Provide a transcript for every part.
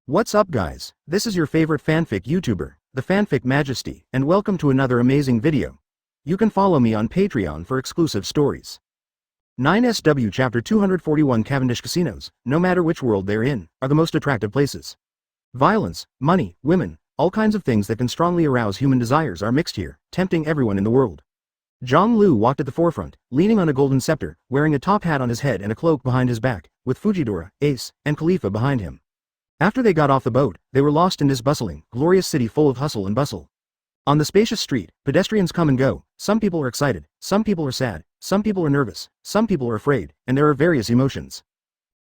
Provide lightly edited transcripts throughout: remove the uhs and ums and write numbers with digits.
What's up guys, this is your favorite fanfic YouTuber, the Fanfic Majesty, and welcome to another amazing video. You can follow me on Patreon for exclusive stories. 9SW Chapter 241 Cavendish Casinos, no matter which world they're in, are the most attractive places. Violence, money, women, all kinds of things that can strongly arouse human desires are mixed here, tempting everyone in the world. Zhang Lu walked at the forefront, leaning on a golden scepter, wearing a top hat on his head and a cloak behind his back, with Fujitora, Ace, and Khalifa behind him. After they got off the boat, they were lost in this bustling, glorious city full of hustle and bustle. On the spacious street, pedestrians come and go, some people are excited, some people are sad, some people are nervous, some people are afraid, and there are various emotions.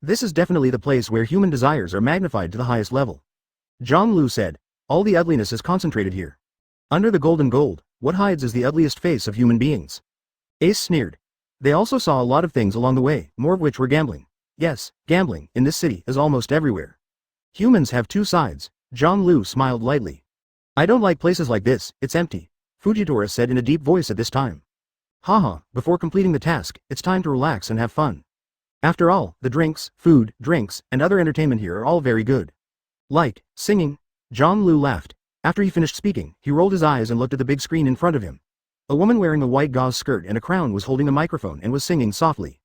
This is definitely the place where human desires are magnified to the highest level. Zhang Lu said, all the ugliness is concentrated here. Under the golden gold, what hides is the ugliest face of human beings. Ace sneered. They also saw a lot of things along the way, more of which were gambling. Yes, gambling, in this city, is almost everywhere. Humans have two sides, Zhang Lu smiled lightly. I don't like places like this, it's empty, Fujitora said in a deep voice at this time. Haha, before completing the task, it's time to relax and have fun. After all, the drinks, food, drinks, and other entertainment here are all very good. Like, singing. Zhang Lu laughed. After he finished speaking, he rolled his eyes and looked at the big screen in front of him. A woman wearing a white gauze skirt and a crown was holding a microphone and was singing softly.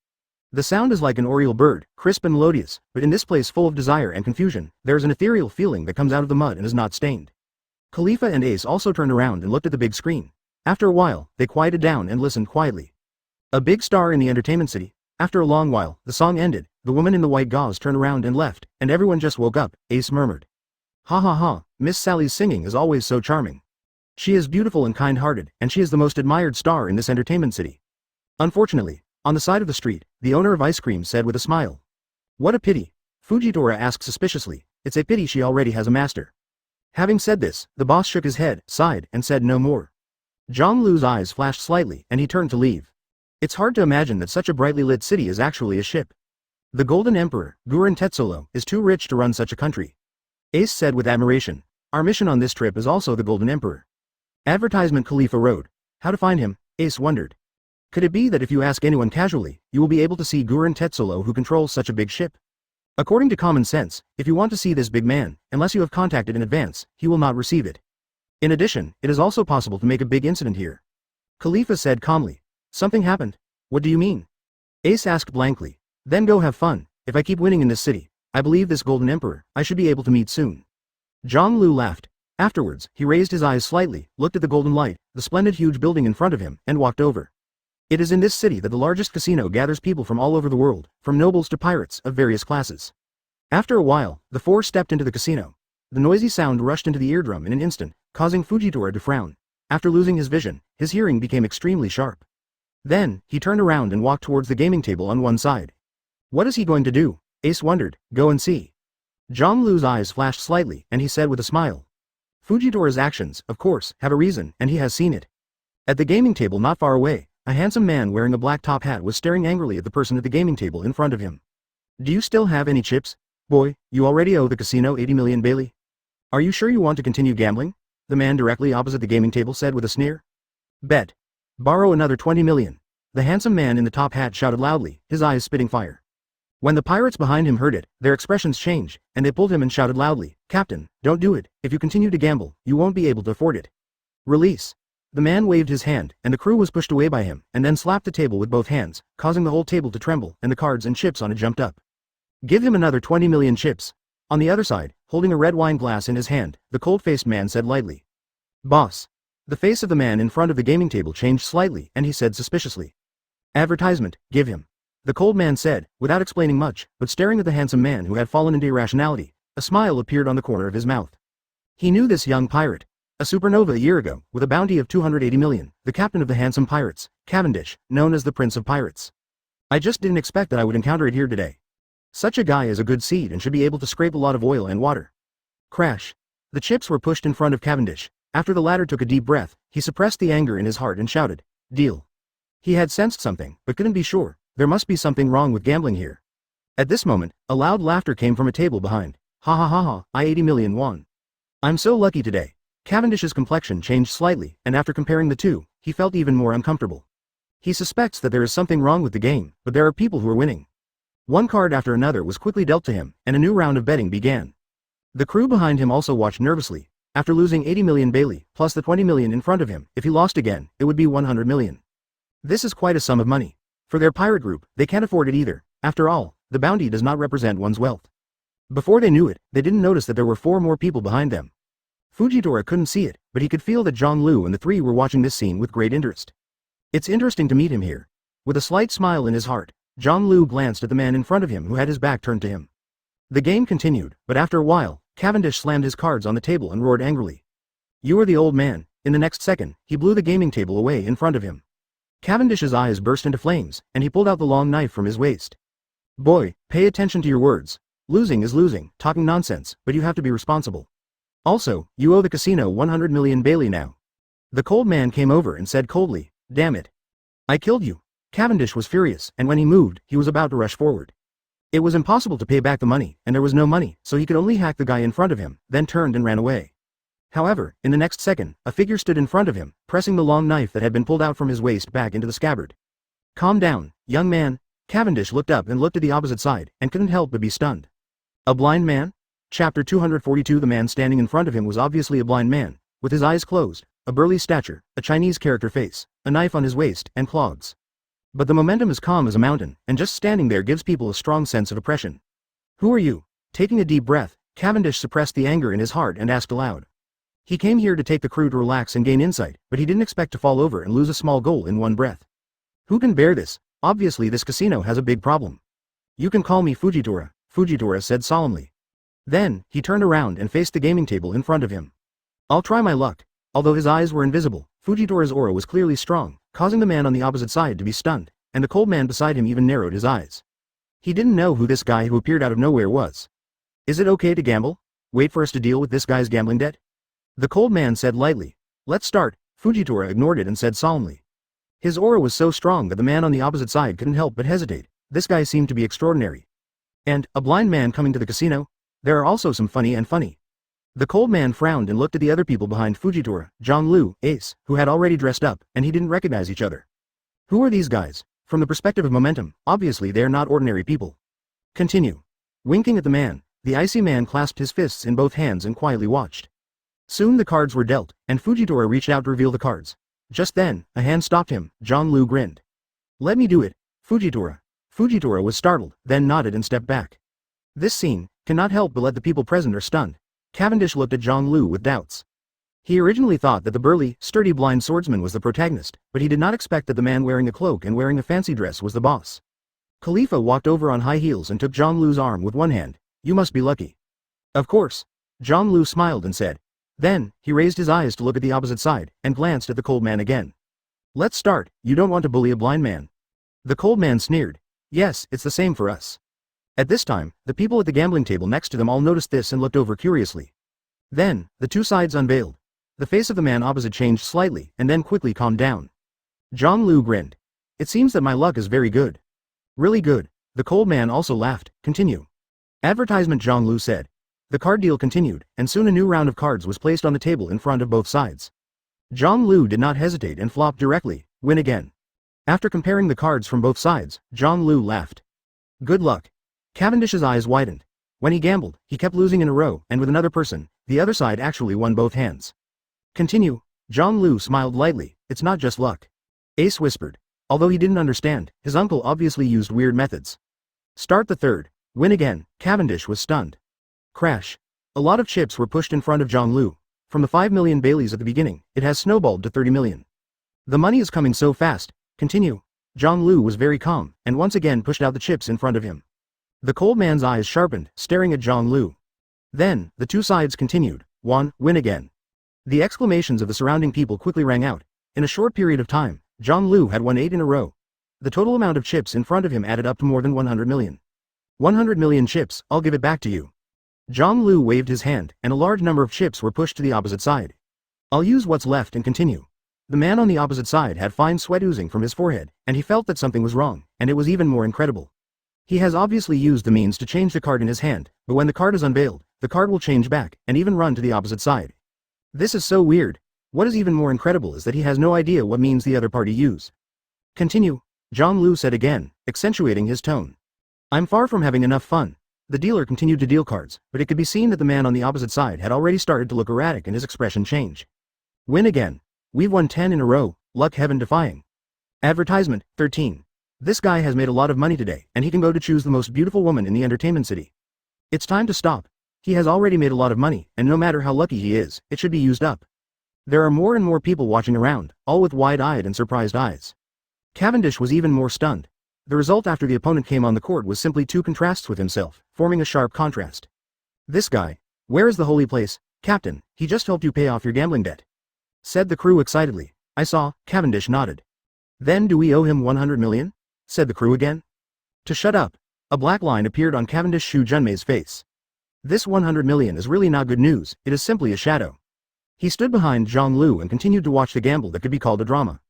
The sound is like an oriole bird, crisp and melodious, but in this place full of desire and confusion, there is an ethereal feeling that comes out of the mud and is not stained. Khalifa and Ace also turned around and looked at the big screen. After a while, they quieted down and listened quietly. A big star in the entertainment city. After a long while, the song ended, the woman in the white gauze turned around and left, and everyone just woke up, Ace murmured. Ha ha ha, Miss Sally's singing is always so charming. She is beautiful and kind-hearted, and she is the most admired star in this entertainment city. Unfortunately, on the side of the street, the owner of ice cream said with a smile. What a pity. Fujitora asked suspiciously, it's a pity she already has a master. Having said this, the boss shook his head, sighed, and said no more. Zhang Lu's eyes flashed slightly, and he turned to leave. It's hard to imagine that such a brightly lit city is actually a ship. The Golden Emperor, Gurren Tetsolo, is too rich to run such a country. Ace said with admiration, our mission on this trip is also the Golden Emperor. Advertisement Khalifa wrote. How to find him, Ace wondered. Could it be that if you ask anyone casually, you will be able to see Gurren Tetsolo who controls such a big ship? According to common sense, if you want to see this big man, unless you have contacted in advance, he will not receive it. In addition, it is also possible to make a big incident here. Khalifa said calmly. Something happened. What do you mean? Ace asked blankly. Then go have fun. If I keep winning in this city, I believe this Golden Emperor, I should be able to meet soon. Zhang Lu laughed. Afterwards, he raised his eyes slightly, looked at the golden light, the splendid huge building in front of him, and walked over. It is in this city that the largest casino gathers people from all over the world, from nobles to pirates of various classes. After a while, the four stepped into the casino. The noisy sound rushed into the eardrum in an instant, causing Fujitora to frown. After losing his vision, his hearing became extremely sharp. Then, he turned around and walked towards the gaming table on one side. What is he going to do? Ace wondered. Go and see. Zhang Lu's eyes flashed slightly, and he said with a smile. Fujitora's actions, of course, have a reason, and he has seen it. At the gaming table not far away, a handsome man wearing a black top hat was staring angrily at the person at the gaming table in front of him. Do you still have any chips? Boy, you already owe the casino 80 million Bailey. Are you sure you want to continue gambling? The man directly opposite the gaming table said with a sneer. Bet. Borrow another 20 million. The handsome man in the top hat shouted loudly, his eyes spitting fire. When the pirates behind him heard it, their expressions changed, and they pulled him and shouted loudly, Captain, don't do it, if you continue to gamble, you won't be able to afford it. Release. The man waved his hand, and the crew was pushed away by him, and then slapped the table with both hands, causing the whole table to tremble, and the cards and chips on it jumped up. Give him another 20 million chips. On the other side, holding a red wine glass in his hand, the cold-faced man said lightly. Boss. The face of the man in front of the gaming table changed slightly, and he said suspiciously. Advertisement, give him. The cold man said, without explaining much, but staring at the handsome man who had fallen into irrationality, a smile appeared on the corner of his mouth. He knew this young pirate. A supernova a year ago, with a bounty of 280 million, the captain of the handsome pirates, Cavendish, known as the Prince of Pirates. I just didn't expect that I would encounter it here today. Such a guy is a good seed and should be able to scrape a lot of oil and water. Crash. The chips were pushed in front of Cavendish. After the latter took a deep breath, he suppressed the anger in his heart and shouted, Deal. He had sensed something, but couldn't be sure. There must be something wrong with gambling here. At this moment, a loud laughter came from a table behind. Ha ha ha ha, I 80 million won. I'm so lucky today. Cavendish's complexion changed slightly, and after comparing the two, he felt even more uncomfortable. He suspects that there is something wrong with the game, but there are people who are winning. One card after another was quickly dealt to him, and a new round of betting began. The crew behind him also watched nervously. After losing 80 million Bailey, plus the 20 million in front of him, if he lost again, it would be 100 million. This is quite a sum of money. For their pirate group, they can't afford it either. After all, the bounty does not represent one's wealth. Before they knew it, they didn't notice that there were 4 more people behind them. Fujitora couldn't see it, but he could feel that John Lu and the 3 were watching this scene with great interest. It's interesting to meet him here. With a slight smile in his heart, John Lu glanced at the man in front of him who had his back turned to him. The game continued, but after a while, Cavendish slammed his cards on the table and roared angrily. "You are the old man." In the next second, he blew the gaming table away in front of him. Cavendish's eyes burst into flames, and he pulled out the long knife from his waist. "Boy, pay attention to your words. Losing is losing, talking nonsense, but you have to be responsible. Also, you owe the casino 100 million Bailey now." The cold man came over and said coldly, "Damn it. I killed you." Cavendish was furious, and when he moved, he was about to rush forward. It was impossible to pay back the money, and there was no money, so he could only hack the guy in front of him, then turned and ran away. However, in the next second, a figure stood in front of him, pressing the long knife that had been pulled out from his waist back into the scabbard. "Calm down, young man." Cavendish looked up and looked at the opposite side, and couldn't help but be stunned. A blind man? Chapter 242. The man standing in front of him was obviously a blind man, with his eyes closed, a burly stature, a Chinese character face, a knife on his waist, and clogs. But the momentum is calm as a mountain, and just standing there gives people a strong sense of oppression. "Who are you?" Taking a deep breath, Cavendish suppressed the anger in his heart and asked aloud. He came here to take the crew to relax and gain insight, but he didn't expect to fall over and lose a small goal in one breath. Who can bear this? Obviously this casino has a big problem. "You can call me Fujitora," Fujitora said solemnly. Then, he turned around and faced the gaming table in front of him. "I'll try my luck." Although his eyes were invisible, Fujitora's aura was clearly strong, causing the man on the opposite side to be stunned, and the cold man beside him even narrowed his eyes. He didn't know who this guy who appeared out of nowhere was. "Is it okay to gamble? Wait for us to deal with this guy's gambling debt?" The cold man said lightly. "Let's start." Fujitora ignored it and said solemnly. His aura was so strong that the man on the opposite side couldn't help but hesitate. This guy seemed to be extraordinary. And, a blind man coming to the casino? There are also some funny. The cold man frowned and looked at the other people behind Fujitora, John Lu, Ace, who had already dressed up, and he didn't recognize each other. Who are these guys? From the perspective of momentum, obviously they are not ordinary people. Continue. Winking at the man, the icy man clasped his fists in both hands and quietly watched. Soon the cards were dealt, and Fujitora reached out to reveal the cards. Just then, a hand stopped him. John Lu grinned. "Let me do it, Fujitora." Fujitora was startled, then nodded and stepped back. This scene cannot help but let the people present are stunned. Cavendish looked at John Lu with doubts. He originally thought that the burly, sturdy blind swordsman was the protagonist, but he did not expect that the man wearing a cloak and wearing a fancy dress was the boss. Khalifa walked over on high heels and took John Lu's arm with one hand. "You must be lucky." "Of course." John Lu smiled and said. Then, he raised his eyes to look at the opposite side, and glanced at the cold man again. "Let's start. You don't want to bully a blind man." The cold man sneered. "Yes, it's the same for us." At this time, the people at the gambling table next to them all noticed this and looked over curiously. Then, the two sides unveiled. The face of the man opposite changed slightly, and then quickly calmed down. John Lu grinned. "It seems that my luck is very good." "Really good." The cold man also laughed. "Continue." Advertisement, John Lu said. The card deal continued, and soon a new round of cards was placed on the table in front of both sides. John Lu did not hesitate and flopped directly. "Win again." After comparing the cards from both sides, John Lu laughed. "Good luck." Cavendish's eyes widened. When he gambled, he kept losing in a row, and with another person, the other side actually won both hands. "Continue." John Lu smiled lightly. "It's not just luck." Ace whispered. Although he didn't understand, his uncle obviously used weird methods. "Start the third." "Win again." Cavendish was stunned. Crash. A lot of chips were pushed in front of John Lu. From the 5 million Baileys at the beginning, it has snowballed to 30 million. "The money is coming so fast." "Continue." John Lu was very calm, and once again pushed out the chips in front of him. The cold man's eyes sharpened, staring at John Lu. Then, the two sides continued. Win again." The exclamations of the surrounding people quickly rang out. In a short period of time, John Lu had won 8 in a row. The total amount of chips in front of him added up to more than 100 million. 100 million chips, I'll give it back to you. John Lu waved his hand, and a large number of chips were pushed to the opposite side. "I'll use what's left and continue." The man on the opposite side had fine sweat oozing from his forehead, and he felt that something was wrong, and it was even more incredible. He has obviously used the means to change the card in his hand, but when the card is unveiled, the card will change back, and even run to the opposite side. This is so weird. What is even more incredible is that he has no idea what means the other party use. "Continue," John Lu said again, accentuating his tone. "I'm far from having enough fun." The dealer continued to deal cards, but it could be seen that the man on the opposite side had already started to look erratic and his expression change. Win again. We've won 10 in a row, luck heaven defying. Advertisement, 13. This guy has made a lot of money today, and he can go to choose the most beautiful woman in the entertainment city. It's time to stop. He has already made a lot of money, and no matter how lucky he is, it should be used up. There are more and more people watching around, all with wide-eyed and surprised eyes. Cavendish was even more stunned. The result after the opponent came on the court was simply two contrasts with himself, forming a sharp contrast. This guy. Where is the holy place, Captain? He just helped you pay off your gambling debt, said the crew excitedly. I saw. Cavendish nodded. Then do we owe him 100 million? Said the crew again. To shut up. A black line appeared on Cavendish Shu Junmei's face. This 100 million is really not good news, it is simply a shadow. He stood behind Zhang Lu and continued to watch the gamble that could be called a drama.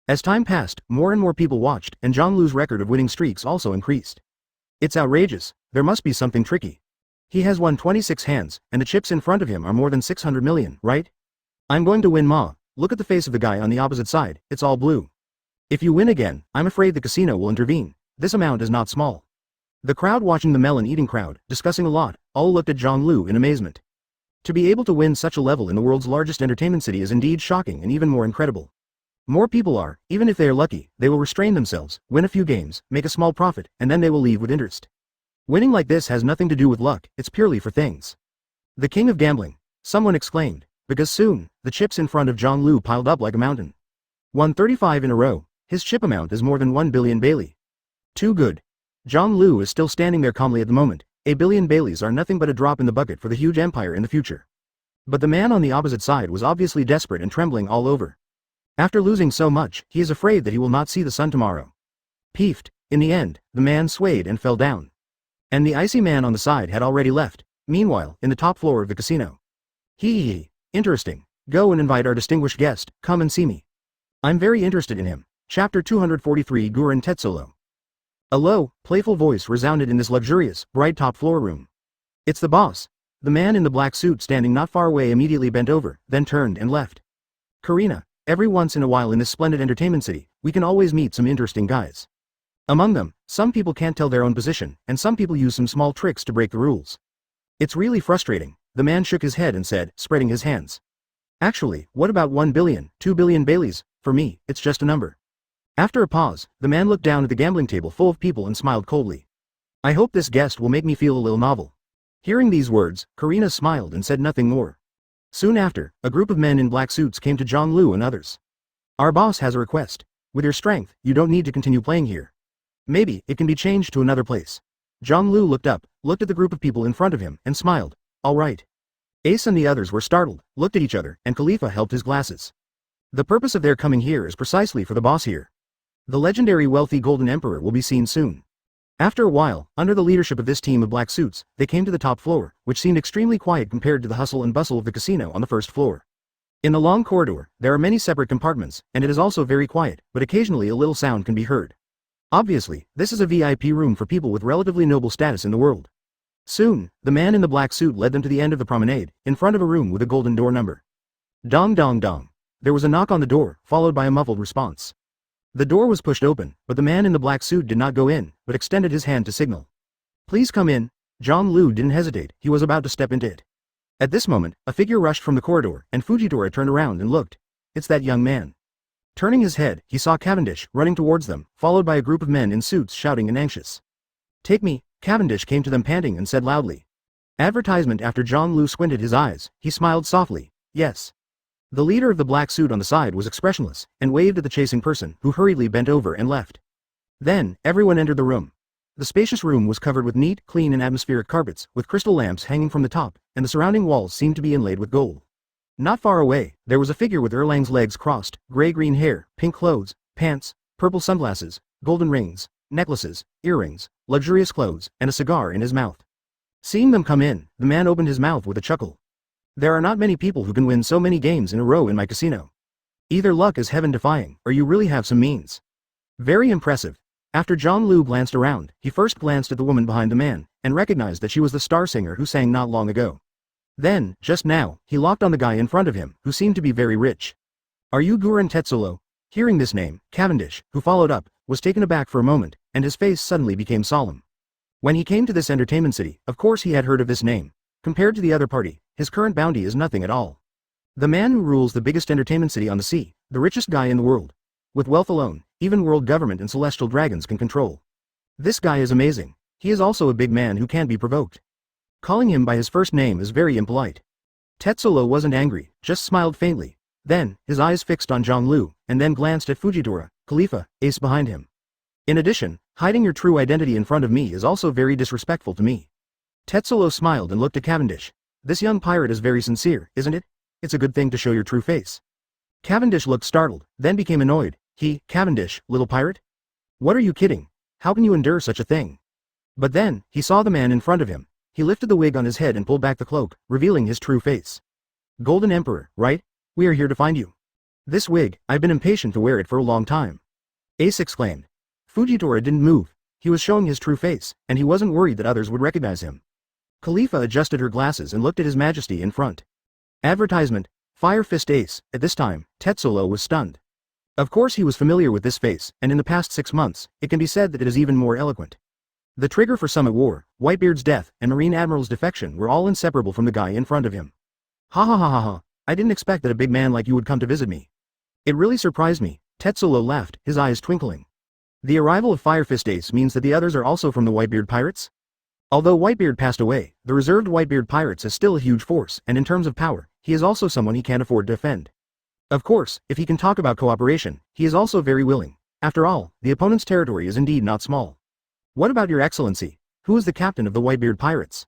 As time passed, more and more people watched, and Zhang Lu's record of winning streaks also increased. It's outrageous, there must be something tricky. He has won 26 hands, and the chips in front of him are more than 600 million, right? I'm going to win Ma. Look at the face of the guy on the opposite side, it's all blue. If you win again, I'm afraid the casino will intervene. This amount is not small. The crowd watching the melon-eating crowd, discussing a lot, all looked at Zhang Lu in amazement. To be able to win such a level in the world's largest entertainment city is indeed shocking and even more incredible. More people are, even if they are lucky, they will restrain themselves, win a few games, make a small profit, and then they will leave with interest. Winning like this has nothing to do with luck, it's purely for things. The king of gambling, someone exclaimed, because soon, the chips in front of Zhang Lu piled up like a mountain. 135 in a row, his chip amount is more than 1 billion Bailey. Too good. Zhang Lu is still standing there calmly at the moment. A billion Baileys are nothing but a drop in the bucket for the huge empire in the future. But the man on the opposite side was obviously desperate and trembling all over. After losing so much, he is afraid that he will not see the sun tomorrow. Peeved. In the end, the man swayed and fell down. And the icy man on the side had already left, meanwhile, in the top floor of the casino. Hee. Interesting. Go and invite our distinguished guest, come and see me. I'm very interested in him. Chapter 243 Guren Tetsolo. A low, playful voice resounded in this luxurious, bright top floor room. It's the boss. The man in the black suit standing not far away immediately bent over, then turned and left. Karina, every once in a while in this splendid entertainment city, we can always meet some interesting guys. Among them, some people can't tell their own position, and some people use some small tricks to break the rules. It's really frustrating. The man shook his head and said, spreading his hands. Actually, what about 1 billion, 2 billion Baileys? For me, it's just a number. After a pause, the man looked down at the gambling table full of people and smiled coldly. I hope this guest will make me feel a little novel. Hearing these words, Karina smiled and said nothing more. Soon after, a group of men in black suits came to Zhang Lu and others. Our boss has a request. With your strength, you don't need to continue playing here. Maybe, it can be changed to another place. Zhang Lu looked up, looked at the group of people in front of him, and smiled. All right. Ace and the others were startled, looked at each other, and Khalifa helped his glasses. The purpose of their coming here is precisely for the boss here. The legendary wealthy Golden Emperor will be seen soon. After a while, under the leadership of this team of black suits, they came to the top floor, which seemed extremely quiet compared to the hustle and bustle of the casino on the first floor. In the long corridor, there are many separate compartments, and it is also very quiet, but occasionally a little sound can be heard. Obviously, this is a VIP room for people with relatively noble status in the world. Soon, the man in the black suit led them to the end of the promenade, in front of a room with a golden door number. Dong dong dong. There was a knock on the door, followed by a muffled response. The door was pushed open, but the man in the black suit did not go in, but extended his hand to signal. Please come in. Zhang Lu didn't hesitate, he was about to step into it. At this moment, a figure rushed from the corridor, and Fujitora turned around and looked. It's that young man. Turning his head, he saw Cavendish running towards them, followed by a group of men in suits shouting and anxious. Take me. Cavendish came to them panting and said loudly. Advertisement. After Zhang Lu squinted his eyes, he smiled softly. Yes. The leader of the black suit on the side was expressionless, and waved at the chasing person, who hurriedly bent over and left. Then, everyone entered the room. The spacious room was covered with neat, clean and atmospheric carpets, with crystal lamps hanging from the top, and the surrounding walls seemed to be inlaid with gold. Not far away, there was a figure with Erlang's legs crossed, gray-green hair, pink clothes, pants, purple sunglasses, golden rings, necklaces, earrings, luxurious clothes, and a cigar in his mouth. Seeing them come in, the man opened his mouth with a chuckle. There are not many people who can win so many games in a row in my casino. Either luck is heaven-defying, or you really have some means. Very impressive. After Zhang Lu glanced around, he first glanced at the woman behind the man, and recognized that she was the star singer who sang not long ago. Then, just now, he locked on the guy in front of him, who seemed to be very rich. Are you Guren Tetsolo? Hearing this name, Cavendish, who followed up, was taken aback for a moment, and his face suddenly became solemn. When he came to this entertainment city, of course he had heard of this name. Compared to the other party, his current bounty is nothing at all. The man who rules the biggest entertainment city on the sea, the richest guy in the world. With wealth alone, even world government and celestial dragons can control. This guy is amazing. He is also a big man who can't be provoked. Calling him by his first name is very impolite. Tetsuo wasn't angry, just smiled faintly. Then, his eyes fixed on Zhonglu, and then glanced at Fujitora, Khalifa, ace behind him. In addition, hiding your true identity in front of me is also very disrespectful to me. Tetsuo smiled and looked at Cavendish. This young pirate is very sincere, isn't it? It's a good thing to show your true face. Cavendish looked startled, then became annoyed. Cavendish, little pirate? What are you kidding? How can you endure such a thing? But then, he saw the man in front of him. He lifted the wig on his head and pulled back the cloak, revealing his true face. Golden Emperor, right? We are here to find you. This wig, I've been impatient to wear it for a long time. Ace exclaimed. Fujitora didn't move. He was showing his true face, and he wasn't worried that others would recognize him. Khalifa adjusted her glasses and looked at His Majesty in front. Advertisement, Fire Fist Ace. At this time, Tetsuo was stunned. Of course he was familiar with this face, and in the past 6 months, it can be said that it is even more eloquent. The trigger for Summit War, Whitebeard's death, and Marine Admiral's defection were all inseparable from the guy in front of him. Ha ha ha ha ha, I didn't expect that a big man like you would come to visit me. It really surprised me. Tetsuo laughed, his eyes twinkling. The arrival of Fire Fist Ace means that the others are also from the Whitebeard Pirates? Although Whitebeard passed away, the reserved Whitebeard Pirates is still a huge force, and in terms of power, he is also someone he can't afford to offend. Of course, if he can talk about cooperation, he is also very willing. After all, the opponent's territory is indeed not small. What about your excellency? Who is the captain of the Whitebeard Pirates?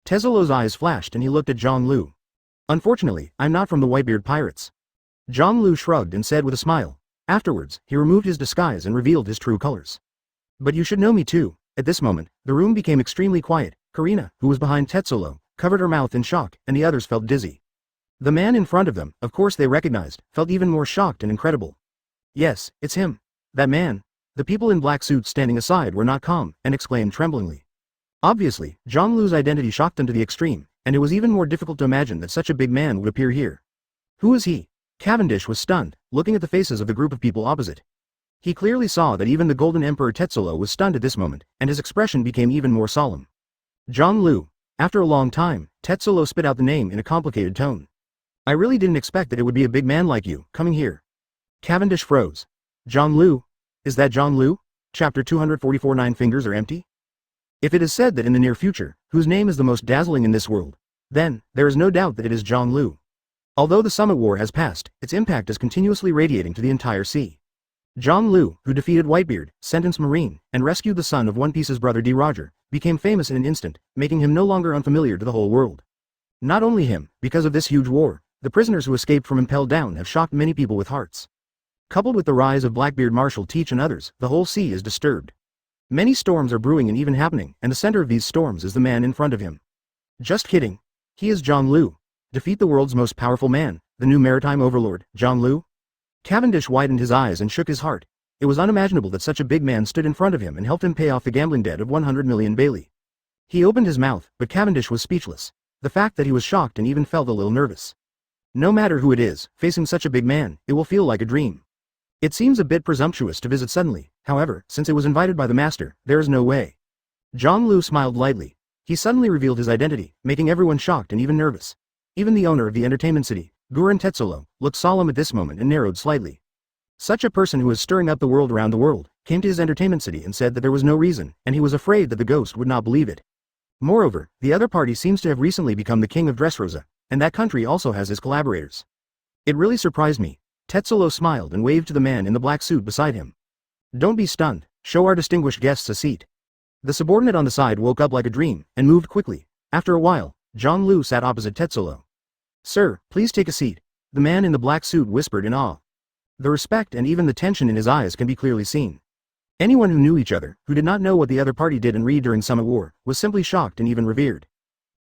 Tetsuo's eyes flashed and he looked at Zhonglu. Unfortunately, I'm not from the Whitebeard Pirates. Zhonglu shrugged and said with a smile. Afterwards, he removed his disguise and revealed his true colors. But you should know me too. At this moment, the room became extremely quiet. Karina, who was behind Tetsuo, covered her mouth in shock, and the others felt dizzy. The man in front of them, of course they recognized, felt even more shocked and incredible. Yes, it's him. That man. The people in black suits standing aside were not calm, and exclaimed tremblingly. Obviously, Zhonglu's identity shocked them to the extreme, and it was even more difficult to imagine that such a big man would appear here. Who is he? Cavendish was stunned, looking at the faces of the group of people opposite. He clearly saw that even the Golden Emperor Tetsuo was stunned at this moment, and his expression became even more solemn. Zhonglu. After a long time, Tetsuo spit out the name in a complicated tone. I really didn't expect that it would be a big man like you, coming here. Cavendish froze. Zhonglu? Is that Zhonglu? Chapter 244 9 fingers are empty? If it is said that in the near future, whose name is the most dazzling in this world, then, there is no doubt that it is Zhonglu. Although the Summit War has passed, its impact is continuously radiating to the entire sea. Zhonglu, who defeated Whitebeard, sentenced Marine, and rescued the son of One Piece's brother D. Roger, became famous in an instant, making him no longer unfamiliar to the whole world. Not only him, because of this huge war, the prisoners who escaped from Impelled Down have shocked many people with hearts. Coupled with the rise of Blackbeard Marshal Teach and others, the whole sea is disturbed. Many storms are brewing and even happening, and the center of these storms is the man in front of him. Just kidding. He is Zhonglu. Defeat the world's most powerful man, the new maritime overlord, Zhonglu? Cavendish widened his eyes and shook his heart. It was unimaginable that such a big man stood in front of him and helped him pay off the gambling debt of 100 million Bailey. He opened his mouth, but Cavendish was speechless. The fact that he was shocked and even felt a little nervous. No matter who it is, facing such a big man, it will feel like a dream. It seems a bit presumptuous to visit suddenly, however, since it was invited by the master, there is no way. Zhonglu smiled lightly. He suddenly revealed his identity, making everyone shocked and even nervous. Even the owner of the entertainment city, Guren Tetsuo, looked solemn at this moment and narrowed slightly. Such a person who is stirring up the world around the world, came to his entertainment city and said that there was no reason, and he was afraid that the ghost would not believe it. Moreover, the other party seems to have recently become the king of Dressrosa, and that country also has his collaborators. It really surprised me. Tetsuo smiled and waved to the man in the black suit beside him. Don't be stunned, show our distinguished guests a seat. The subordinate on the side woke up like a dream, and moved quickly. After a while, Zhonglu sat opposite Tetsuo. Sir, please take a seat, the man in the black suit whispered in awe. The respect and even the tension in his eyes can be clearly seen. Anyone who knew each other, who did not know what the other party did and read during Summit War, was simply shocked and even revered.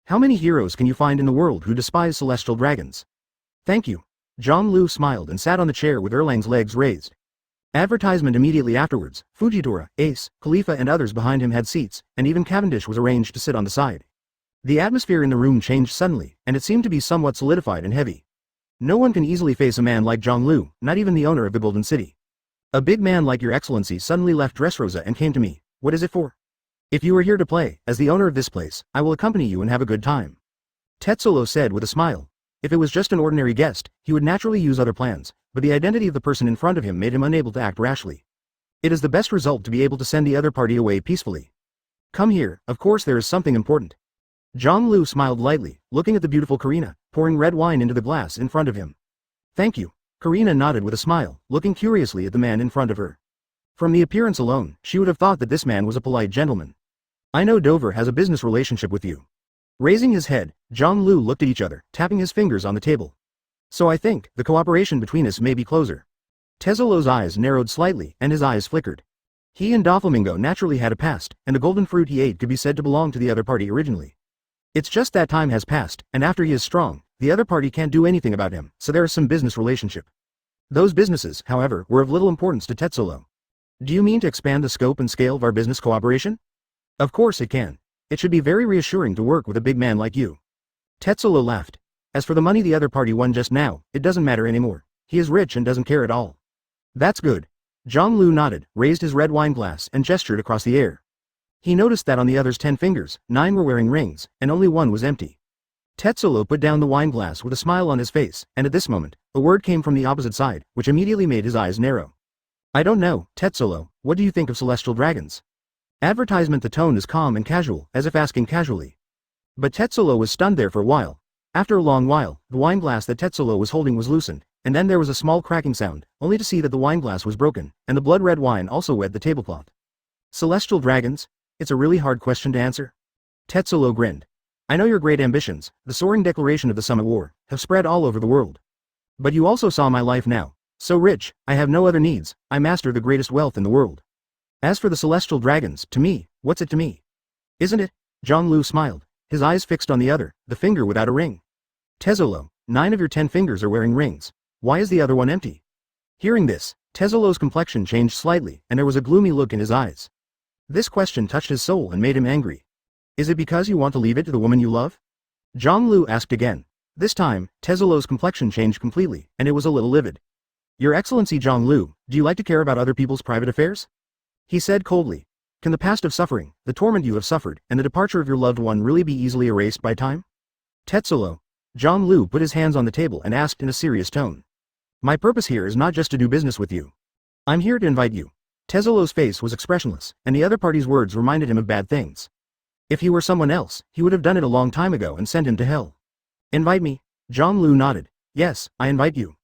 How many heroes can you find in the world who despise celestial dragons? Thank you. Zhonglu smiled and sat on the chair with Erlang's legs raised. Advertisement immediately afterwards, Fujitora, Ace, Khalifa and others behind him had seats, and even Cavendish was arranged to sit on the side. The atmosphere in the room changed suddenly, and it seemed to be somewhat solidified and heavy. No one can easily face a man like Zhonglu, not even the owner of the Golden City. A big man like your excellency suddenly left Dressrosa and came to me. What is it for? If you are here to play, as the owner of this place, I will accompany you and have a good time. Tetsuo said with a smile. If it was just an ordinary guest, he would naturally use other plans, but the identity of the person in front of him made him unable to act rashly. It is the best result to be able to send the other party away peacefully. Come here, of course there is something important. Zhang smiled lightly, looking at the beautiful Karina, pouring red wine into the glass in front of him. Thank you. Karina nodded with a smile, looking curiously at the man in front of her. From the appearance alone, she would have thought that this man was a polite gentleman. I know Dover has a business relationship with you. Raising his head, Zhang looked at each other, tapping his fingers on the table. So I think, the cooperation between us may be closer. Tezulo's eyes narrowed slightly, and his eyes flickered. He and Doflamingo naturally had a past, and the golden fruit he ate could be said to belong to the other party originally. It's just that time has passed, and after he is strong, the other party can't do anything about him, so there is some business relationship. Those businesses, however, were of little importance to Tetsulo. Do you mean to expand the scope and scale of our business cooperation? Of course it can. It should be very reassuring to work with a big man like you. Tetsulo laughed. As for the money the other party won just now, it doesn't matter anymore. He is rich and doesn't care at all. That's good. Zhang nodded, raised his red wine glass and gestured across the air. He noticed that on the other's 10 fingers, 9 were wearing rings, and only 1 was empty. Tetsulo put down the wine glass with a smile on his face, and at this moment, a word came from the opposite side, which immediately made his eyes narrow. I don't know, Tetsulo, what do you think of celestial dragons? Advertisement. The tone is calm and casual, as if asking casually. But Tetsulo was stunned there for a while. After a long while, the wine glass that Tetsulo was holding was loosened, and then there was a small cracking sound, only to see that the wine glass was broken, and the blood-red wine also wet the tablecloth. Celestial dragons? It's a really hard question to answer. Tetsulo grinned. I know your great ambitions, the soaring declaration of the Summit War, have spread all over the world. But you also saw my life now. So rich, I have no other needs, I master the greatest wealth in the world. As for the celestial dragons, to me, what's it to me? Isn't it? Zhang smiled, his eyes fixed on the other, the finger without a ring. Tetsulo, 9 of your 10 fingers are wearing rings. Why is the other one empty? Hearing this, Tetsulo's complexion changed slightly, and there was a gloomy look in his eyes. This question touched his soul and made him angry. Is it because you want to leave it to the woman you love? Zhang asked again. This time, Tetsulo's complexion changed completely, and it was a little livid. Your Excellency Zhang, do you like to care about other people's private affairs? He said coldly. Can the past of suffering, the torment you have suffered, and the departure of your loved one really be easily erased by time? Tetsulo. Zhang put his hands on the table and asked in a serious tone. My purpose here is not just to do business with you. I'm here to invite you. Tetsulo's face was expressionless, and the other party's words reminded him of bad things. If he were someone else, he would have done it a long time ago and sent him to hell. Invite me? Zhang nodded. Yes, I invite you.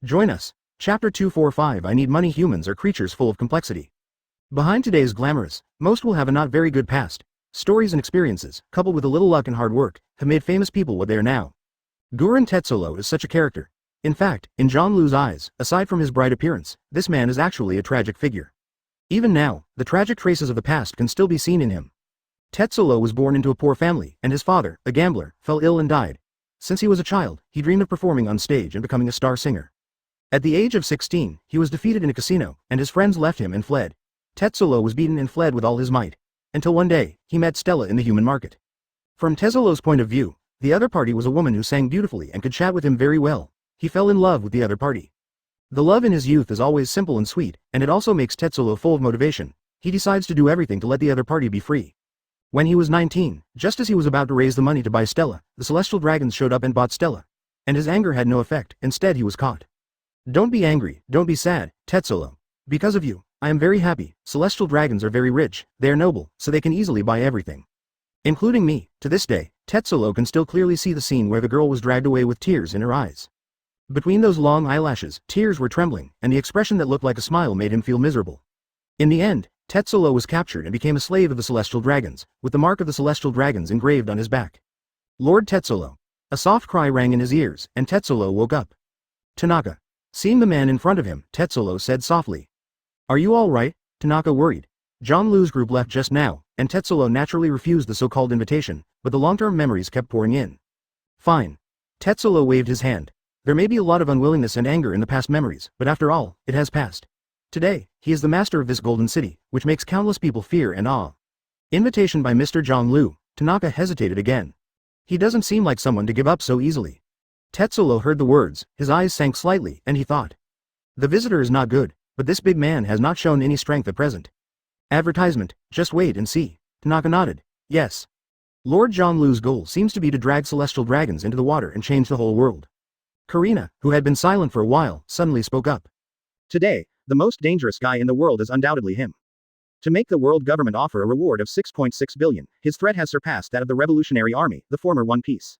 Join us. Chapter 245. I need money. Humans are creatures full of complexity. Behind today's glamorous, most will have a not very good past. Stories and experiences, coupled with a little luck and hard work, have made famous people what they are now. Gurren Tetsulo is such a character. In fact, in Zhang eyes, aside from his bright appearance, this man is actually a tragic figure. Even now, the tragic traces of the past can still be seen in him. Tetsulo was born into a poor family, and his father, a gambler, fell ill and died. Since he was a child, he dreamed of performing on stage and becoming a star singer. At the age of 16, he was defeated in a casino, and his friends left him and fled. Tetsulo was beaten and fled with all his might. Until one day, he met Stella in the human market. From Tetsulo's point of view, the other party was a woman who sang beautifully and could chat with him very well. He fell in love with the other party. The love in his youth is always simple and sweet, and it also makes Tetsulo full of motivation. He decides to do everything to let the other party be free. When he was 19, just as he was about to raise the money to buy Stella, the celestial dragons showed up and bought Stella. And his anger had no effect, instead he was caught. Don't be angry, don't be sad, Tetsulo. Because of you, I am very happy. Celestial dragons are very rich, they are noble, so they can easily buy everything. Including me. To this day, Tetsulo can still clearly see the scene where the girl was dragged away with tears in her eyes. Between those long eyelashes, tears were trembling, and the expression that looked like a smile made him feel miserable. In the end, Tetsulo was captured and became a slave of the celestial dragons, with the mark of the celestial dragons engraved on his back. Lord Tetsulo. A soft cry rang in his ears, and Tetsulo woke up. Tanaka. Seeing the man in front of him, Tetsulo said softly. Are you all right? Tanaka worried. Zhang group left just now, and Tetsulo naturally refused the so-called invitation, but the long-term memories kept pouring in. Fine. Tetsulo waved his hand. There may be a lot of unwillingness and anger in the past memories, but after all, it has passed. Today, he is the master of this golden city, which makes countless people fear and awe. Invitation by Mr. Zhang. Tanaka hesitated again. He doesn't seem like someone to give up so easily. Tetsulo heard the words, his eyes sank slightly, and he thought. The visitor is not good, but this big man has not shown any strength at present. Advertisement, just wait and see. Tanaka nodded. Yes. Lord Zhonglu's goal seems to be to drag celestial dragons into the water and change the whole world. Karina, who had been silent for a while, suddenly spoke up. Today, the most dangerous guy in the world is undoubtedly him. To make the world government offer a reward of 6.6 billion, his threat has surpassed that of the Revolutionary Army, the former One Piece.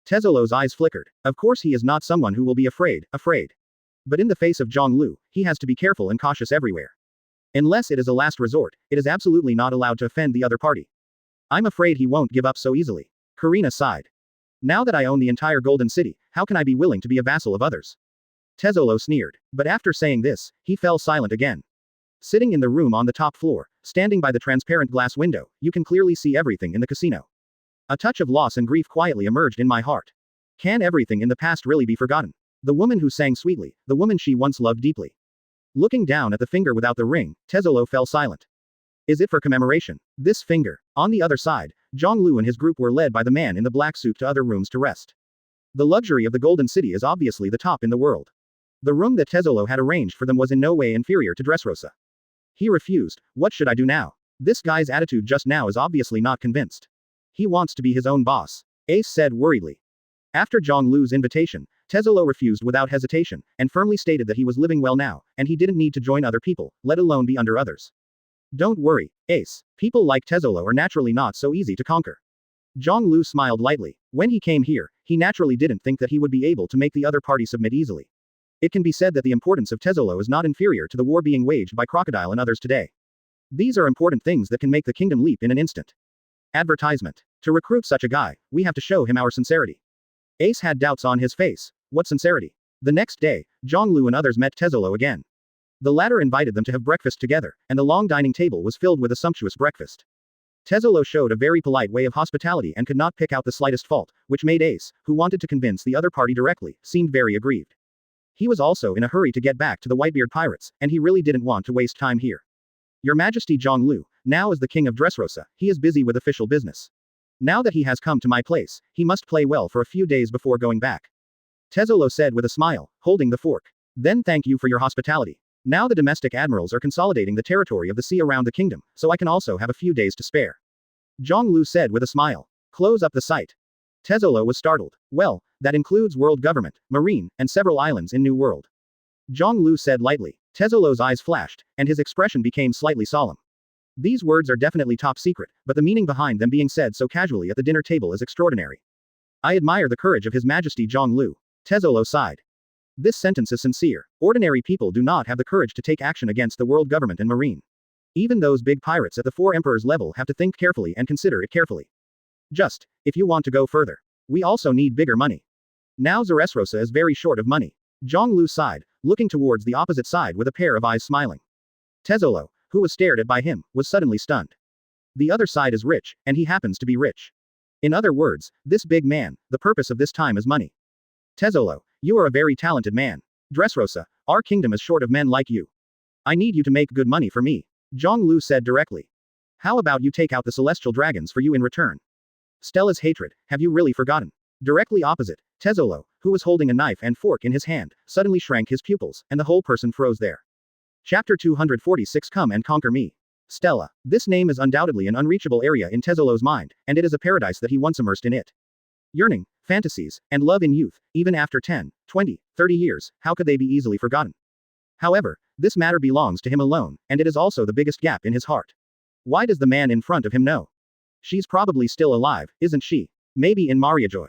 Tezzolo's eyes flickered. Of course he is not someone who will be afraid. But in the face of Zhonglu, he has to be careful and cautious everywhere. Unless it is a last resort, it is absolutely not allowed to offend the other party. I'm afraid he won't give up so easily. Karina sighed. Now that I own the entire Golden City, how can I be willing to be a vassal of others? Tezzolo sneered. But after saying this, he fell silent again. Sitting in the room on the top floor, standing by the transparent glass window, you can clearly see everything in the casino. A touch of loss and grief quietly emerged in my heart. Can everything in the past really be forgotten? The woman who sang sweetly, the woman she once loved deeply. Looking down at the finger without the ring, Tezzolo fell silent. Is it for commemoration? This finger. On the other side, Zhonglu and his group were led by the man in the black suit to other rooms to rest. The luxury of the Golden City is obviously the top in the world. The room that Tezzolo had arranged for them was in no way inferior to Dressrosa. He refused. What should I do now? This guy's attitude just now is obviously not convinced. He wants to be his own boss. Ace said worriedly. After Zhonglu's invitation, Tezzolo refused without hesitation, and firmly stated that he was living well now, and he didn't need to join other people, let alone be under others. Don't worry, Ace. People like Tezzolo are naturally not so easy to conquer. Zhonglu smiled lightly. When he came here, he naturally didn't think that he would be able to make the other party submit easily. It can be said that the importance of Tezzolo is not inferior to the war being waged by Crocodile and others today. These are important things that can make the kingdom leap in an instant. Advertisement. To recruit such a guy, we have to show him our sincerity. Ace had doubts on his face. What sincerity? The next day, Zhonglu and others met Tezzolo again. The latter invited them to have breakfast together, and the long dining table was filled with a sumptuous breakfast. Tezzolo showed a very polite way of hospitality and could not pick out the slightest fault, which made Ace, who wanted to convince the other party directly, seemed very aggrieved. He was also in a hurry to get back to the Whitebeard Pirates, and he really didn't want to waste time here. Your Majesty Zhonglu, now as the king of Dressrosa, he is busy with official business. Now that he has come to my place, he must play well for a few days before going back. Tezzolo said with a smile, holding the fork. Then thank you for your hospitality. Now the domestic admirals are consolidating the territory of the sea around the kingdom, so I can also have a few days to spare. Zhonglu said with a smile. Close up the site. Tezzolo was startled. Well, that includes world government, marine, and several islands in New World. Zhonglu said lightly. Tezzolo's eyes flashed, and his expression became slightly solemn. These words are definitely top secret, but the meaning behind them being said so casually at the dinner table is extraordinary. I admire the courage of His Majesty Zhonglu. Tezzolo sighed. This sentence is sincere. Ordinary people do not have the courage to take action against the world government and marine. Even those big pirates at the Four Emperors level have to think carefully and consider it carefully. Just, if you want to go further. We also need bigger money. Now Dressrosa is very short of money. Zhonglu sighed, looking towards the opposite side with a pair of eyes smiling. Tezzolo, who was stared at by him, was suddenly stunned. The other side is rich, and he happens to be rich. In other words, this big man, the purpose of this time is money. Tezzolo, you are a very talented man. Dressrosa, our kingdom is short of men like you. I need you to make good money for me. Zhonglu said directly. How about you take out the celestial dragons for you in return? Stella's hatred, have you really forgotten? Directly opposite, Tezzolo, who was holding a knife and fork in his hand, suddenly shrank his pupils, and the whole person froze there. Chapter 246 Come and Conquer Me. Stella. This name is undoubtedly an unreachable area in Tezzolo's mind, and it is a paradise that he once immersed in it. Yearning, fantasies, and love in youth, even after 10, 20, 30 years, how could they be easily forgotten? However, this matter belongs to him alone, and it is also the biggest gap in his heart. Why does the man in front of him know? She's probably still alive, isn't she? Maybe in Mariajoy.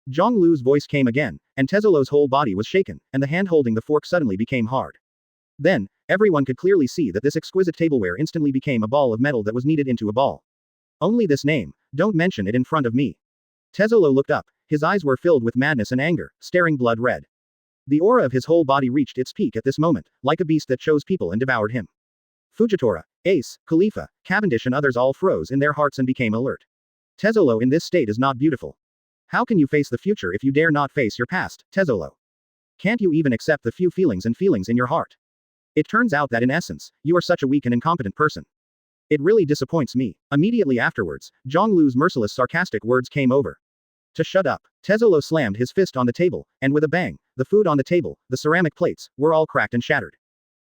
Zhonglu's voice came again, and Tezzolo's whole body was shaken, and the hand holding the fork suddenly became hard. Then, everyone could clearly see that this exquisite tableware instantly became a ball of metal that was kneaded into a ball. Only this name, don't mention it in front of me. Tezzolo looked up, his eyes were filled with madness and anger, staring blood red. The aura of his whole body reached its peak at this moment, like a beast that chose people and devoured him. Fujitora, Ace, Khalifa, Cavendish and others all froze in their hearts and became alert. Tezzolo in this state is not beautiful. How can you face the future if you dare not face your past, Tezzolo? Can't you even accept the few feelings in your heart? It turns out that in essence, you are such a weak and incompetent person. It really disappoints me. Immediately afterwards, Zhonglu's merciless sarcastic words came over. To shut up. Tezzolo slammed his fist on the table, and with a bang, the food on the table, the ceramic plates, were all cracked and shattered.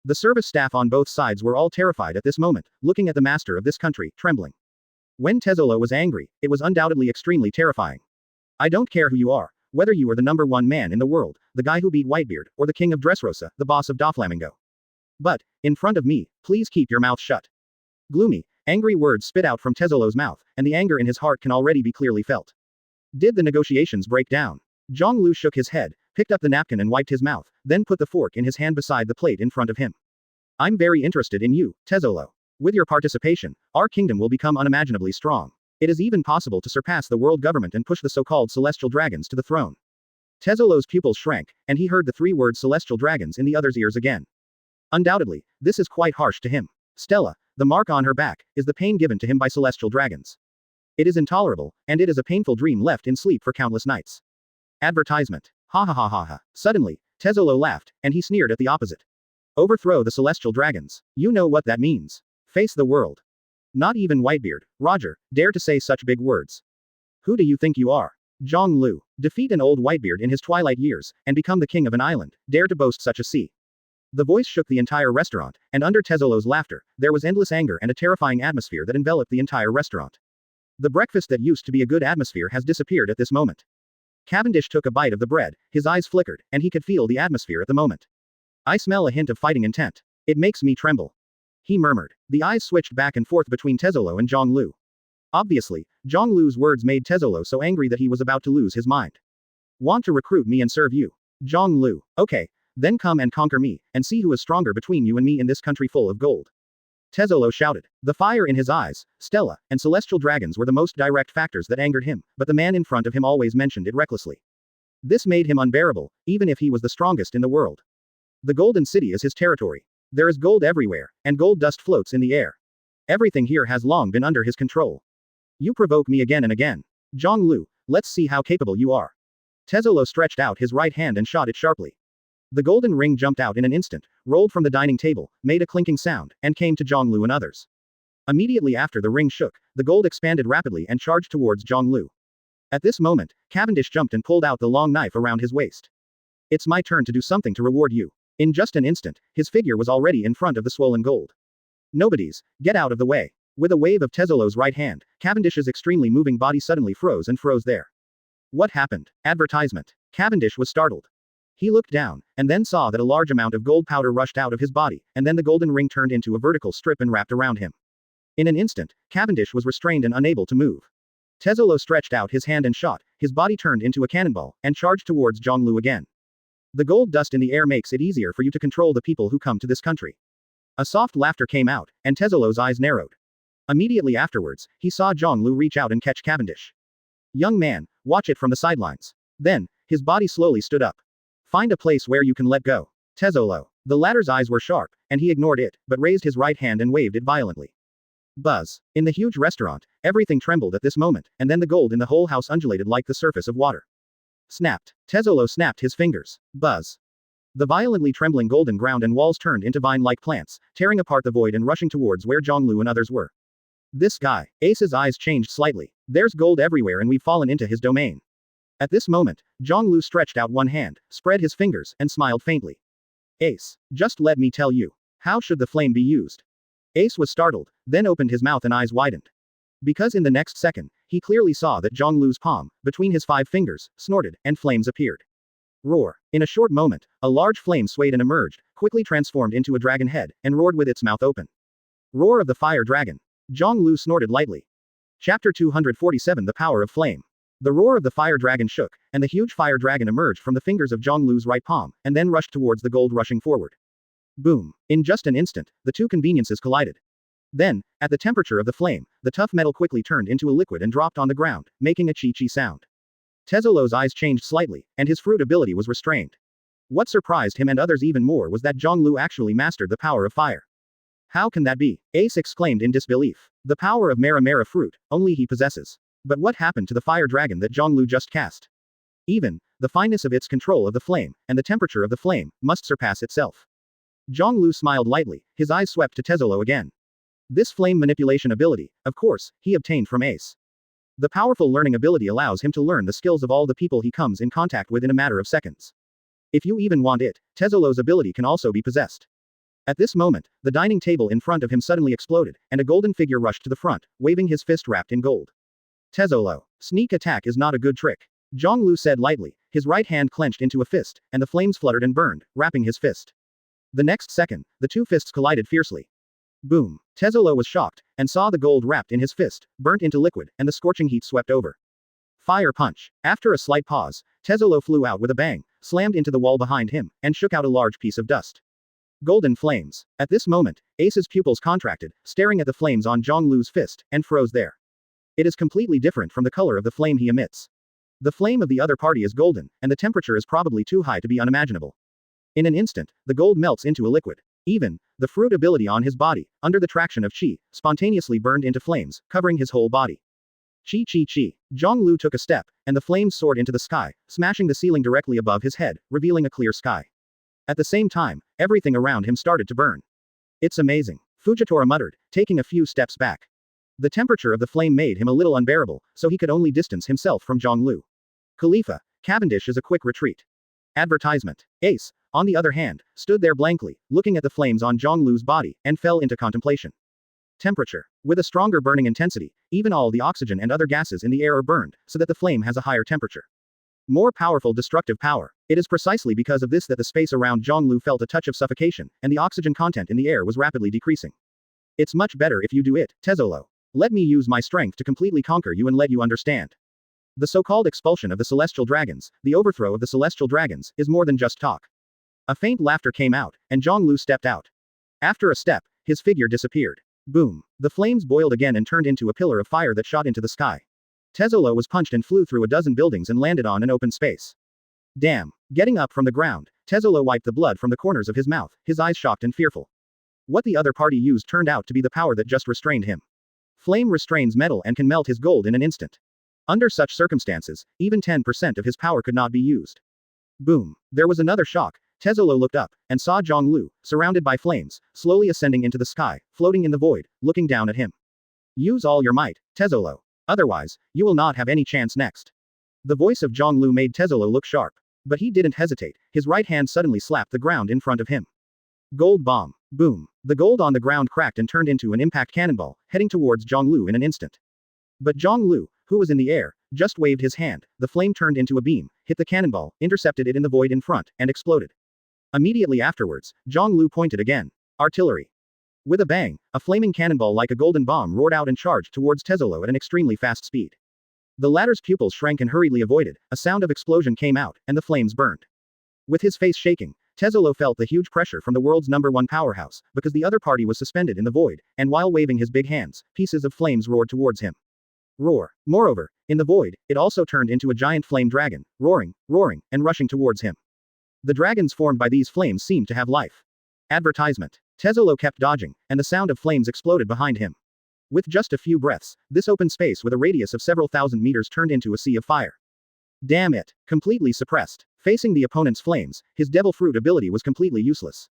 The service staff on both sides were all terrified at this moment, looking at the master of this country, trembling. When Tezzolo was angry, it was undoubtedly extremely terrifying. I don't care who you are, whether you are the #1 man in the world, the guy who beat Whitebeard, or the king of Dressrosa, the boss of Doflamingo. But, in front of me, please keep your mouth shut. Gloomy, angry words spit out from Tezzolo's mouth, and the anger in his heart can already be clearly felt. Did the negotiations break down? Zhonglu shook his head, picked up the napkin and wiped his mouth, then put the fork in his hand beside the plate in front of him. I'm very interested in you, Tezzolo. With your participation, our kingdom will become unimaginably strong. It is even possible to surpass the world government and push the so-called celestial dragons to the throne. Tezzolo's pupils shrank, and he heard the 3 words celestial dragons in the other's ears again. Undoubtedly, this is quite harsh to him. Stella, the mark on her back, is the pain given to him by celestial dragons. It is intolerable, and it is a painful dream left in sleep for countless nights. Advertisement. Ha ha ha ha ha. Suddenly, Tezzolo laughed, and he sneered at the opposite. Overthrow the celestial dragons. You know what that means. Face the world. Not even Whitebeard, Roger, dare to say such big words. Who do you think you are? Zhonglu. Defeat an old Whitebeard in his twilight years, and become the king of an island, dare to boast such a sea. The voice shook the entire restaurant, and under Tezzolo's laughter, there was endless anger and a terrifying atmosphere that enveloped the entire restaurant. The breakfast that used to be a good atmosphere has disappeared at this moment. Cavendish took a bite of the bread, his eyes flickered, and he could feel the atmosphere at the moment. I smell a hint of fighting intent. It makes me tremble. He murmured. The eyes switched back and forth between Tezzolo and Zhonglu. Obviously, Zhonglu's words made Tezzolo so angry that he was about to lose his mind. Want to recruit me and serve you? Zhonglu. Okay, then come and conquer me, and see who is stronger between you and me in this country full of gold. Tezzolo shouted. The fire in his eyes, Stella, and celestial dragons were the most direct factors that angered him, but the man in front of him always mentioned it recklessly. This made him unbearable, even if he was the strongest in the world. The Golden City is his territory. There is gold everywhere, and gold dust floats in the air. Everything here has long been under his control. You provoke me again and again. Zhonglu, let's see how capable you are. Tezzolo stretched out his right hand and shot it sharply. The golden ring jumped out in an instant, rolled from the dining table, made a clinking sound, and came to Zhonglu and others. Immediately after the ring shook, the gold expanded rapidly and charged towards Zhonglu. At this moment, Cavendish jumped and pulled out the long knife around his waist. It's my turn to do something to reward you. In just an instant, his figure was already in front of the swollen gold. Nobodies, get out of the way. With a wave of Tezzolo's right hand, Cavendish's extremely moving body suddenly froze and froze there. What happened? Advertisement. Cavendish was startled. He looked down, and then saw that a large amount of gold powder rushed out of his body, and then the golden ring turned into a vertical strip and wrapped around him. In an instant, Cavendish was restrained and unable to move. Tezzolo stretched out his hand and shot, his body turned into a cannonball, and charged towards Zhonglu again. The gold dust in the air makes it easier for you to control the people who come to this country. A soft laughter came out, and Tezzolo's eyes narrowed. Immediately afterwards, he saw Zhonglu reach out and catch Cavendish. Young man, watch it from the sidelines. Then, his body slowly stood up. Find a place where you can let go. Tezzolo. The latter's eyes were sharp, and he ignored it, but raised his right hand and waved it violently. Buzz. In the huge restaurant, everything trembled at this moment, and then the gold in the whole house undulated like the surface of water. Snapped. Tezzolo snapped his fingers. Buzz. The violently trembling golden ground and walls turned into vine-like plants, tearing apart the void and rushing towards where Zhonglu and others were. This guy. Ace's eyes changed slightly. There's gold everywhere and we've fallen into his domain. At this moment, Zhonglu stretched out one hand, spread his fingers, and smiled faintly. Ace. Just let me tell you. How should the flame be used? Ace was startled, then opened his mouth and eyes widened. Because in the next second, he clearly saw that Zhonglu's palm, between his 5 fingers, snorted, and flames appeared. Roar. In a short moment, a large flame swayed and emerged, quickly transformed into a dragon head, and roared with its mouth open. Roar of the fire dragon. Zhonglu snorted lightly. Chapter 247 The Power of Flame. The roar of the fire dragon shook, and the huge fire dragon emerged from the fingers of Zhonglu's right palm, and then rushed towards the gold rushing forward. Boom. In just an instant, the two conveniences collided. Then, at the temperature of the flame, the tough metal quickly turned into a liquid and dropped on the ground, making a chi-chi sound. Tezzolo's eyes changed slightly, and his fruit ability was restrained. What surprised him and others even more was that Zhonglu actually mastered the power of fire. How can that be? Ace exclaimed in disbelief. The power of Mera Mera fruit, only he possesses. But what happened to the fire dragon that Zhonglu just cast? Even, the fineness of its control of the flame, and the temperature of the flame, must surpass itself. Zhonglu smiled lightly, his eyes swept to Tezzolo again. This flame manipulation ability, of course, he obtained from Ace. The powerful learning ability allows him to learn the skills of all the people he comes in contact with in a matter of seconds. If you even want it, Tezzolo's ability can also be possessed. At this moment, the dining table in front of him suddenly exploded, and a golden figure rushed to the front, waving his fist wrapped in gold. Tezzolo. Sneak attack is not a good trick. Zhonglu said lightly, his right hand clenched into a fist, and the flames fluttered and burned, wrapping his fist. The next second, the two fists collided fiercely. Boom. Tezzolo was shocked, and saw the gold wrapped in his fist, burnt into liquid, and the scorching heat swept over. Fire punch. After a slight pause, Tezzolo flew out with a bang, slammed into the wall behind him, and shook out a large piece of dust. Golden flames. At this moment, Ace's pupils contracted, staring at the flames on Zhonglu's fist, and froze there. It is completely different from the color of the flame he emits. The flame of the other party is golden, and the temperature is probably too high to be unimaginable. In an instant, the gold melts into a liquid. Even, the fruit ability on his body, under the traction of qi, spontaneously burned into flames, covering his whole body. Qi qi qi. Zhonglu took a step, and the flames soared into the sky, smashing the ceiling directly above his head, revealing a clear sky. At the same time, everything around him started to burn. It's amazing, Fujitora muttered, taking a few steps back. The temperature of the flame made him a little unbearable, so he could only distance himself from Zhonglu. Khalifa, Cavendish is a quick retreat. Advertisement. Ace, on the other hand, stood there blankly, looking at the flames on Zhonglu's body, and fell into contemplation. Temperature. With a stronger burning intensity, even all the oxygen and other gases in the air are burned, so that the flame has a higher temperature. More powerful destructive power. It is precisely because of this that the space around Zhonglu felt a touch of suffocation, and the oxygen content in the air was rapidly decreasing. It's much better if you do it, Tezzolo. Let me use my strength to completely conquer you and let you understand. The so-called expulsion of the celestial dragons, the overthrow of the celestial dragons, is more than just talk. A faint laughter came out, and Zhonglu stepped out. After a step, his figure disappeared. Boom. The flames boiled again and turned into a pillar of fire that shot into the sky. Tezzolo was punched and flew through a dozen buildings and landed on an open space. Damn. Getting up from the ground, Tezzolo wiped the blood from the corners of his mouth, his eyes shocked and fearful. What the other party used turned out to be the power that just restrained him. Flame restrains metal and can melt his gold in an instant. Under such circumstances, even 10% of his power could not be used. Boom. There was another shock. Tezzolo looked up, and saw Zhonglu, surrounded by flames, slowly ascending into the sky, floating in the void, looking down at him. Use all your might, Tezzolo. Otherwise, you will not have any chance next. The voice of Zhonglu made Tezzolo look sharp. But he didn't hesitate, his right hand suddenly slapped the ground in front of him. Gold bomb. Boom. The gold on the ground cracked and turned into an impact cannonball, heading towards Zhonglu in an instant. But Zhonglu, who was in the air, just waved his hand, the flame turned into a beam, hit the cannonball, intercepted it in the void in front, and exploded. Immediately afterwards, Zhonglu pointed again. Artillery. With a bang, a flaming cannonball like a golden bomb roared out and charged towards Tezzolo at an extremely fast speed. The latter's pupils shrank and hurriedly avoided, a sound of explosion came out, and the flames burned. With his face shaking, Tezzolo felt the huge pressure from the world's #1 powerhouse, because the other party was suspended in the void, and while waving his big hands, pieces of flames roared towards him. Roar. Moreover, in the void, it also turned into a giant flame dragon, roaring, and rushing towards him. The dragons formed by these flames seemed to have life. Advertisement. Tezzolo kept dodging, and the sound of flames exploded behind him. With just a few breaths, this open space with a radius of several thousand meters turned into a sea of fire. Damn it. Completely suppressed. Facing the opponent's flames, his devil fruit ability was completely useless.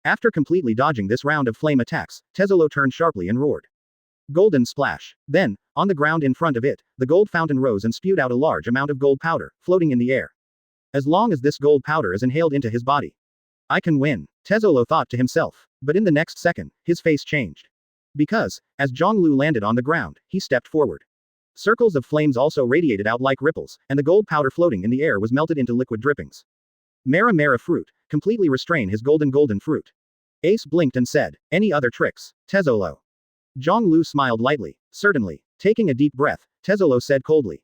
After completely dodging this round of flame attacks, Tezzolo turned sharply and roared. Golden splash. Then, on the ground in front of it, the gold fountain rose and spewed out a large amount of gold powder, floating in the air. As long as this gold powder is inhaled into his body, I can win, Tezzolo thought to himself. But in the next second, his face changed. Because, as Zhonglu landed on the ground, he stepped forward. Circles of flames also radiated out like ripples, and the gold powder floating in the air was melted into liquid drippings. Mara fruit, completely restrain his golden fruit. Ace blinked and said, any other tricks, Tezzolo? Zhonglu smiled lightly. Certainly. Taking a deep breath, Tezzolo said coldly.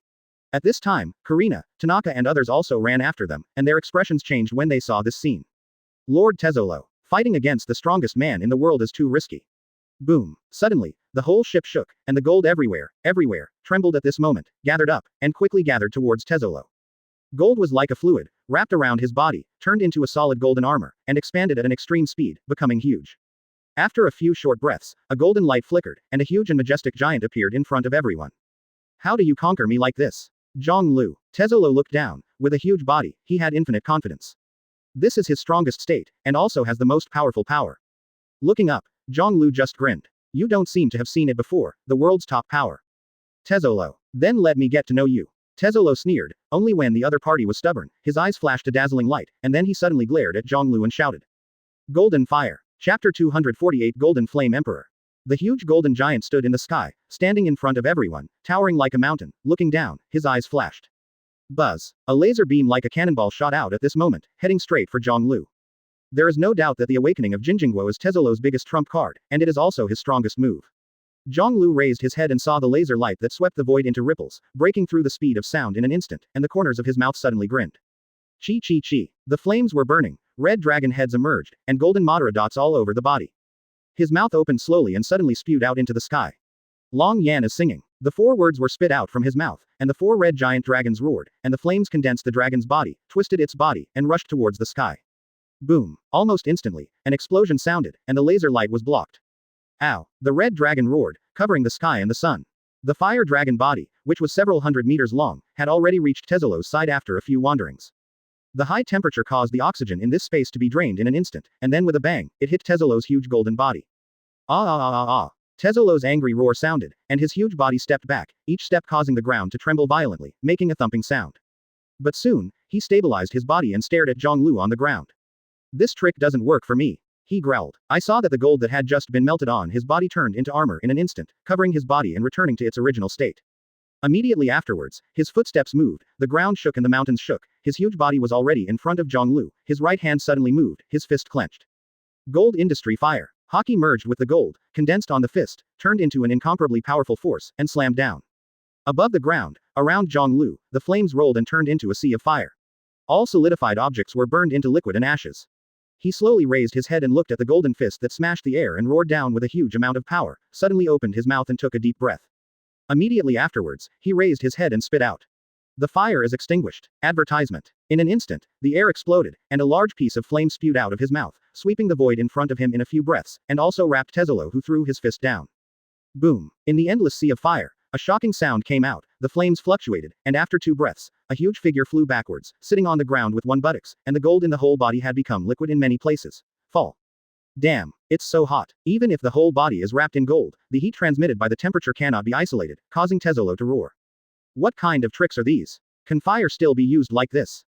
At this time, Karina, Tanaka and others also ran after them, and their expressions changed when they saw this scene. Lord Tezzolo, fighting against the strongest man in the world is too risky. Boom. Suddenly, the whole ship shook, and the gold everywhere, trembled at this moment, gathered up, and quickly gathered towards Tezzolo. Gold was like a fluid, wrapped around his body, turned into a solid golden armor, and expanded at an extreme speed, becoming huge. After a few short breaths, a golden light flickered, and a huge and majestic giant appeared in front of everyone. How do you conquer me like this? Zhonglu. Tezzolo looked down. With a huge body, he had infinite confidence. This is his strongest state, and also has the most powerful power. Looking up, Zhonglu just grinned. You don't seem to have seen it before, the world's top power. Tezzolo. Then let me get to know you. Tezzolo sneered, only when the other party was stubborn, his eyes flashed a dazzling light, and then he suddenly glared at Zhonglu and shouted. Golden fire. Chapter 248 Golden Flame Emperor. The huge golden giant stood in the sky, standing in front of everyone, towering like a mountain. Looking down, his eyes flashed. Buzz. A laser beam like a cannonball shot out at this moment, heading straight for Zhonglu. There is no doubt that the awakening of Jinjingguo is Tezolo's biggest trump card, and it is also his strongest move. Zhonglu raised his head and saw the laser light that swept the void into ripples, breaking through the speed of sound in an instant, and the corners of his mouth suddenly grinned. Chi chi chi. The flames were burning, red dragon heads emerged, and golden Madara dots all over the body. His mouth opened slowly and suddenly spewed out into the sky. Long Yan is singing. The 4 words were spit out from his mouth, and the 4 red giant dragons roared, and the flames condensed the dragon's body, twisted its body, and rushed towards the sky. Boom. Almost instantly, an explosion sounded, and the laser light was blocked. Ow. The red dragon roared, covering the sky and the sun. The fire dragon body, which was several hundred meters long, had already reached Tezolo's side after a few wanderings. The high temperature caused the oxygen in this space to be drained in an instant, and then with a bang, it hit Tezolo's huge golden body. Ah ah ah ah ah. Tezolo's angry roar sounded, and his huge body stepped back, each step causing the ground to tremble violently, making a thumping sound. But soon, he stabilized his body and stared at Zhonglu on the ground. This trick doesn't work for me. He growled. I saw that the gold that had just been melted on his body turned into armor in an instant, covering his body and returning to its original state. Immediately afterwards, his footsteps moved, the ground shook and the mountains shook, his huge body was already in front of Zhonglu, his right hand suddenly moved, his fist clenched. Gold industry fire. Hockey merged with the gold, condensed on the fist, turned into an incomparably powerful force, and slammed down. Above the ground, around Zhonglu, the flames rolled and turned into a sea of fire. All solidified objects were burned into liquid and ashes. He slowly raised his head and looked at the golden fist that smashed the air and roared down with a huge amount of power, suddenly opened his mouth and took a deep breath. Immediately afterwards, he raised his head and spit out. The fire is extinguished. Advertisement. In an instant, the air exploded, and a large piece of flame spewed out of his mouth, sweeping the void in front of him in a few breaths, and also wrapped Tezolo, who threw his fist down. Boom. In the endless sea of fire, a shocking sound came out, the flames fluctuated, and after 2 breaths, a huge figure flew backwards, sitting on the ground with 1 buttocks, and the gold in the whole body had become liquid in many places. Fall. Damn, it's so hot. Even if the whole body is wrapped in gold, the heat transmitted by the temperature cannot be isolated, causing Tezolo to roar. What kind of tricks are these? Can fire still be used like this?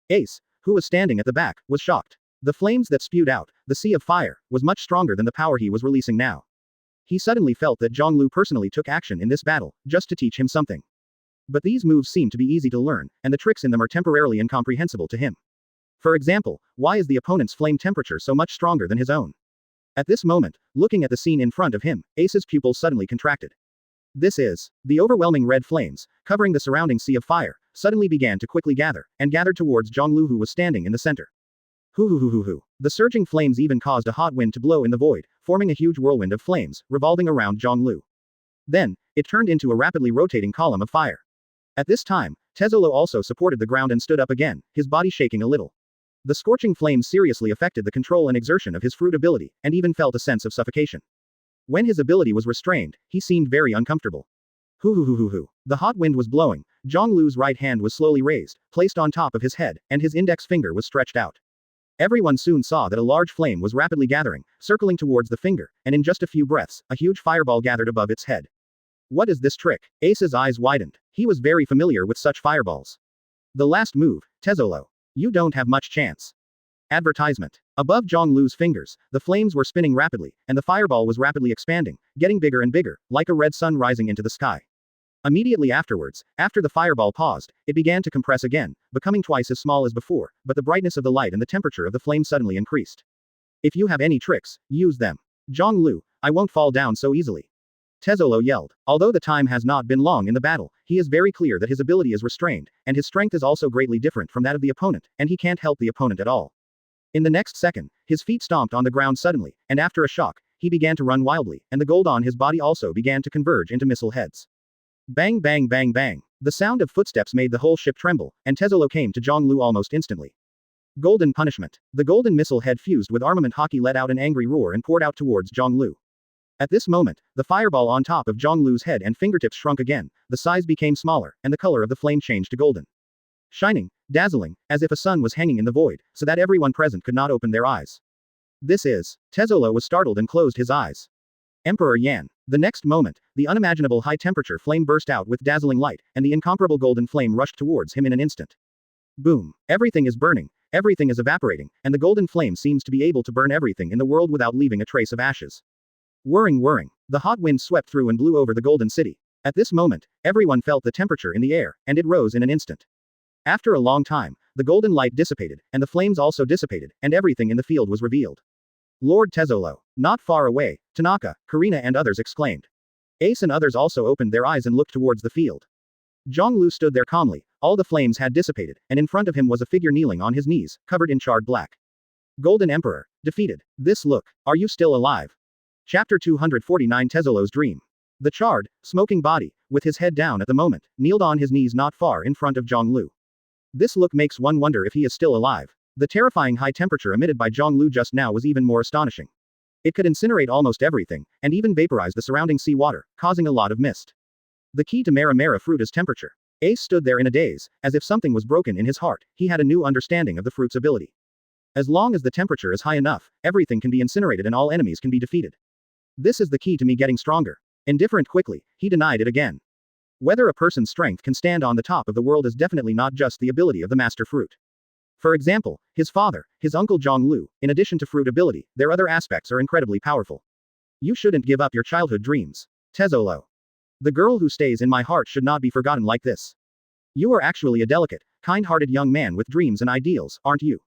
Ace, who was standing at the back, was shocked. The flames that spewed out, the sea of fire, was much stronger than the power he was releasing now. He suddenly felt that Zhonglu personally took action in this battle, just to teach him something. But these moves seem to be easy to learn, and the tricks in them are temporarily incomprehensible to him. For example, why is the opponent's flame temperature so much stronger than his own? At this moment, looking at the scene in front of him, Ace's pupils suddenly contracted. This is, the overwhelming red flames, covering the surrounding sea of fire, suddenly began to quickly gather, and gathered towards Zhonglu, who was standing in the center. Hoo. The surging flames even caused a hot wind to blow in the void, forming a huge whirlwind of flames, revolving around Zhonglu. Then, it turned into a rapidly rotating column of fire. At this time, Tezolo also supported the ground and stood up again, his body shaking a little. The scorching flames seriously affected the control and exertion of his fruit ability, and even felt a sense of suffocation. When his ability was restrained, he seemed very uncomfortable. Hoo. The hot wind was blowing, Zhonglu's right hand was slowly raised, placed on top of his head, and his index finger was stretched out. Everyone soon saw that a large flame was rapidly gathering, circling towards the finger, and in just a few breaths, a huge fireball gathered above its head. What is this trick? Ace's eyes widened. He was very familiar with such fireballs. The last move, Tezolo. You don't have much chance. Advertisement. Above Zhonglu's fingers, the flames were spinning rapidly, and the fireball was rapidly expanding, getting bigger and bigger, like a red sun rising into the sky. Immediately afterwards, after the fireball paused, it began to compress again, becoming twice as small as before, but the brightness of the light and the temperature of the flame suddenly increased. If you have any tricks, use them. Zhonglu, I won't fall down so easily. Tezolo yelled. Although the time has not been long in the battle, he is very clear that his ability is restrained, and his strength is also greatly different from that of the opponent, and he can't help the opponent at all. In the next second, his feet stomped on the ground suddenly, and after a shock, he began to run wildly, and the gold on his body also began to converge into missile heads. Bang bang bang bang. The sound of footsteps made the whole ship tremble, and Tezolo came to Zhonglu almost instantly. Golden punishment. The golden missile head fused with armament hockey let out an angry roar and poured out towards Zhonglu. At this moment, the fireball on top of Zhonglu's head and fingertips shrunk again, the size became smaller, and the color of the flame changed to golden. Shining, dazzling, as if a sun was hanging in the void, so that everyone present could not open their eyes. This is. Tezolo was startled and closed his eyes. Emperor Yan. The next moment, the unimaginable high-temperature flame burst out with dazzling light, and the incomparable golden flame rushed towards him in an instant. Boom. Everything is burning, Everything is evaporating, and the golden flame seems to be able to burn everything in the world without leaving a trace of ashes. Whirring, whirring. The hot wind swept through and blew over the golden city. At this moment, everyone felt the temperature in the air, and it rose in an instant. After a long time, the golden light dissipated, and the flames also dissipated, and everything in the field was revealed. Lord Tezzolo. Not far away, Tanaka, Karina and others exclaimed. Ace and others also opened their eyes and looked towards the field. Zhonglu stood there calmly, all the flames had dissipated, and in front of him was a figure kneeling on his knees, covered in charred black. Golden Emperor. Defeated. This look. Are you still alive? Chapter 249 Tezzolo's Dream. The charred, smoking body, with his head down at the moment, kneeled on his knees not far in front of Zhonglu. This look makes one wonder if he is still alive. The terrifying high temperature emitted by Zhonglu just now was even more astonishing. It could incinerate almost everything, and even vaporize the surrounding sea water, causing a lot of mist. The key to Mera Mera fruit is temperature. Ace stood there in a daze, as if something was broken in his heart. He had a new understanding of the fruit's ability. As long as the temperature is high enough, everything can be incinerated and all enemies can be defeated. This is the key to me getting stronger. Indifferent quickly, he denied it again. Whether a person's strength can stand on the top of the world is definitely not just the ability of the master fruit. For example, his father, his uncle Zhonglu, in addition to fruit ability, their other aspects are incredibly powerful. You shouldn't give up your childhood dreams. Tezzolo. The girl who stays in my heart should not be forgotten like this. You are actually a delicate, kind-hearted young man with dreams and ideals, aren't you?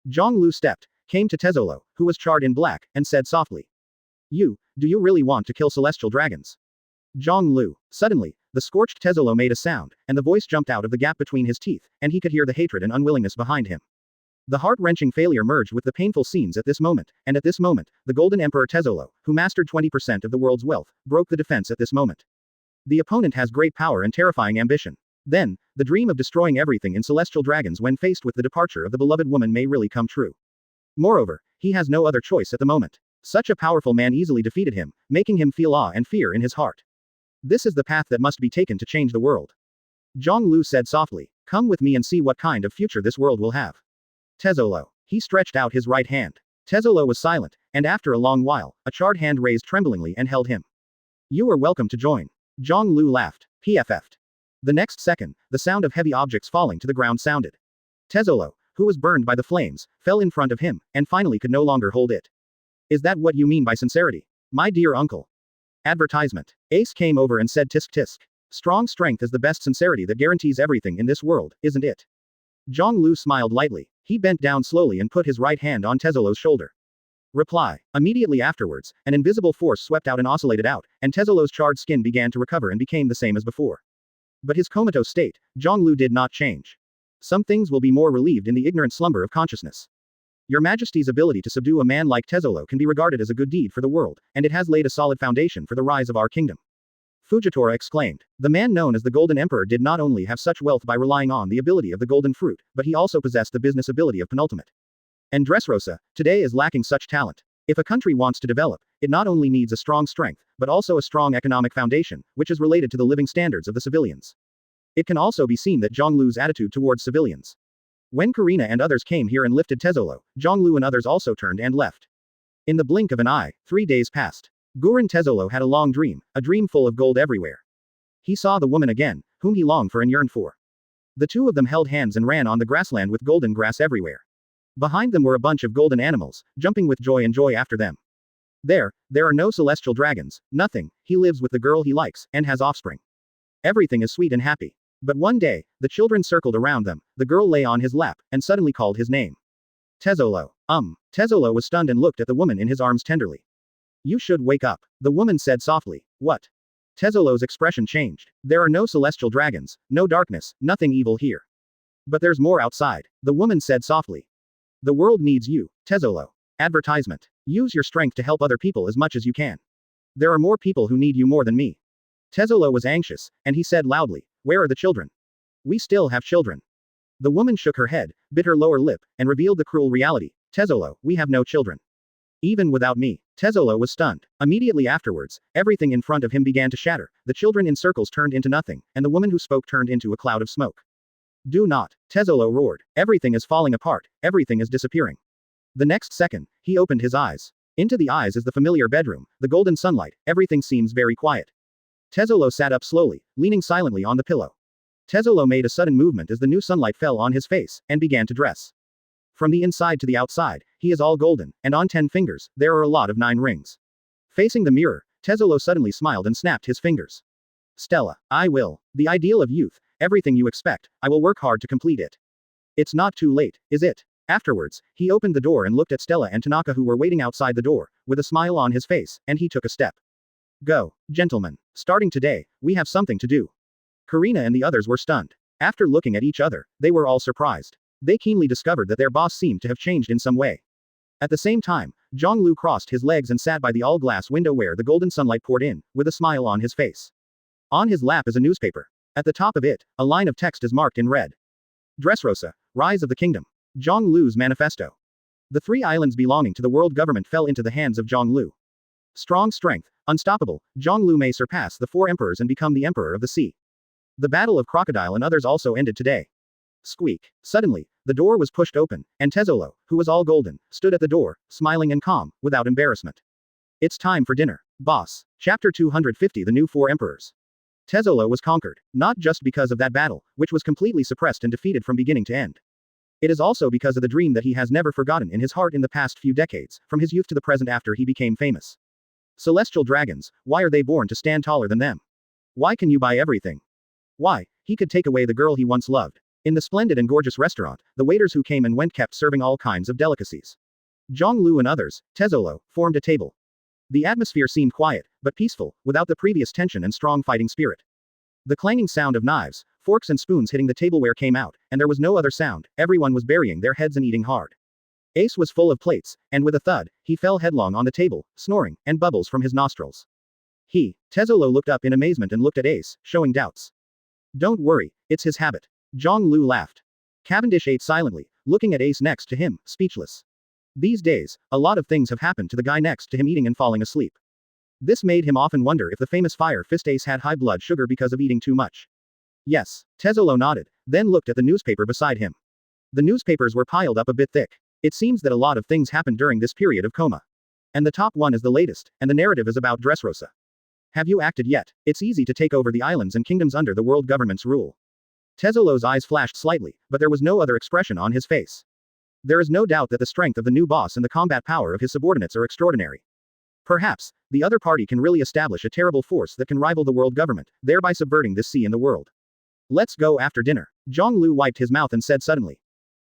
Zhonglu stepped, came to Tezzolo, who was charred in black, and said softly. Do you really want to kill celestial dragons? Zhonglu. Suddenly, the scorched Tezzolo made a sound, and the voice jumped out of the gap between his teeth, and he could hear the hatred and unwillingness behind him. The heart-wrenching failure merged with the painful scenes at this moment, and at this moment, the Golden Emperor Tezzolo, who mastered 20% of the world's wealth, broke the defense at this moment. The opponent has great power and terrifying ambition. Then, the dream of destroying everything in celestial dragons when faced with the departure of the beloved woman may really come true. Moreover, he has no other choice at the moment. Such a powerful man easily defeated him, making him feel awe and fear in his heart. This is the path that must be taken to change the world. Zhonglu said softly, come with me and see what kind of future this world will have. Tezzolo. He stretched out his right hand. Tezzolo was silent, and after a long while, a charred hand raised tremblingly and held him. You are welcome to join. Zhonglu laughed. PFF'd. The next second, the sound of heavy objects falling to the ground sounded. Tezzolo, who was burned by the flames, fell in front of him, and finally could no longer hold it. Is that what you mean by sincerity? My dear uncle. Advertisement. Ace came over and said tisk tisk. Strong strength is the best sincerity that guarantees everything in this world, isn't it? Zhonglu smiled lightly. He bent down slowly and put his right hand on Tezzolo's shoulder. Reply. Immediately afterwards, an invisible force swept out and oscillated out, and Tezzolo's charred skin began to recover and became the same as before. But his comatose state, Zhonglu did not change. Some things will be more relieved in the ignorant slumber of consciousness. Your Majesty's ability to subdue a man like Tezzolo can be regarded as a good deed for the world, and it has laid a solid foundation for the rise of our kingdom. Fujitora exclaimed. The man known as the Golden Emperor did not only have such wealth by relying on the ability of the golden fruit, but he also possessed the business ability of penultimate. And Dressrosa, today is lacking such talent. If a country wants to develop, it not only needs a strong strength, but also a strong economic foundation, which is related to the living standards of the civilians. It can also be seen that Zhonglu's attitude towards civilians. When Karina and others came here and lifted Tezzolo, Zhonglu and others also turned and left. In the blink of an eye, 3 days passed. Gurren Tezzolo had a long dream, a dream full of gold everywhere. He saw the woman again, whom he longed for and yearned for. The two of them held hands and ran on the grassland with golden grass everywhere. Behind them were a bunch of golden animals, jumping with joy and joy after them. There are no celestial dragons, nothing, he lives with the girl he likes, and has offspring. Everything is sweet and happy. But one day, the children circled around them, the girl lay on his lap, and suddenly called his name. Tezzolo. Tezzolo was stunned and looked at the woman in his arms tenderly. You should wake up, the woman said softly. What? Tezzolo's expression changed. There are no celestial dragons, no darkness, nothing evil here. But there's more outside, the woman said softly. The world needs you, Tezzolo. Advertisement. Use your strength to help other people as much as you can. There are more people who need you more than me. Tezzolo was anxious, and he said loudly, where are the children? We still have children. The woman shook her head, bit her lower lip, and revealed the cruel reality. Tezzolo, we have no children. Even without me. Tezzolo was stunned. Immediately afterwards, everything in front of him began to shatter, the children in circles turned into nothing, and the woman who spoke turned into a cloud of smoke. Do not. Tezzolo roared. Everything is falling apart, everything is disappearing. The next second, he opened his eyes. Into the eyes is the familiar bedroom, the golden sunlight, everything seems very quiet. Tezzolo sat up slowly, leaning silently on the pillow. Tezzolo made a sudden movement as the new sunlight fell on his face, and began to dress. From the inside to the outside, he is all golden, and on 10 fingers, there are a lot of 9 rings. Facing the mirror, Tezzolo suddenly smiled and snapped his fingers. Stella, I will. The ideal of youth, everything you expect, I will work hard to complete it. It's not too late, is it? Afterwards, he opened the door and looked at Stella and Tanaka who were waiting outside the door, with a smile on his face, and he took a step. Go, gentlemen. Starting today, we have something to do. Karina and the others were stunned. After looking at each other, they were all surprised. They keenly discovered that their boss seemed to have changed in some way. At the same time, Zhonglu crossed his legs and sat by the all-glass window where the golden sunlight poured in, with a smile on his face. On his lap is a newspaper. At the top of it, a line of text is marked in red. Dressrosa, Rise of the Kingdom. Zhonglu's Manifesto. The 3 islands belonging to the world government fell into the hands of Zhonglu. Strong strength, unstoppable, Zhonglu may surpass the 4 emperors and become the emperor of the sea. The Battle of Crocodile and others also ended today. Squeak. Suddenly, the door was pushed open, and Tezzolo, who was all golden, stood at the door, smiling and calm, without embarrassment. It's time for dinner, boss. Chapter 250 The New 4 Emperors. Tezzolo was conquered, not just because of that battle, which was completely suppressed and defeated from beginning to end. It is also because of the dream that he has never forgotten in his heart in the past few decades, from his youth to the present after he became famous. Celestial dragons, why are they born to stand taller than them? Why can you buy everything? Why, he could take away the girl he once loved. In the splendid and gorgeous restaurant, the waiters who came and went kept serving all kinds of delicacies. Zhonglu and others, Tezzolo, formed a table. The atmosphere seemed quiet, but peaceful, without the previous tension and strong fighting spirit. The clanging sound of knives, forks and spoons hitting the tableware came out, and there was no other sound, everyone was burying their heads and eating hard. Ace was full of plates, and with a thud, he fell headlong on the table, snoring, and bubbles from his nostrils. Tezzolo looked up in amazement and looked at Ace, showing doubts. Don't worry, it's his habit. Zhonglu laughed. Cavendish ate silently, looking at Ace next to him, speechless. These days, a lot of things have happened to the guy next to him eating and falling asleep. This made him often wonder if the famous Fire Fist Ace had high blood sugar because of eating too much. Yes, Tezzolo nodded, then looked at the newspaper beside him. The newspapers were piled up a bit thick. It seems that a lot of things happened during this period of coma. And the top one is the latest, and the narrative is about Dressrosa. Have you acted yet? It's easy to take over the islands and kingdoms under the world government's rule. Tezzolo's eyes flashed slightly, but there was no other expression on his face. There is no doubt that the strength of the new boss and the combat power of his subordinates are extraordinary. Perhaps, the other party can really establish a terrible force that can rival the world government, thereby subverting this sea in the world. Let's go after dinner. Zhonglu wiped his mouth and said suddenly.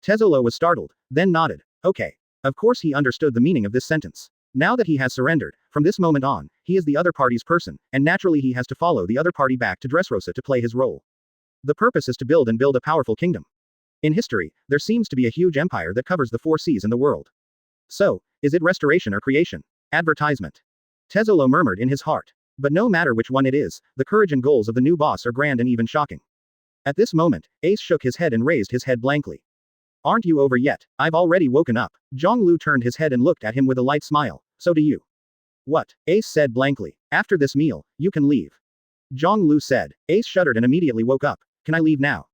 Tezzolo was startled, then nodded. Okay. Of course he understood the meaning of this sentence. Now that he has surrendered, from this moment on, he is the other party's person, and naturally he has to follow the other party back to Dressrosa to play his role. The purpose is to build a powerful kingdom. In history, there seems to be a huge empire that covers the 4 seas in the world. So, is it restoration or creation? Advertisement. Tezzolo murmured in his heart. But no matter which one it is, the courage and goals of the new boss are grand and even shocking. At this moment, Ace shook his head and raised his head blankly. Aren't you over yet? I've already woken up. Zhonglu turned his head and looked at him with a light smile. So do you. What? Ace said blankly. After this meal, you can leave. Zhonglu said. Ace shuddered and immediately woke up. Can I leave now?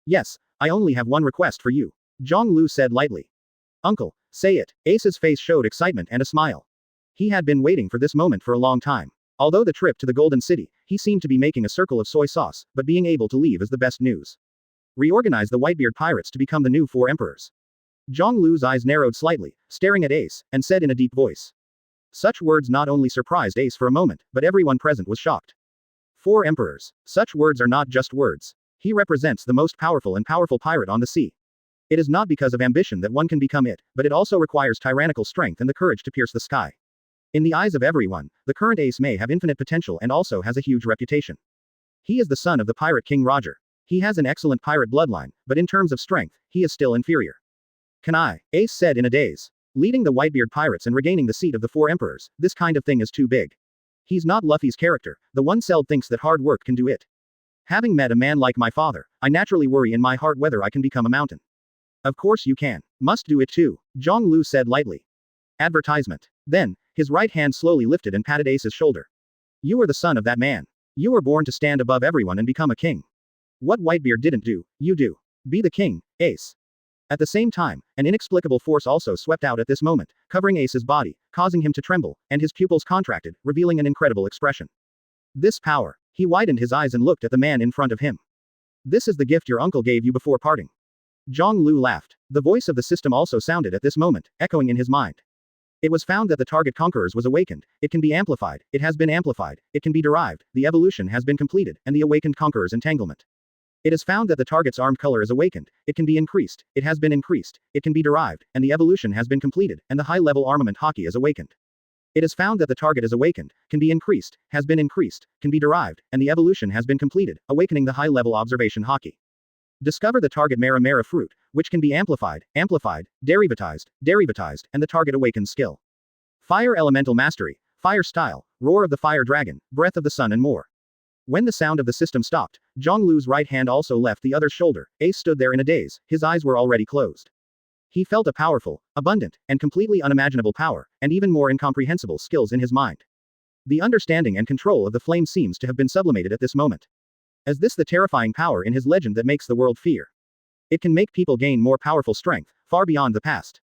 Yes, I only have one request for you. Zhonglu said lightly. Uncle, say it. Ace's face showed excitement and a smile. He had been waiting for this moment for a long time. Although the trip to the Golden City, he seemed to be making a circle of soy sauce, but being able to leave is the best news. Reorganize the Whitebeard Pirates to become the new 4 emperors. Zhonglu's eyes narrowed slightly, staring at Ace, and said in a deep voice. Such words not only surprised Ace for a moment, but everyone present was shocked. 4 emperors. Such words are not just words. He represents the most powerful pirate on the sea. It is not because of ambition that one can become it, but it also requires tyrannical strength and the courage to pierce the sky. In the eyes of everyone, the current Ace may have infinite potential and also has a huge reputation. He is the son of the pirate king Roger. He has an excellent pirate bloodline, but in terms of strength, he is still inferior. Can I? Ace said in a daze. Leading the Whitebeard Pirates and regaining the seat of the 4 emperors, this kind of thing is too big. He's not Luffy's character, the one Celled thinks that hard work can do it. Having met a man like my father, I naturally worry in my heart whether I can become a mountain. Of course you can. Must do it too, Zhonglu said lightly. Advertisement. Then, his right hand slowly lifted and patted Ace's shoulder. You are the son of that man. You were born to stand above everyone and become a king. What Whitebeard didn't do, you do. Be the king, Ace. At the same time, an inexplicable force also swept out at this moment, covering Ace's body, causing him to tremble, and his pupils contracted, revealing an incredible expression. This power. He widened his eyes and looked at the man in front of him. This is the gift your uncle gave you before parting. Zhonglu laughed. The voice of the system also sounded at this moment, echoing in his mind. It was found that the target conquerors was awakened, it can be amplified, it has been amplified, it can be derived, the evolution has been completed, and the awakened conqueror's entanglement. It is found that the target's armed color is awakened, it can be increased, it has been increased, it can be derived, and the evolution has been completed, and the high-level armament hockey is awakened. It is found that the target is awakened, can be increased, has been increased, can be derived, and the evolution has been completed, awakening the high-level observation hockey. Discover the target Mera Mera fruit, which can be amplified, derivatized, and the target awakens skill. Fire elemental mastery, fire style, roar of the fire dragon, breath of the sun and more. When the sound of the system stopped, Zhonglu's right hand also left the other's shoulder. Ace stood there in a daze, his eyes were already closed. He felt a powerful, abundant, and completely unimaginable power, and even more incomprehensible skills in his mind. The understanding and control of the flame seems to have been sublimated at this moment. Is this the terrifying power in his legend that makes the world fear? It can make people gain more powerful strength, far beyond the past.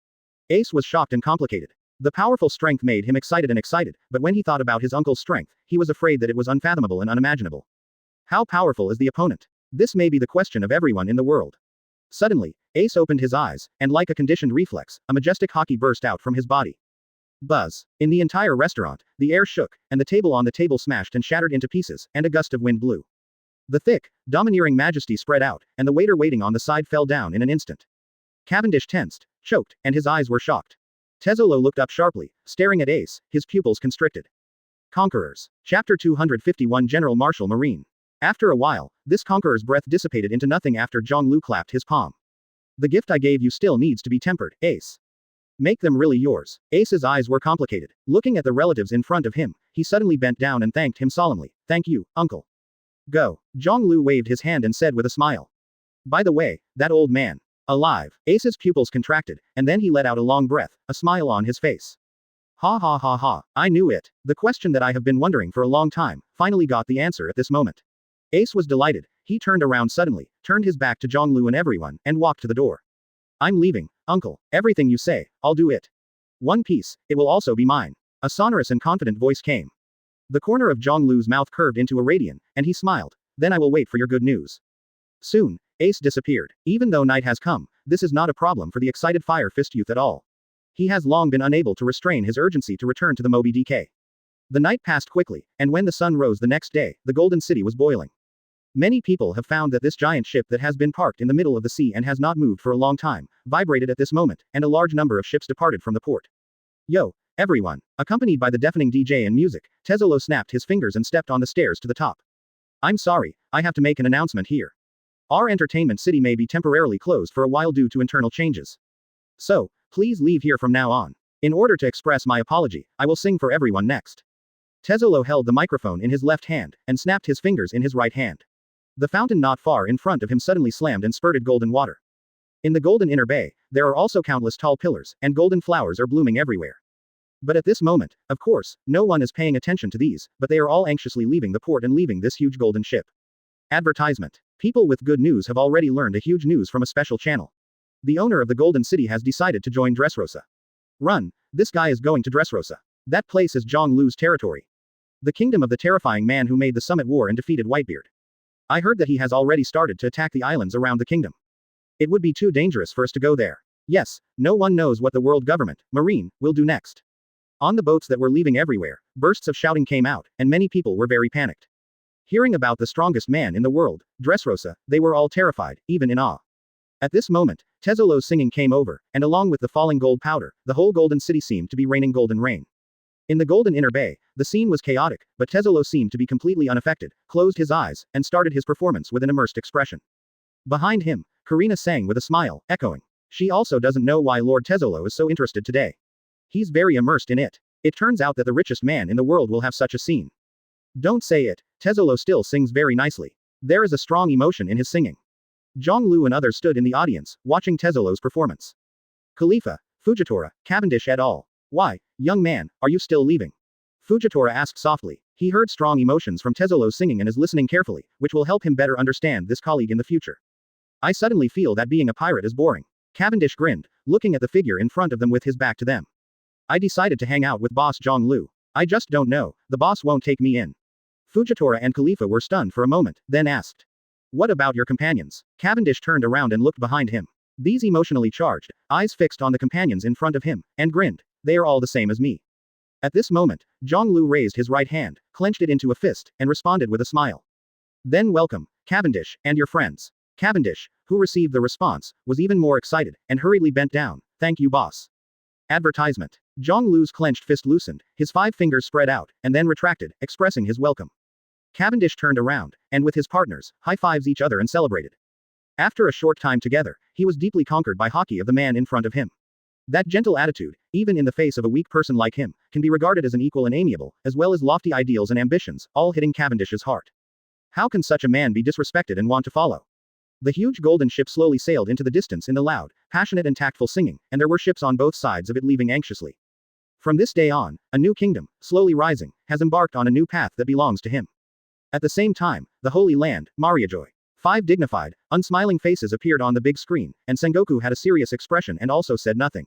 Ace was shocked and complicated. The powerful strength made him excited, but when he thought about his uncle's strength, he was afraid that it was unfathomable and unimaginable. How powerful is the opponent? This may be the question of everyone in the world. Suddenly, Ace opened his eyes, and like a conditioned reflex, a majestic hockey burst out from his body. Buzz. In the entire restaurant, the air shook, and the table on the table smashed and shattered into pieces, and a gust of wind blew. The thick, domineering majesty spread out, and the waiter waiting on the side fell down in an instant. Cavendish tensed, choked, and his eyes were shocked. Tezzolo looked up sharply, staring at Ace, his pupils constricted. Conquerors. Chapter 251 General Marshal Marine. After a while, this conqueror's breath dissipated into nothing after Zhonglu clapped his palm. The gift I gave you still needs to be tempered, Ace. Make them really yours. Ace's eyes were complicated. Looking at the relatives in front of him, he suddenly bent down and thanked him solemnly. Thank you, uncle. Go. Zhonglu waved his hand and said with a smile. By the way, that old man. Alive. Ace's pupils contracted, and then he let out a long breath, a smile on his face. Ha ha ha ha. I knew it. The question that I have been wondering for a long time, finally got the answer at this moment. Ace was delighted. He turned around suddenly, turned his back to Zhonglu and everyone, and walked to the door. I'm leaving, uncle. Everything you say, I'll do it. One piece, it will also be mine. A sonorous and confident voice came. The corner of Zhonglu's mouth curved into a radian, and he smiled. Then I will wait for your good news. Soon, Ace disappeared. Even though night has come, this is not a problem for the excited Fire Fist youth at all. He has long been unable to restrain his urgency to return to the Moby DK. The night passed quickly, and when the sun rose the next day, the Golden City was boiling. Many people have found that this giant ship that has been parked in the middle of the sea and has not moved for a long time, vibrated at this moment, and a large number of ships departed from the port. Yo, everyone. Accompanied by the deafening DJ and music, Tezzolo snapped his fingers and stepped on the stairs to the top. I'm sorry, I have to make an announcement here. Our entertainment city may be temporarily closed for a while due to internal changes. So, please leave here from now on. In order to express my apology, I will sing for everyone next. Tezzolo held the microphone in his left hand, and snapped his fingers in his right hand. The fountain not far in front of him suddenly slammed and spurted golden water. In the golden inner bay, there are also countless tall pillars, and golden flowers are blooming everywhere. But at this moment, of course, no one is paying attention to these, but they are all anxiously leaving the port and leaving this huge golden ship. Advertisement. People with good news have already learned a huge news from a special channel. The owner of the Golden City has decided to join Dressrosa. Run, this guy is going to Dressrosa. That place is Zhonglu's territory. The kingdom of the terrifying man who made the summit war and defeated Whitebeard. I heard that he has already started to attack the islands around the kingdom. It would be too dangerous for us to go there. Yes, no one knows what the world government, Marine, will do next. On the boats that were leaving everywhere, bursts of shouting came out, and many people were very panicked. Hearing about the strongest man in the world, Dressrosa, they were all terrified, even in awe. At this moment, Tezzolo's singing came over, and along with the falling gold powder, the whole golden city seemed to be raining golden rain. In the golden inner bay, the scene was chaotic, but Tezzolo seemed to be completely unaffected, closed his eyes, and started his performance with an immersed expression. Behind him, Karina sang with a smile, echoing. She also doesn't know why Lord Tezzolo is so interested today. He's very immersed in it. It turns out that the richest man in the world will have such a scene. Don't say it, Tezzolo still sings very nicely. There is a strong emotion in his singing. Zhonglu and others stood in the audience, watching Tezzolo's performance. Khalifa, Fujitora, Cavendish et al. Why, young man, are you still leaving? Fujitora asked softly. He heard strong emotions from Tezzolo's singing and is listening carefully, which will help him better understand this colleague in the future. I suddenly feel that being a pirate is boring. Cavendish grinned, looking at the figure in front of them with his back to them. I decided to hang out with boss Zhonglu. I just don't know, the boss won't take me in. Fujitora and Khalifa were stunned for a moment, then asked. What about your companions? Cavendish turned around and looked behind him. These emotionally charged, eyes fixed on the companions in front of him, and grinned. They are all the same as me. At this moment, Zhonglu raised his right hand, clenched it into a fist, and responded with a smile. Then welcome, Cavendish, and your friends. Cavendish, who received the response, was even more excited, and hurriedly bent down. Thank you, boss. Advertisement. Zhonglu's clenched fist loosened, his 5 fingers spread out, and then retracted, expressing his welcome. Cavendish turned around, and with his partners, high-fives each other and celebrated. After a short time together, he was deeply conquered by hockey of the man in front of him. That gentle attitude, even in the face of a weak person like him, can be regarded as an equal and amiable, as well as lofty ideals and ambitions, all hitting Cavendish's heart. How can such a man be disrespected and want to follow? The huge golden ship slowly sailed into the distance in the loud, passionate and tactful singing, and there were ships on both sides of it leaving anxiously. From this day on, a new kingdom, slowly rising, has embarked on a new path that belongs to him. At the same time, the Holy Land, Mariajoy. 5 dignified, unsmiling faces appeared on the big screen, and Sengoku had a serious expression and also said nothing.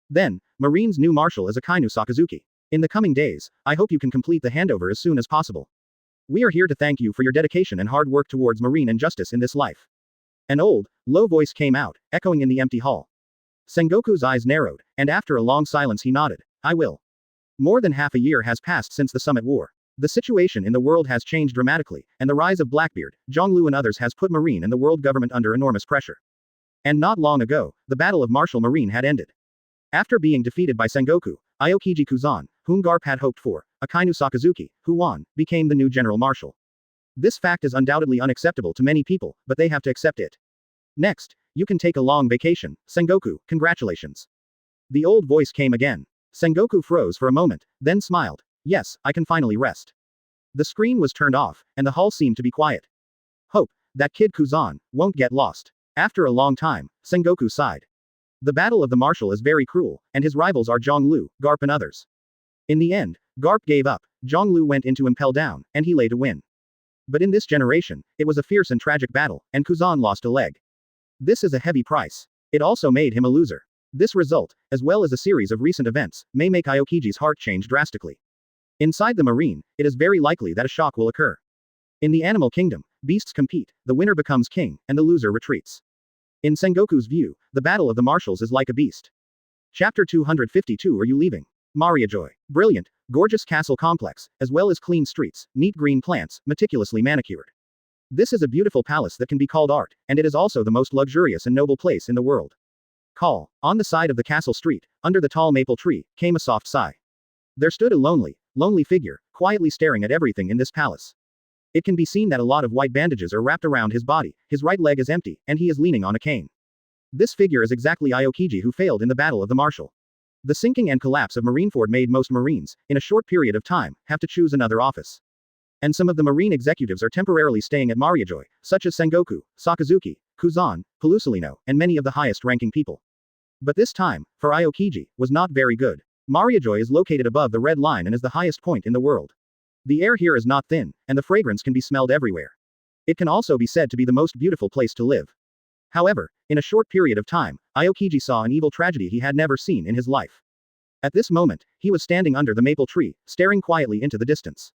Then, Marine's new marshal is Akainu Sakazuki. In the coming days, I hope you can complete the handover as soon as possible. We are here to thank you for your dedication and hard work towards marine and justice in this life. An old, low voice came out, echoing in the empty hall. Sengoku's eyes narrowed, and after a long silence he nodded. I will. More than half a year has passed since the Summit War. The situation in the world has changed dramatically, and the rise of Blackbeard, Zhonglu and others has put Marine and the world government under enormous pressure. And not long ago, the Battle of Marshal Marine had ended. After being defeated by Sengoku, Aokiji Kuzan, whom Garp had hoped for, Akainu Sakazuki, who won, became the new general marshal. This fact is undoubtedly unacceptable to many people, but they have to accept it. Next, you can take a long vacation, Sengoku, congratulations. The old voice came again. Sengoku froze for a moment, then smiled. Yes, I can finally rest. The screen was turned off, and the hall seemed to be quiet. Hope that kid Kuzan won't get lost. After a long time, Sengoku sighed. The battle of the marshal is very cruel, and his rivals are Zhonglu, Garp and others. In the end, Garp gave up, Zhonglu went into impel down, and he lay to win. But in this generation, it was a fierce and tragic battle, and Kuzan lost a leg. This is a heavy price. It also made him a loser. This result, as well as a series of recent events, may make Aokiji's heart change drastically. Inside the marine, it is very likely that a shock will occur. In the animal kingdom, beasts compete, the winner becomes king, and the loser retreats. In Sengoku's view, the battle of the marshals is like a beast. Chapter 252. Are you leaving? Mariajoy. Brilliant, gorgeous castle complex, as well as clean streets, neat green plants, meticulously manicured. This is a beautiful palace that can be called art, and it is also the most luxurious and noble place in the world. Call. On the side of the castle street, under the tall maple tree, came a soft sigh. There stood a lonely figure, quietly staring at everything in this palace. It can be seen that a lot of white bandages are wrapped around his body, his right leg is empty, and he is leaning on a cane. This figure is exactly Aokiji, who failed in the Battle of the Marshal. The sinking and collapse of Marineford made most Marines, in a short period of time, have to choose another office. And some of the Marine executives are temporarily staying at Mariajoy, such as Sengoku, Sakazuki, Kuzan, Pelusolino, and many of the highest-ranking people. But this time, for Aokiji, was not very good. Mariajoy is located above the red line and is the highest point in the world. The air here is not thin, and the fragrance can be smelled everywhere. It can also be said to be the most beautiful place to live. However, in a short period of time, Aokiji saw an evil tragedy he had never seen in his life. At this moment, he was standing under the maple tree, staring quietly into the distance.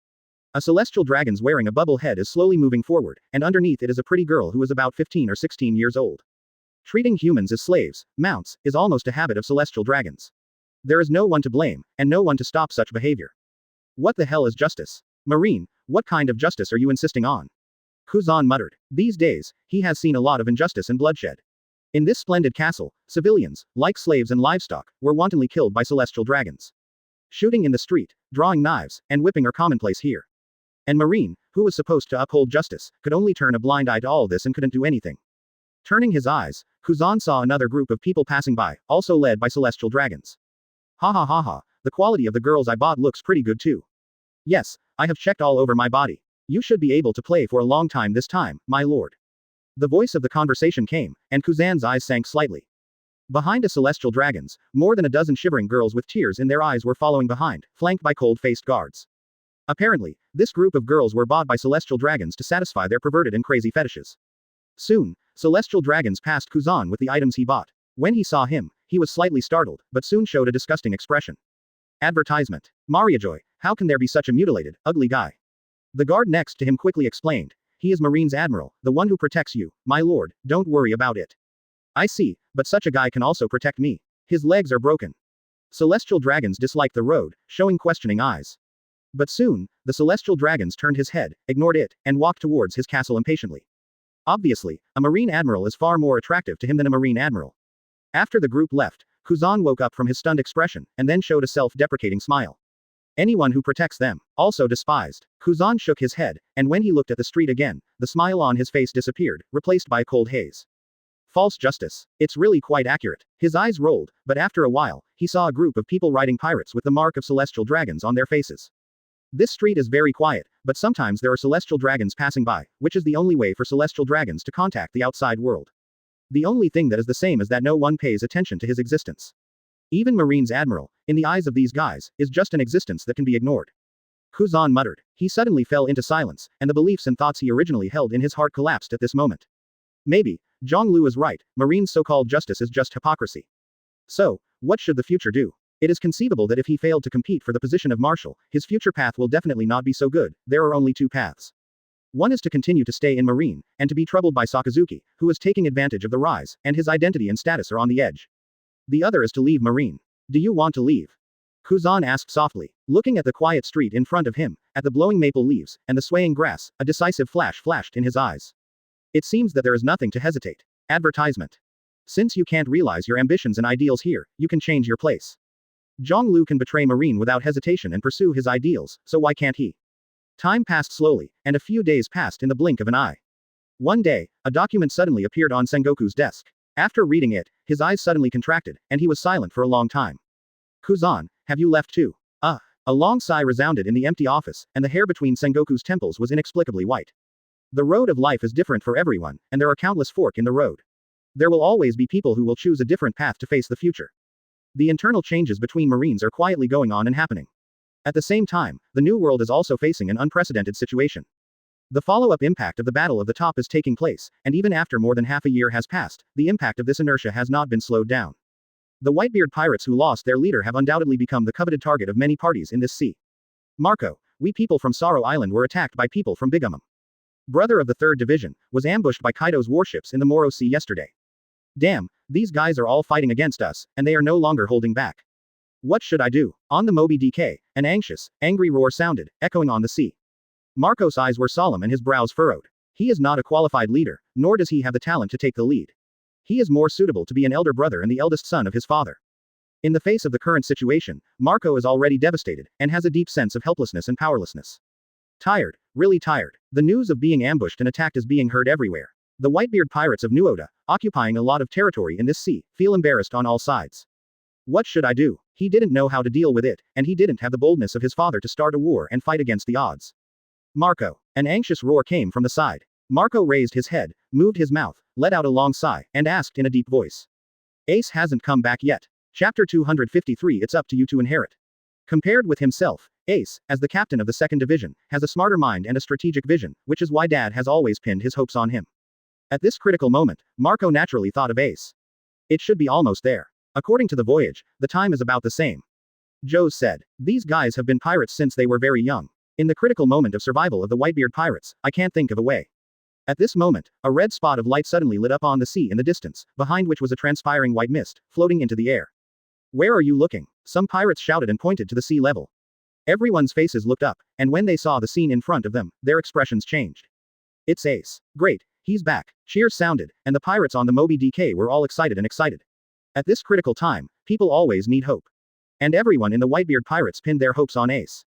A celestial dragon wearing a bubble head is slowly moving forward, and underneath it is a pretty girl who is about 15 or 16 years old. Treating humans as slaves, mounts, is almost a habit of celestial dragons. There is no one to blame, and no one to stop such behavior. What the hell is justice? Marine, what kind of justice are you insisting on? Kuzan muttered. These days, he has seen a lot of injustice and bloodshed. In this splendid castle, civilians, like slaves and livestock, were wantonly killed by celestial dragons. Shooting in the street, drawing knives, and whipping are commonplace here. And Marine, who was supposed to uphold justice, could only turn a blind eye to all this and couldn't do anything. Turning his eyes, Kuzan saw another group of people passing by, also led by celestial dragons. Ha ha ha ha, the quality of the girls I bought looks pretty good too. Yes, I have checked all over my body. You should be able to play for a long time this time, my lord. The voice of the conversation came, and Kuzan's eyes sank slightly. Behind a celestial dragons, more than a dozen shivering girls with tears in their eyes were following behind, flanked by cold-faced guards. Apparently, this group of girls were bought by celestial dragons to satisfy their perverted and crazy fetishes. Soon, celestial dragons passed Kuzan with the items he bought. When he saw him, he was slightly startled, but soon showed a disgusting expression. Advertisement. Mariajoy, how can there be such a mutilated, ugly guy? The guard next to him quickly explained. He is Marine's admiral, the one who protects you, my lord, don't worry about it. I see, but such a guy can also protect me. His legs are broken. Celestial dragons disliked the road, showing questioning eyes. But soon, the celestial dragons turned his head, ignored it, and walked towards his castle impatiently. Obviously, a marine admiral is far more attractive to him than a marine admiral. After the group left, Kuzan woke up from his stunned expression, and then showed a self-deprecating smile. Anyone who protects them, also despised. Kuzan shook his head, and when he looked at the street again, the smile on his face disappeared, replaced by a cold haze. False justice. It's really quite accurate. His eyes rolled, but after a while, he saw a group of people riding pirates with the mark of celestial dragons on their faces. This street is very quiet, but sometimes there are celestial dragons passing by, which is the only way for celestial dragons to contact the outside world. The only thing that is the same is that no one pays attention to his existence. Even Marine's admiral, in the eyes of these guys, is just an existence that can be ignored. Kuzan muttered. He suddenly fell into silence, and the beliefs and thoughts he originally held in his heart collapsed at this moment. Maybe, Zhonglu is right, Marine's so-called justice is just hypocrisy. So, what should the future do? It is conceivable that if he failed to compete for the position of marshal, his future path will definitely not be so good. There are only two paths. One is to continue to stay in Marine, and to be troubled by Sakazuki, who is taking advantage of the rise, and his identity and status are on the edge. The other is to leave Marine. Do you want to leave? Kuzan asked softly, looking at the quiet street in front of him, at the blowing maple leaves, and the swaying grass, a decisive flash flashed in his eyes. It seems that there is nothing to hesitate. Advertisement. Since you can't realize your ambitions and ideals here, you can change your place. Zhonglu can betray Marine without hesitation and pursue his ideals, so why can't he? Time passed slowly, and a few days passed in the blink of an eye. One day, a document suddenly appeared on Sengoku's desk. After reading it, his eyes suddenly contracted, and he was silent for a long time. Kuzan, have you left too? A long sigh resounded in the empty office, and the hair between Sengoku's temples was inexplicably white. The road of life is different for everyone, and there are countless forks in the road. There will always be people who will choose a different path to face the future. The internal changes between Marines are quietly going on and happening. At the same time, the New World is also facing an unprecedented situation. The follow-up impact of the Battle of the Top is taking place, and even after more than half a year has passed, the impact of this inertia has not been slowed down. The Whitebeard Pirates who lost their leader have undoubtedly become the coveted target of many parties in this sea. Marco, we people from Sorrow Island were attacked by people from Bigumum. Brother of the 3rd Division, was ambushed by Kaido's warships in the Moro Sea yesterday. Damn, these guys are all fighting against us, and they are no longer holding back. What should I do? On the Moby DK, an anxious, angry roar sounded, echoing on the sea. Marco's eyes were solemn and his brows furrowed. He is not a qualified leader, nor does he have the talent to take the lead. He is more suitable to be an elder brother and the eldest son of his father. In the face of the current situation, Marco is already devastated, and has a deep sense of helplessness and powerlessness. Tired, really tired. The news of being ambushed and attacked is being heard everywhere. The Whitebeard Pirates of New Oda, occupying a lot of territory in this sea, feel embarrassed on all sides. What should I do? He didn't know how to deal with it, and he didn't have the boldness of his father to start a war and fight against the odds. Marco. An anxious roar came from the side. Marco raised his head, moved his mouth, let out a long sigh, and asked in a deep voice. Ace hasn't come back yet. Chapter 253. It's up to you to inherit. Compared with himself, Ace, as the captain of the 2nd Division, has a smarter mind and a strategic vision, which is why Dad has always pinned his hopes on him. At this critical moment, Marco naturally thought of Ace. It should be almost there. According to the voyage, the time is about the same. Joe said, these guys have been pirates since they were very young. In the critical moment of survival of the Whitebeard Pirates, I can't think of a way. At this moment, a red spot of light suddenly lit up on the sea in the distance, behind which was a transpiring white mist, floating into the air. Where are you looking? Some pirates shouted and pointed to the sea level. Everyone's faces looked up, and when they saw the scene in front of them, their expressions changed. It's Ace. Great, he's back. Cheers sounded, and the pirates on the Moby DK were all excited and excited. At this critical time, people always need hope. And everyone in the Whitebeard Pirates pinned their hopes on Ace.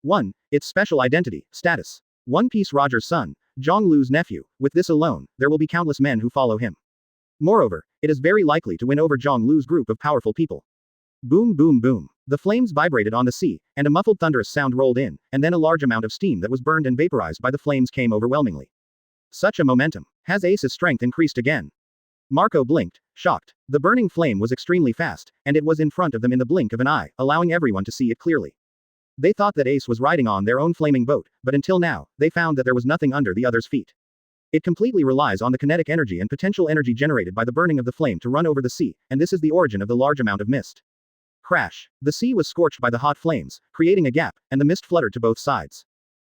1. Its special identity, status. One Piece Roger's son, Zhonglu's nephew. With this alone, there will be countless men who follow him. Moreover, it is very likely to win over Zhonglu's group of powerful people. Boom boom boom. The flames vibrated on the sea, and a muffled thunderous sound rolled in, and then a large amount of steam that was burned and vaporized by the flames came overwhelmingly. Such a momentum. Has Ace's strength increased again? Marco blinked, shocked. The burning flame was extremely fast, and it was in front of them in the blink of an eye, allowing everyone to see it clearly. They thought that Ace was riding on their own flaming boat, but until now, they found that there was nothing under the other's feet. It completely relies on the kinetic energy and potential energy generated by the burning of the flame to run over the sea, and this is the origin of the large amount of mist. Crash. The sea was scorched by the hot flames, creating a gap, and the mist fluttered to both sides.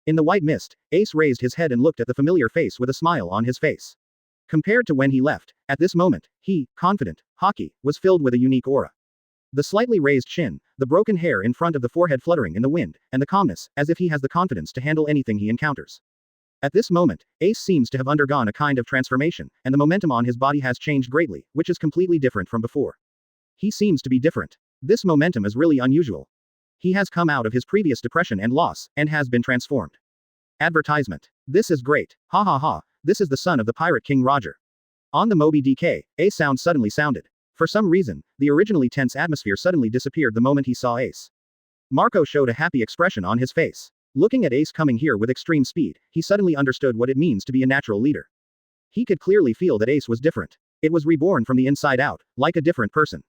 In the white mist, Ace raised his head and looked at the familiar face with a smile on his face. Compared to when he left, At this moment, he, confident, Hockey, was filled with a unique aura. The slightly raised chin, the broken hair in front of the forehead fluttering in the wind, and the calmness, as if he has the confidence to handle anything he encounters. At this moment, Ace seems to have undergone a kind of transformation, and the momentum on his body has changed greatly, which is completely different from before. He seems to be different. This momentum is really unusual. He has come out of his previous depression and loss, and has been transformed. Advertisement. This is great. Ha ha ha, this is the son of the Pirate King Roger. On the Moby DK, Ace sound suddenly sounded. For some reason, the originally tense atmosphere suddenly disappeared the moment he saw Ace. Marco showed a happy expression on his face. Looking at Ace coming here with extreme speed, he suddenly understood what it means to be a natural leader. He could clearly feel that Ace was different. It was reborn from the inside out, like a different person.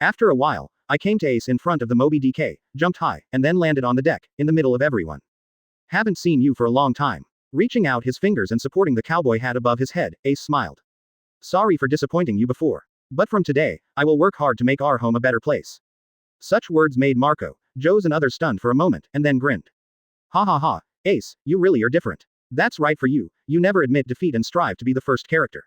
After a while, I came to Ace in front of the Moby DK, jumped high, and then landed on the deck, in the middle of everyone. Haven't seen you for a long time. Reaching out his fingers and supporting the cowboy hat above his head, Ace smiled. Sorry for disappointing you before. But from today, I will work hard to make our home a better place. Such words made Marco, Joe's and others stunned for a moment, and then grinned. Ha ha ha, Ace, you really are different. That's right for you, you never admit defeat and strive to be the first character.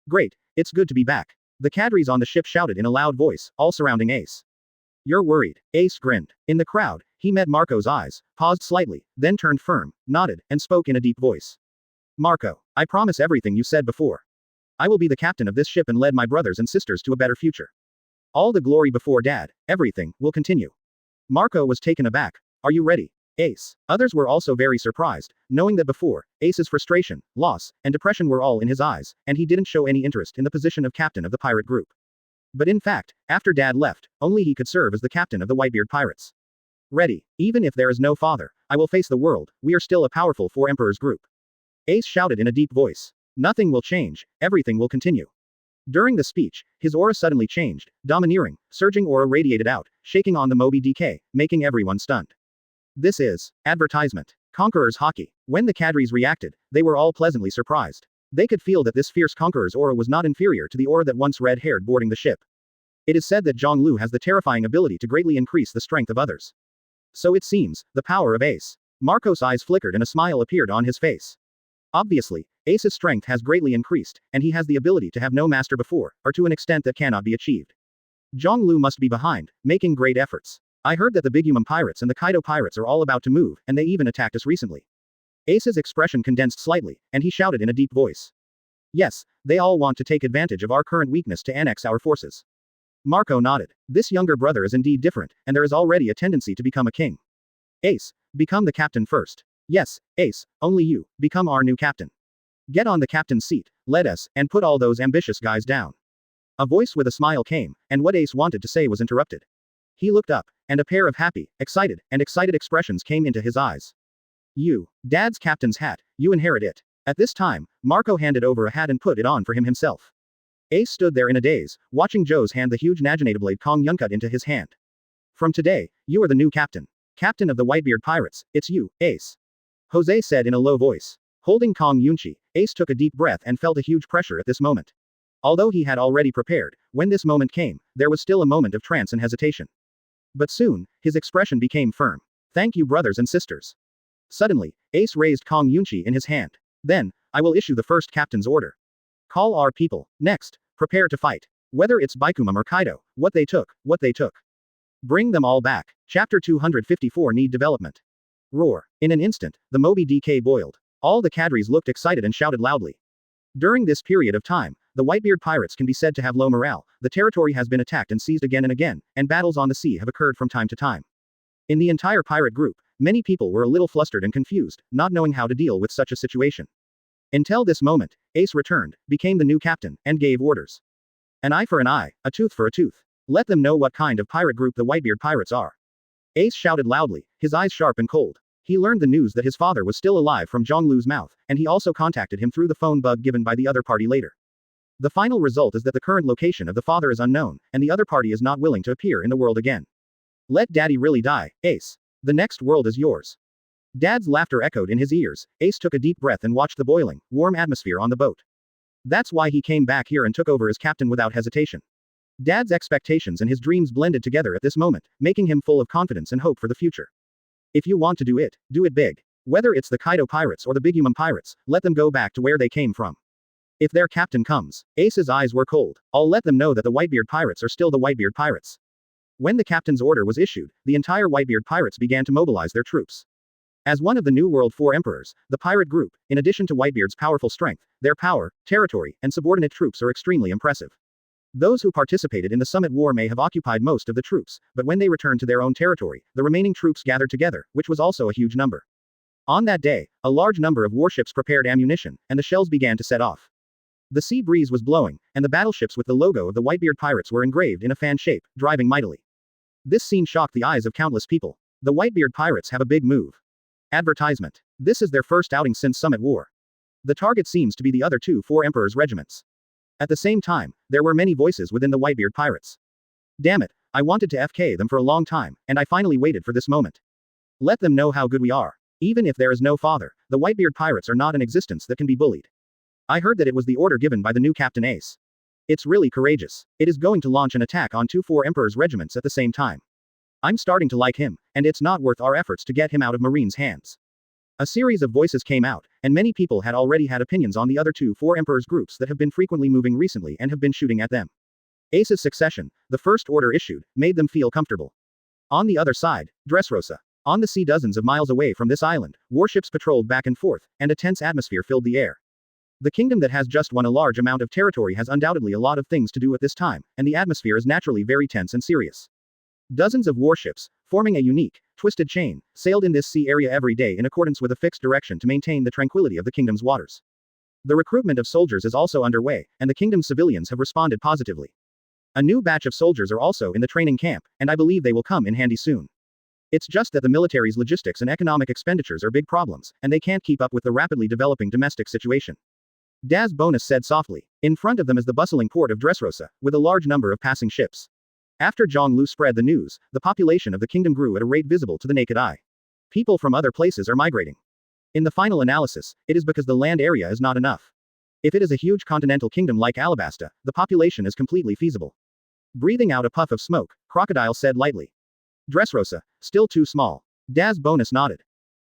Great, it's good to be back. The cadres on the ship shouted in a loud voice, all surrounding Ace. You're worried. Ace grinned. In the crowd, he met Marco's eyes, paused slightly, then turned firm, nodded, and spoke in a deep voice. Marco, I promise everything you said before. I will be the captain of this ship and lead my brothers and sisters to a better future. All the glory before Dad, everything, will continue. Marco was taken aback. Are you ready, Ace? Others were also very surprised, knowing that before, Ace's frustration, loss, and depression were all in his eyes, and he didn't show any interest in the position of captain of the pirate group. But in fact, after Dad left, only he could serve as the captain of the Whitebeard Pirates. Ready, even if there is no father, I will face the world, we are still a powerful four emperors group. Ace shouted in a deep voice. Nothing will change, everything will continue. During the speech, his aura suddenly changed, domineering, surging aura radiated out, shaking on the Moby DK, making everyone stunned. This is advertisement. Conqueror's Hockey. When the cadres reacted, they were all pleasantly surprised. They could feel that this fierce conqueror's aura was not inferior to the aura that once red-haired boarding the ship. It is said that Zhonglu has the terrifying ability to greatly increase the strength of others. So it seems, the power of Ace. Marco's eyes flickered and a smile appeared on his face. Obviously, Ace's strength has greatly increased, and he has the ability to have no master before, or to an extent that cannot be achieved. Zhonglu must be behind, making great efforts. I heard that the Biguman Pirates and the Kaido Pirates are all about to move, and they even attacked us recently. Ace's expression condensed slightly, and he shouted in a deep voice. Yes, they all want to take advantage of our current weakness to annex our forces. Marco nodded. This younger brother is indeed different, and there is already a tendency to become a king. Ace, become the captain first. Yes, Ace, only you, become our new captain. Get on the captain's seat, lead us, and put all those ambitious guys down. A voice with a smile came, and what Ace wanted to say was interrupted. He looked up, and a pair of happy, excited expressions came into his eyes. You, Dad's captain's hat, you inherit it. At this time, Marco handed over a hat and put it on for him himself. Ace stood there in a daze, watching Joe's hand the huge Naginata Kong Yuncut into his hand. From today, you are the new captain. Captain of the Whitebeard Pirates, it's you, Ace. Jose said in a low voice. Holding Kong Yunchi, Ace took a deep breath and felt a huge pressure at this moment. Although he had already prepared, when this moment came, there was still a moment of trance and hesitation. But soon, his expression became firm. Thank you, brothers and sisters. Suddenly, Ace raised Kong Yunchi in his hand. Then, I will issue the first captain's order. Call our people. Next, prepare to fight. Whether it's Baikumam or Kaido, what they took. Bring them all back. Chapter 254 Need development. Roar. In an instant, the Moby DK boiled. All the cadres looked excited and shouted loudly. During this period of time, the Whitebeard Pirates can be said to have low morale, the territory has been attacked and seized again and again, and battles on the sea have occurred from time to time. In the entire pirate group, many people were a little flustered and confused, not knowing how to deal with such a situation. Until this moment, Ace returned, became the new captain, and gave orders. An eye for an eye, a tooth for a tooth. Let them know what kind of pirate group the Whitebeard Pirates are. Ace shouted loudly, his eyes sharp and cold. He learned the news that his father was still alive from Zhonglu's mouth, and he also contacted him through the phone bug given by the other party later. The final result is that the current location of the father is unknown, and the other party is not willing to appear in the world again. Let Daddy really die, Ace. The next world is yours. Dad's laughter echoed in his ears. Ace took a deep breath and watched the boiling, warm atmosphere on the boat. That's why he came back here and took over as captain without hesitation. Dad's expectations and his dreams blended together at this moment, making him full of confidence and hope for the future. If you want to do it big. Whether it's the Kaido Pirates or the Biguman Pirates, let them go back to where they came from. If their captain comes, Ace's eyes were cold. I'll let them know that the Whitebeard Pirates are still the Whitebeard Pirates. When the captain's order was issued, the entire Whitebeard Pirates began to mobilize their troops. As one of the New World Four Emperors, the pirate group, in addition to Whitebeard's powerful strength, their power, territory, and subordinate troops are extremely impressive. Those who participated in the Summit War may have occupied most of the troops, but when they returned to their own territory, the remaining troops gathered together, which was also a huge number. On that day, a large number of warships prepared ammunition, and the shells began to set off. The sea breeze was blowing, and the battleships with the logo of the Whitebeard Pirates were engraved in a fan shape, driving mightily. This scene shocked the eyes of countless people. The Whitebeard Pirates have a big move. Advertisement. This is their first outing since Summit War. The target seems to be the other two Four Emperors regiments. At the same time, there were many voices within the Whitebeard Pirates. Damn it, I wanted to FK them for a long time, and I finally waited for this moment. Let them know how good we are. Even if there is no father, the Whitebeard Pirates are not an existence that can be bullied. I heard that it was the order given by the new Captain Ace. It's really courageous. It is going to launch an attack on two Four Emperors regiments at the same time. I'm starting to like him, and it's not worth our efforts to get him out of Marine's hands. A series of voices came out, and many people had already had opinions on the other two Four Emperors groups that have been frequently moving recently and have been shooting at them. Ace's succession, the first order issued, made them feel comfortable. On the other side, Dressrosa. On the sea dozens of miles away from this island, warships patrolled back and forth, and a tense atmosphere filled the air. The kingdom that has just won a large amount of territory has undoubtedly a lot of things to do at this time, and the atmosphere is naturally very tense and serious. Dozens of warships, forming a unique, twisted chain, sailed in this sea area every day in accordance with a fixed direction to maintain the tranquility of the kingdom's waters. The recruitment of soldiers is also underway, and the kingdom's civilians have responded positively. A new batch of soldiers are also in the training camp, and I believe they will come in handy soon. It's just that the military's logistics and economic expenditures are big problems, and they can't keep up with the rapidly developing domestic situation. Daz Bonus said softly. In front of them is the bustling port of Dressrosa, with a large number of passing ships. After Zhang Lu spread the news, the population of the kingdom grew at a rate visible to the naked eye. People from other places are migrating. In the final analysis, it is because the land area is not enough. If it is a huge continental kingdom like Alabasta, the population is completely feasible. Breathing out a puff of smoke, Crocodile said lightly. Dressrosa, still too small. Daz Bonus nodded.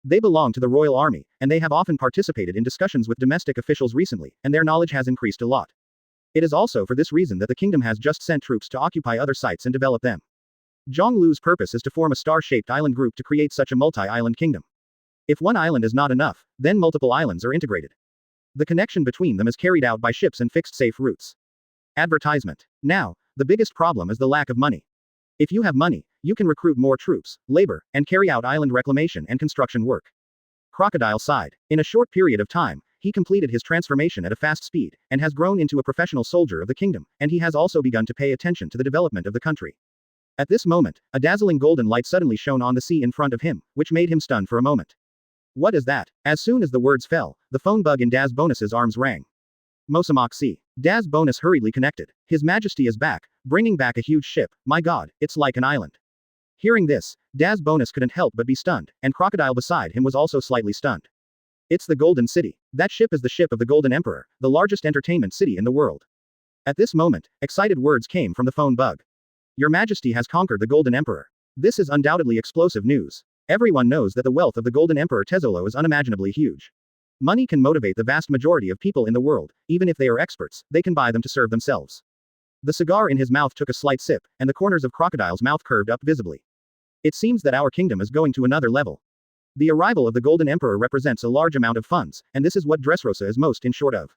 They belong to the royal army, and they have often participated in discussions with domestic officials recently, and their knowledge has increased a lot. It is also for this reason that the kingdom has just sent troops to occupy other sites and develop them. Zhang Lu's purpose is to form a star-shaped island group to create such a multi-island kingdom. If one island is not enough, then multiple islands are integrated. The connection between them is carried out by ships and fixed safe routes. Advertisement. Now, the biggest problem is the lack of money. If you have money, you can recruit more troops, labor, and carry out island reclamation and construction work. Crocodile sighed. In a short period of time, he completed his transformation at a fast speed, and has grown into a professional soldier of the kingdom, and he has also begun to pay attention to the development of the country. At this moment, a dazzling golden light suddenly shone on the sea in front of him, which made him stunned for a moment. What is that? As soon as the words fell, the phone bug in Daz Bonus's arms rang. Mosamoxi. Daz Bonus hurriedly connected. His Majesty is back, bringing back a huge ship. My god, it's like an island. Hearing this, Daz Bonus couldn't help but be stunned, and Crocodile beside him was also slightly stunned. It's the Golden City. That ship is the ship of the Golden Emperor, the largest entertainment city in the world. At this moment, excited words came from the phone bug. Your Majesty has conquered the Golden Emperor. This is undoubtedly explosive news. Everyone knows that the wealth of the Golden Emperor Tezzolo is unimaginably huge. Money can motivate the vast majority of people in the world, even if they are experts, they can buy them to serve themselves. The cigar in his mouth took a slight sip, and the corners of Crocodile's mouth curved up visibly. It seems that our kingdom is going to another level. The arrival of the Golden Emperor represents a large amount of funds, and this is what Dressrosa is most in short of.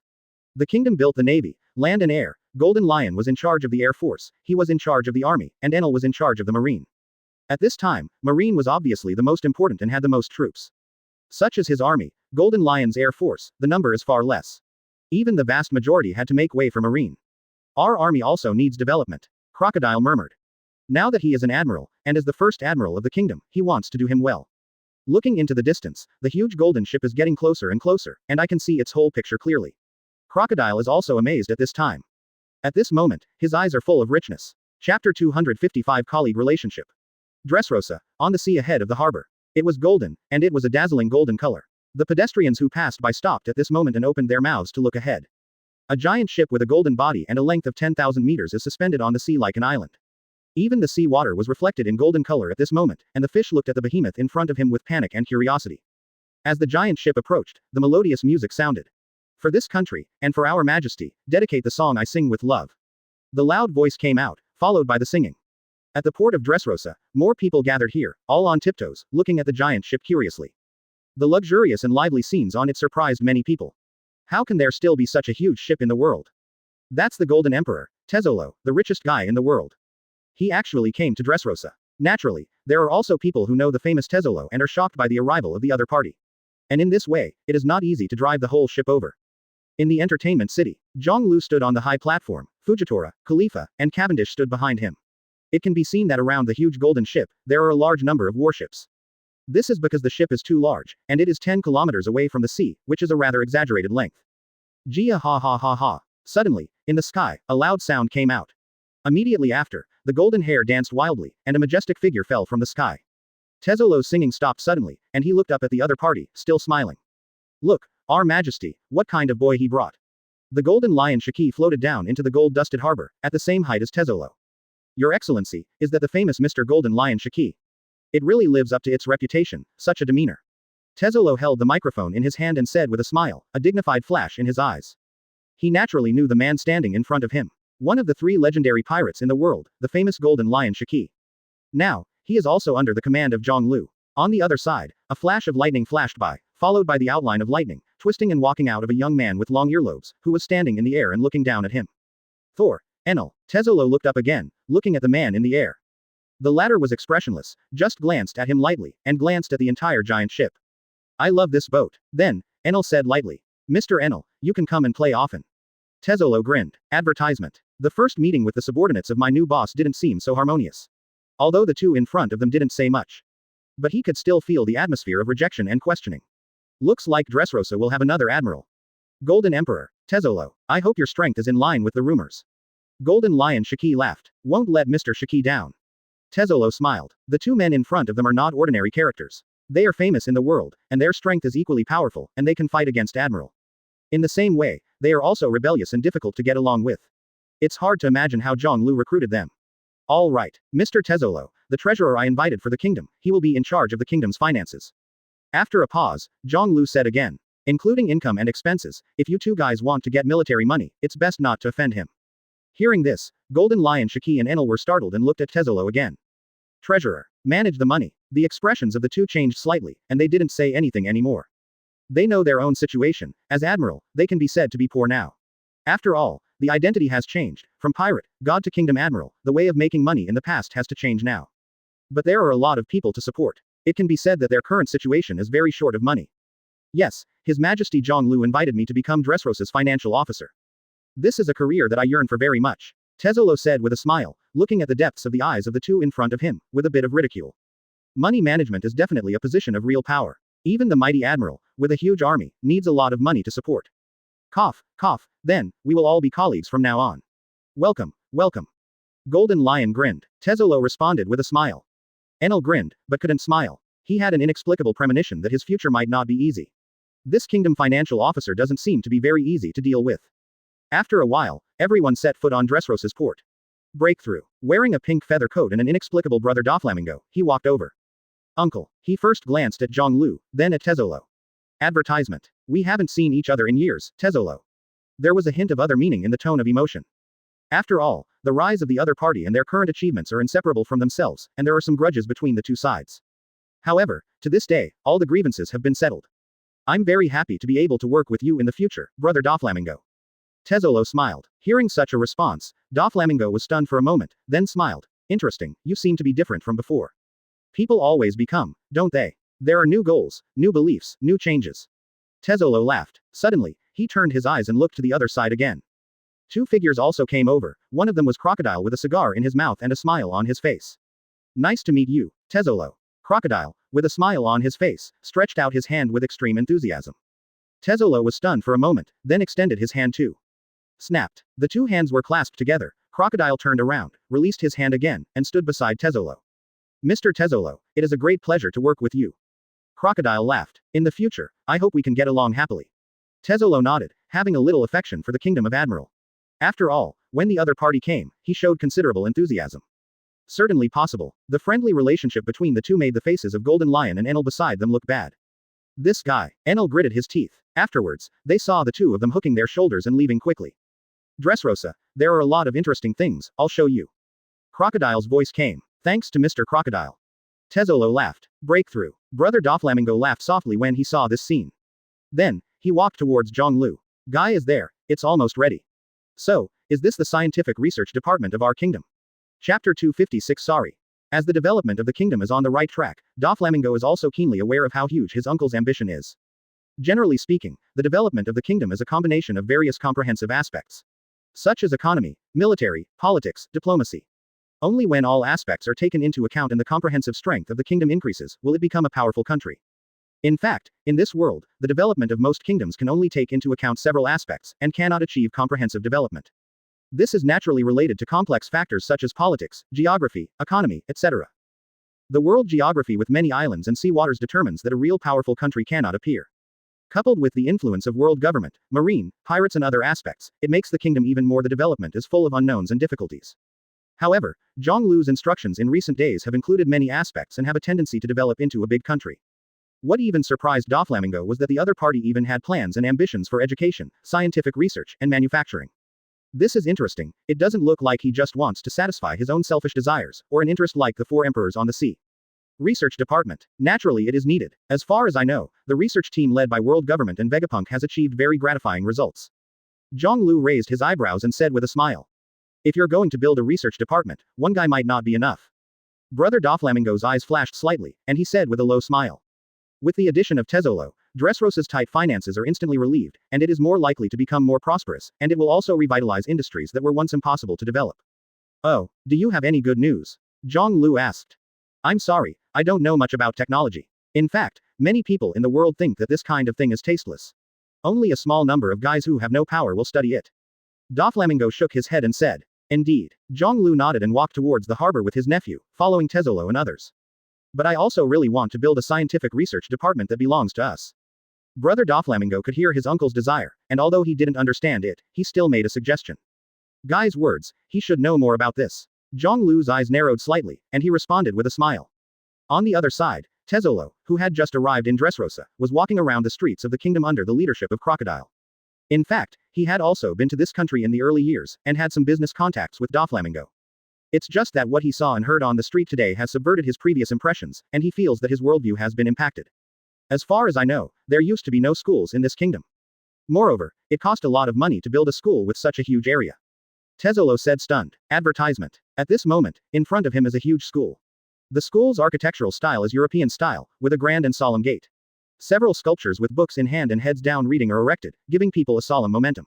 The kingdom built the navy, land and air. Golden Lion was in charge of the air force, he was in charge of the army, and Enel was in charge of the marine. At this time, marine was obviously the most important and had the most troops. Such as his army, Golden Lion's air force, the number is far less. Even the vast majority had to make way for marine. Our army also needs development. Crocodile murmured. Now that he is an admiral, and is the first admiral of the kingdom, he wants to do him well. Looking into the distance, the huge golden ship is getting closer and closer, and I can see its whole picture clearly. Crocodile is also amazed at this time. At this moment, his eyes are full of richness. Chapter 255 Colleague Relationship. Dressrosa, on the sea ahead of the harbor. It was golden, and it was a dazzling golden color. The pedestrians who passed by stopped at this moment and opened their mouths to look ahead. A giant ship with a golden body and a length of 10,000 meters is suspended on the sea like an island. Even the sea water was reflected in golden color at this moment, and the fish looked at the behemoth in front of him with panic and curiosity. As the giant ship approached, the melodious music sounded. For this country, and for our majesty, dedicate the song I sing with love. The loud voice came out, followed by the singing. At the port of Dressrosa, more people gathered here, all on tiptoes, looking at the giant ship curiously. The luxurious and lively scenes on it surprised many people. How can there still be such a huge ship in the world? That's the Golden Emperor, Tezzolo, the richest guy in the world. He actually came to Dressrosa. Naturally, there are also people who know the famous Tezzolo and are shocked by the arrival of the other party. And in this way, it is not easy to drive the whole ship over. In the entertainment city, Zhonglu stood on the high platform, Fujitora, Khalifa, and Cavendish stood behind him. It can be seen that around the huge golden ship, there are a large number of warships. This is because the ship is too large, and it is 10 kilometers away from the sea, which is a rather exaggerated length. Jia ha ha ha ha. Suddenly, in the sky, a loud sound came out. Immediately after, the golden hair danced wildly, and a majestic figure fell from the sky. Tezzolo's singing stopped suddenly, and he looked up at the other party, still smiling. Look, Our Majesty, what kind of boy he brought. The golden lion Shiki floated down into the gold-dusted harbor, at the same height as Tezzolo. Your Excellency, is that the famous Mr. Golden Lion Shiki? It really lives up to its reputation, such a demeanor. Tezzolo held the microphone in his hand and said with a smile, a dignified flash in his eyes. He naturally knew the man standing in front of him. One of the 3 legendary pirates in the world, the famous Golden Lion Shiki. Now, he is also under the command of Zhonglu. On the other side, a flash of lightning flashed by, followed by the outline of lightning, twisting and walking out of a young man with long earlobes, who was standing in the air and looking down at him. Thor, Enel, Tezzolo looked up again, looking at the man in the air. The latter was expressionless, just glanced at him lightly, and glanced at the entire giant ship. I love this boat. Then, Enel said lightly. Mr. Enel, you can come and play often. Tezzolo grinned. Advertisement. The first meeting with the subordinates of my new boss didn't seem so harmonious. Although the 2 in front of them didn't say much. But he could still feel the atmosphere of rejection and questioning. Looks like Dressrosa will have another admiral. Golden Emperor, Tezzolo, I hope your strength is in line with the rumors. Golden Lion Shiki laughed. Won't let Mr. Shiki down. Tezzolo smiled. The 2 men in front of them are not ordinary characters. They are famous in the world, and their strength is equally powerful, and they can fight against Admiral. In the same way, they are also rebellious and difficult to get along with. It's hard to imagine how Zhonglu recruited them. All right, Mr. Tezzolo, the treasurer I invited for the kingdom, he will be in charge of the kingdom's finances. After a pause, Zhonglu said again. Including income and expenses, if you 2 guys want to get military money, it's best not to offend him. Hearing this, Golden Lion Shiki and Enel were startled and looked at Tezzolo again. Treasurer, manage the money. The expressions of the 2 changed slightly, and they didn't say anything anymore. They know their own situation. As admiral, they can be said to be poor now. After all, the identity has changed. From pirate, god to kingdom admiral, the way of making money in the past has to change now. But there are a lot of people to support. It can be said that their current situation is very short of money. Yes, His Majesty Zhonglu invited me to become Dressrosa's financial officer. This is a career that I yearn for very much. Tezzolo said with a smile, looking at the depths of the eyes of the 2 in front of him, with a bit of ridicule. Money management is definitely a position of real power. Even the mighty admiral, with a huge army, needs a lot of money to support. Cough, cough, then, we will all be colleagues from now on. Welcome, welcome. Golden Lion grinned. Tezzolo responded with a smile. Enel grinned, but couldn't smile. He had an inexplicable premonition that his future might not be easy. This kingdom financial officer doesn't seem to be very easy to deal with. After a while, everyone set foot on Dressrosa's port. Breakthrough. Wearing a pink feather coat and an inexplicable brother Doflamingo, he walked over. Uncle. He first glanced at Zhonglu, then at Tezzolo. Advertisement. We haven't seen each other in years, Tezzolo. There was a hint of other meaning in the tone of emotion. After all, the rise of the other party and their current achievements are inseparable from themselves, and there are some grudges between the 2 sides. However, to this day, all the grievances have been settled. I'm very happy to be able to work with you in the future, brother Doflamingo. Tezzolo smiled. Hearing such a response, Doflamingo was stunned for a moment, then smiled. Interesting, you seem to be different from before. People always become, don't they? There are new goals, new beliefs, new changes. Tezzolo laughed. Suddenly, he turned his eyes and looked to the other side again. 2 figures also came over. One of them was Crocodile with a cigar in his mouth and a smile on his face. Nice to meet you, Tezzolo. Crocodile, with a smile on his face, stretched out his hand with extreme enthusiasm. Tezzolo was stunned for a moment, then extended his hand too. Snapped. The 2 hands were clasped together. Crocodile turned around, released his hand again, and stood beside Tezzolo. Mr. Tezzolo, it is a great pleasure to work with you. Crocodile laughed. In the future, I hope we can get along happily. Tezzolo nodded, having a little affection for the kingdom of Admiral. After all, when the other party came, he showed considerable enthusiasm. Certainly possible. The friendly relationship between the 2 made the faces of Golden Lion and Enel beside them look bad. This guy. Enel gritted his teeth. Afterwards, they saw the two of them hooking their shoulders and leaving quickly. Dressrosa, there are a lot of interesting things, I'll show you. Crocodile's voice came. Thanks to Mr. Crocodile. Tezzolo laughed. Breakthrough. Brother Doflamingo laughed softly when he saw this scene. Then, he walked towards Zhonglu. Guy is there, it's almost ready. So, is this the scientific research department of our kingdom? Chapter 256. Sorry. As the development of the kingdom is on the right track, Doflamingo is also keenly aware of how huge his uncle's ambition is. Generally speaking, the development of the kingdom is a combination of various comprehensive aspects, such as economy, military, politics, diplomacy. Only when all aspects are taken into account and the comprehensive strength of the kingdom increases, will it become a powerful country. In fact, in this world, the development of most kingdoms can only take into account several aspects, and cannot achieve comprehensive development. This is naturally related to complex factors such as politics, geography, economy, etc. The world geography with many islands and sea waters determines that a real powerful country cannot appear. Coupled with the influence of world government, marine, pirates and other aspects, it makes the kingdom even more the development is full of unknowns and difficulties. However, Zhonglu's instructions in recent days have included many aspects and have a tendency to develop into a big country. What even surprised Doflamingo was that the other party even had plans and ambitions for education, scientific research, and manufacturing. This is interesting, it doesn't look like he just wants to satisfy his own selfish desires, or an interest like the four emperors on the sea. Research department. Naturally it is needed. As far as I know, the research team led by world government and Vegapunk has achieved very gratifying results. Zhonglu raised his eyebrows and said with a smile. If you're going to build a research department, one guy might not be enough. Brother Doflamingo's eyes flashed slightly, and he said with a low smile. With the addition of Tezzolo, Dressrosa's tight finances are instantly relieved, and it is more likely to become more prosperous, and it will also revitalize industries that were once impossible to develop. Oh, do you have any good news? Zhonglu asked. I'm sorry, I don't know much about technology. In fact, many people in the world think that this kind of thing is tasteless. Only a small number of guys who have no power will study it. Doflamingo shook his head and said. Indeed. Zhonglu nodded and walked towards the harbor with his nephew, following Tezzolo and others. But I also really want to build a scientific research department that belongs to us. Brother Doflamingo could hear his uncle's desire, and although he didn't understand it, he still made a suggestion. Guy's words, he should know more about this. Zhonglu's eyes narrowed slightly, and he responded with a smile. On the other side, Tezzolo, who had just arrived in Dressrosa, was walking around the streets of the kingdom under the leadership of Crocodile. In fact, he had also been to this country in the early years, and had some business contacts with Doflamingo. It's just that what he saw and heard on the street today has subverted his previous impressions, and he feels that his worldview has been impacted. As far as I know, there used to be no schools in this kingdom. Moreover, it cost a lot of money to build a school with such a huge area. Tezzolo said stunned. Advertisement. At this moment, in front of him is a huge school. The school's architectural style is European style, with a grand and solemn gate. Several sculptures with books in hand and heads down reading are erected, giving people a solemn momentum.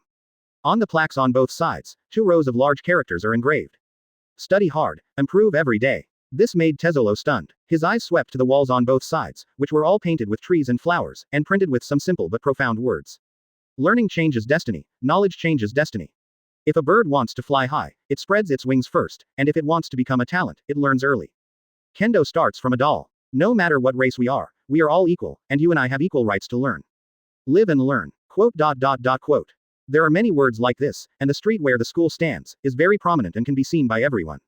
On the plaques on both sides, 2 rows of large characters are engraved. Study hard, improve every day. This made Tezzolo stunned. His eyes swept to the walls on both sides, which were all painted with trees and flowers, and printed with some simple but profound words. Learning changes destiny, knowledge changes destiny. If a bird wants to fly high, it spreads its wings first, and if it wants to become a talent, it learns early. Kendo starts from a doll. No matter what race we are all equal, and you and I have equal rights to learn. Live and learn. Quote. There are many words like this, and the street where the school stands is very prominent and can be seen by everyone.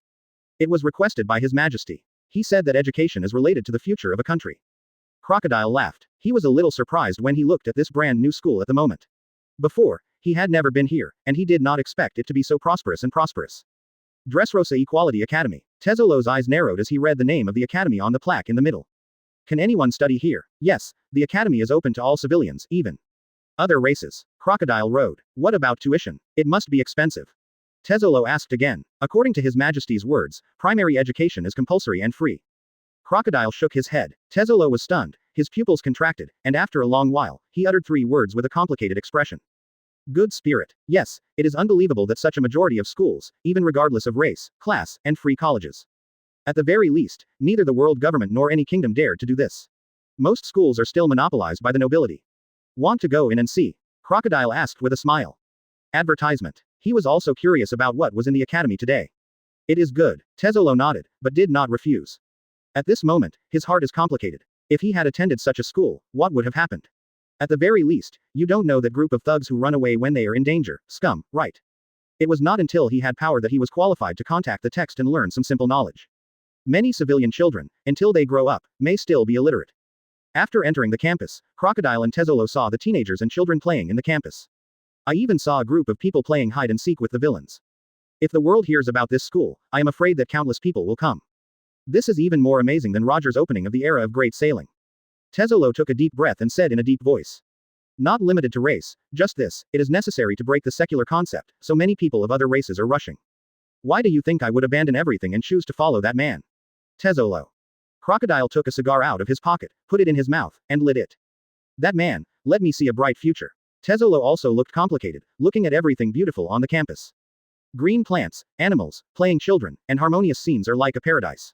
It was requested by His Majesty. He said that education is related to the future of a country. Crocodile laughed. He was a little surprised when he looked at this brand new school at the moment. Before, he had never been here, and he did not expect it to be so prosperous and prosperous. Dressrosa Equality Academy. Tezzolo's eyes narrowed as he read the name of the academy on the plaque in the middle. Can anyone study here? Yes, the academy is open to all civilians, even other races. Crocodile rode. What about tuition? It must be expensive. Tezzolo asked again. According to His Majesty's words, primary education is compulsory and free. Crocodile shook his head. Tezzolo was stunned, his pupils contracted, and after a long while, he uttered 3 words with a complicated expression. Good spirit. Yes, it is unbelievable that such a majority of schools, even regardless of race, class, and free colleges. At the very least, neither the world government nor any kingdom dared to do this. Most schools are still monopolized by the nobility. Want to go in and see? Crocodile asked with a smile. Advertisement. He was also curious about what was in the academy today. It is good. Tezzolo nodded, but did not refuse. At this moment, his heart is complicated. If he had attended such a school, what would have happened? At the very least, you don't know that group of thugs who run away when they are in danger, scum, right? It was not until he had power that he was qualified to contact the text and learn some simple knowledge. Many civilian children, until they grow up, may still be illiterate. After entering the campus, Crocodile and Tezzolo saw the teenagers and children playing in the campus. I even saw a group of people playing hide and seek with the villains. If the world hears about this school, I am afraid that countless people will come. This is even more amazing than Roger's opening of the era of great sailing. Tezzolo took a deep breath and said in a deep voice. Not limited to race, just this, it is necessary to break the secular concept, so many people of other races are rushing. Why do you think I would abandon everything and choose to follow that man? Tezzolo. Crocodile took a cigar out of his pocket, put it in his mouth, and lit it. That man, let me see a bright future. Tezzolo also looked complicated, looking at everything beautiful on the campus. Green plants, animals, playing children, and harmonious scenes are like a paradise.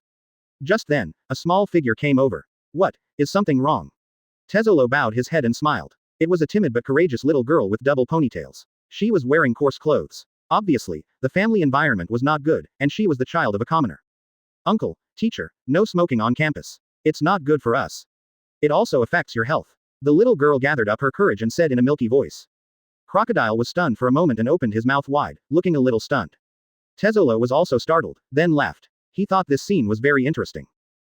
Just then, a small figure came over. What, is something wrong? Tezzolo bowed his head and smiled. It was a timid but courageous little girl with double ponytails. She was wearing coarse clothes. Obviously, the family environment was not good, and she was the child of a commoner. Uncle, teacher, no smoking on campus. It's not good for us. It also affects your health. The little girl gathered up her courage and said in a milky voice. Crocodile was stunned for a moment and opened his mouth wide, looking a little stunned. Tezzolo was also startled, then laughed. He thought this scene was very interesting.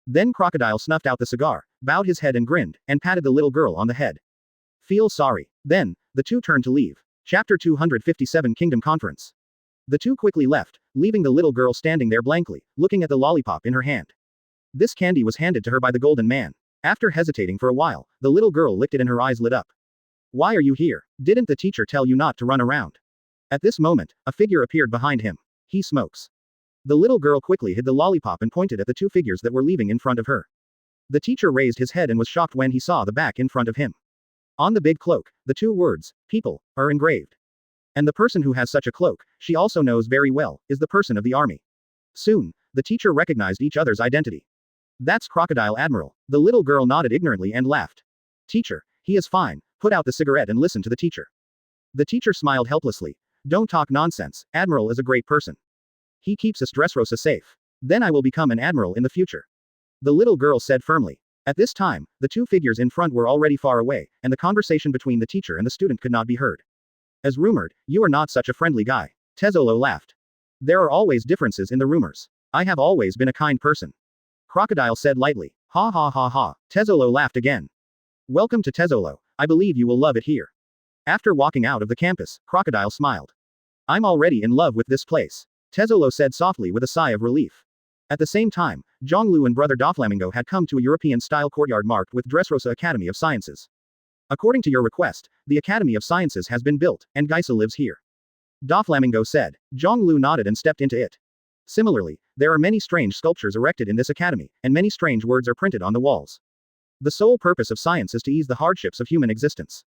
Then Crocodile snuffed out the cigar, bowed his head and grinned, and patted the little girl on the head. Feel sorry. Then, the two turned to leave. Chapter 257 Kingdom Conference. The two quickly left, leaving the little girl standing there blankly, looking at the lollipop in her hand. This candy was handed to her by the Golden Man. After hesitating for a while, the little girl licked it and her eyes lit up. Why are you here? Didn't the teacher tell you not to run around? At this moment, a figure appeared behind him. He smokes. The little girl quickly hid the lollipop and pointed at the two figures that were leaving in front of her. The teacher raised his head and was shocked when he saw the back in front of him. On the big cloak, the two words, people, are engraved. And the person who has such a cloak, she also knows very well, is the person of the army. Soon, the teacher recognized each other's identity. That's Crocodile Admiral. The little girl nodded ignorantly and laughed. Teacher, he is fine, put out the cigarette and listen to the teacher. The teacher smiled helplessly. Don't talk nonsense, Admiral is a great person. He keeps us Dressrosa safe. Then I will become an admiral in the future. The little girl said firmly. At this time, the two figures in front were already far away, and the conversation between the teacher and the student could not be heard. As rumored, you are not such a friendly guy. Tezzolo laughed. There are always differences in the rumors. I have always been a kind person. Crocodile said lightly. Ha ha ha ha. Tezzolo laughed again. Welcome to Tezzolo. I believe you will love it here. After walking out of the campus, Crocodile smiled. I'm already in love with this place. Tezzolo said softly with a sigh of relief. At the same time, Zhonglu and brother Doflamingo had come to a European-style courtyard marked with Dressrosa Academy of Sciences. According to your request, the Academy of Sciences has been built, and Geisa lives here. Doflamingo said. Zhonglu nodded and stepped into it. Similarly, there are many strange sculptures erected in this academy, and many strange words are printed on the walls. The sole purpose of science is to ease the hardships of human existence.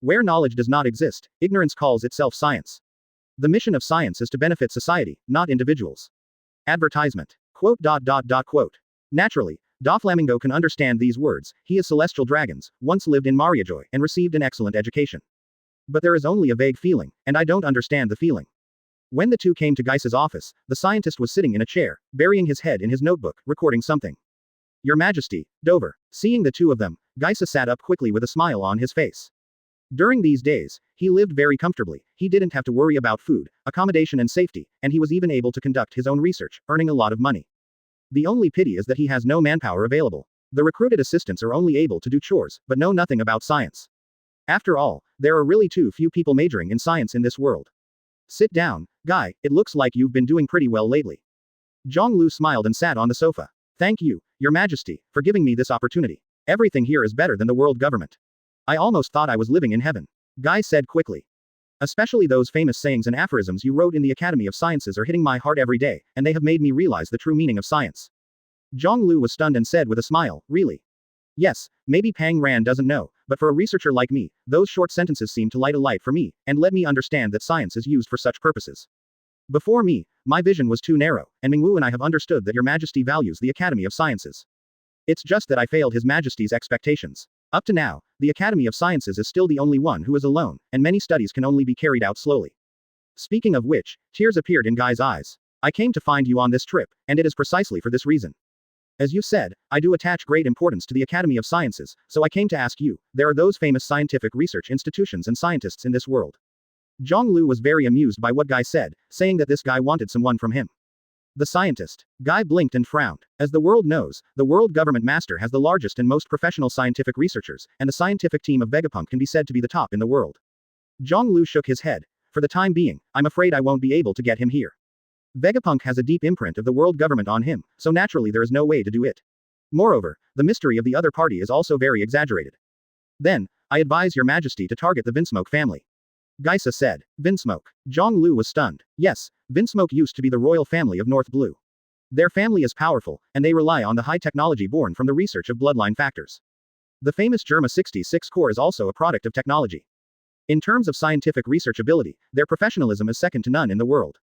Where knowledge does not exist, ignorance calls itself science. The mission of science is to benefit society, not individuals. Advertisement. Quote. Naturally, Doflamingo can understand these words. He is celestial dragons, once lived in Mariajoy, and received an excellent education. But there is only a vague feeling, and I don't understand the feeling. When the two came to Geisa's office, the scientist was sitting in a chair, burying his head in his notebook, recording something. Your Majesty, Dover. Seeing the two of them, Geisa sat up quickly with a smile on his face. During these days, he lived very comfortably. He didn't have to worry about food, accommodation and safety, and he was even able to conduct his own research, earning a lot of money. The only pity is that he has no manpower available. The recruited assistants are only able to do chores, but know nothing about science. After all, there are really too few people majoring in science in this world. Sit down, Guy, it looks like you've been doing pretty well lately. Zhonglu smiled and sat on the sofa. Thank you, Your Majesty, for giving me this opportunity. Everything here is better than the world government. I almost thought I was living in heaven. Guy said quickly. Especially those famous sayings and aphorisms you wrote in the Academy of Sciences are hitting my heart every day, and they have made me realize the true meaning of science. Zhonglu was stunned and said with a smile, really? Yes, maybe Pang Ran doesn't know, but for a researcher like me, those short sentences seem to light a light for me, and let me understand that science is used for such purposes. Before me, my vision was too narrow, and Mingwu and I have understood that Your Majesty values the Academy of Sciences. It's just that I failed His Majesty's expectations. Up to now, the Academy of Sciences is still the only one who is alone, and many studies can only be carried out slowly. Speaking of which, tears appeared in Guy's eyes. I came to find you on this trip, and it is precisely for this reason. As you said, I do attach great importance to the Academy of Sciences, so I came to ask you, there are those famous scientific research institutions and scientists in this world. Zhonglu was very amused by what Guy said, saying that this guy wanted someone from him. The scientist. Guy blinked and frowned. As the world knows, the world government master has the largest and most professional scientific researchers, and the scientific team of Vegapunk can be said to be the top in the world. Zhonglu shook his head. For the time being, I'm afraid I won't be able to get him here. Vegapunk has a deep imprint of the world government on him, so naturally there is no way to do it. Moreover, the mystery of the other party is also very exaggerated. Then, I advise your majesty to target the Vinsmoke family. Geisa said. Vinsmoke. Zhonglu was stunned. Yes, Vinsmoke used to be the royal family of North Blue. Their family is powerful, and they rely on the high technology born from the research of bloodline factors. The famous Germa 66 core is also a product of technology. In terms of scientific research ability, their professionalism is second to none in the world.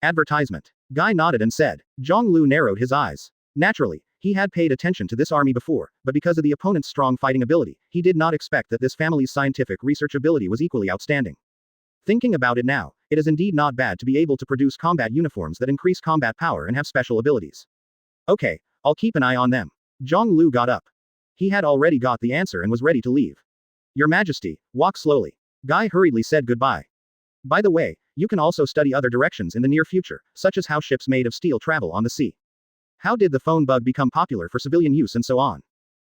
Advertisement. Guy nodded and said. Zhonglu narrowed his eyes. Naturally, he had paid attention to this army before, but because of the opponent's strong fighting ability, he did not expect that this family's scientific research ability was equally outstanding. Thinking about it now, it is indeed not bad to be able to produce combat uniforms that increase combat power and have special abilities. Okay, I'll keep an eye on them. Zhonglu got up. He had already got the answer and was ready to leave. Your Majesty, walk slowly. Guy hurriedly said goodbye. By the way, you can also study other directions in the near future, such as how ships made of steel travel on the sea. How did the phone bug become popular for civilian use and so on?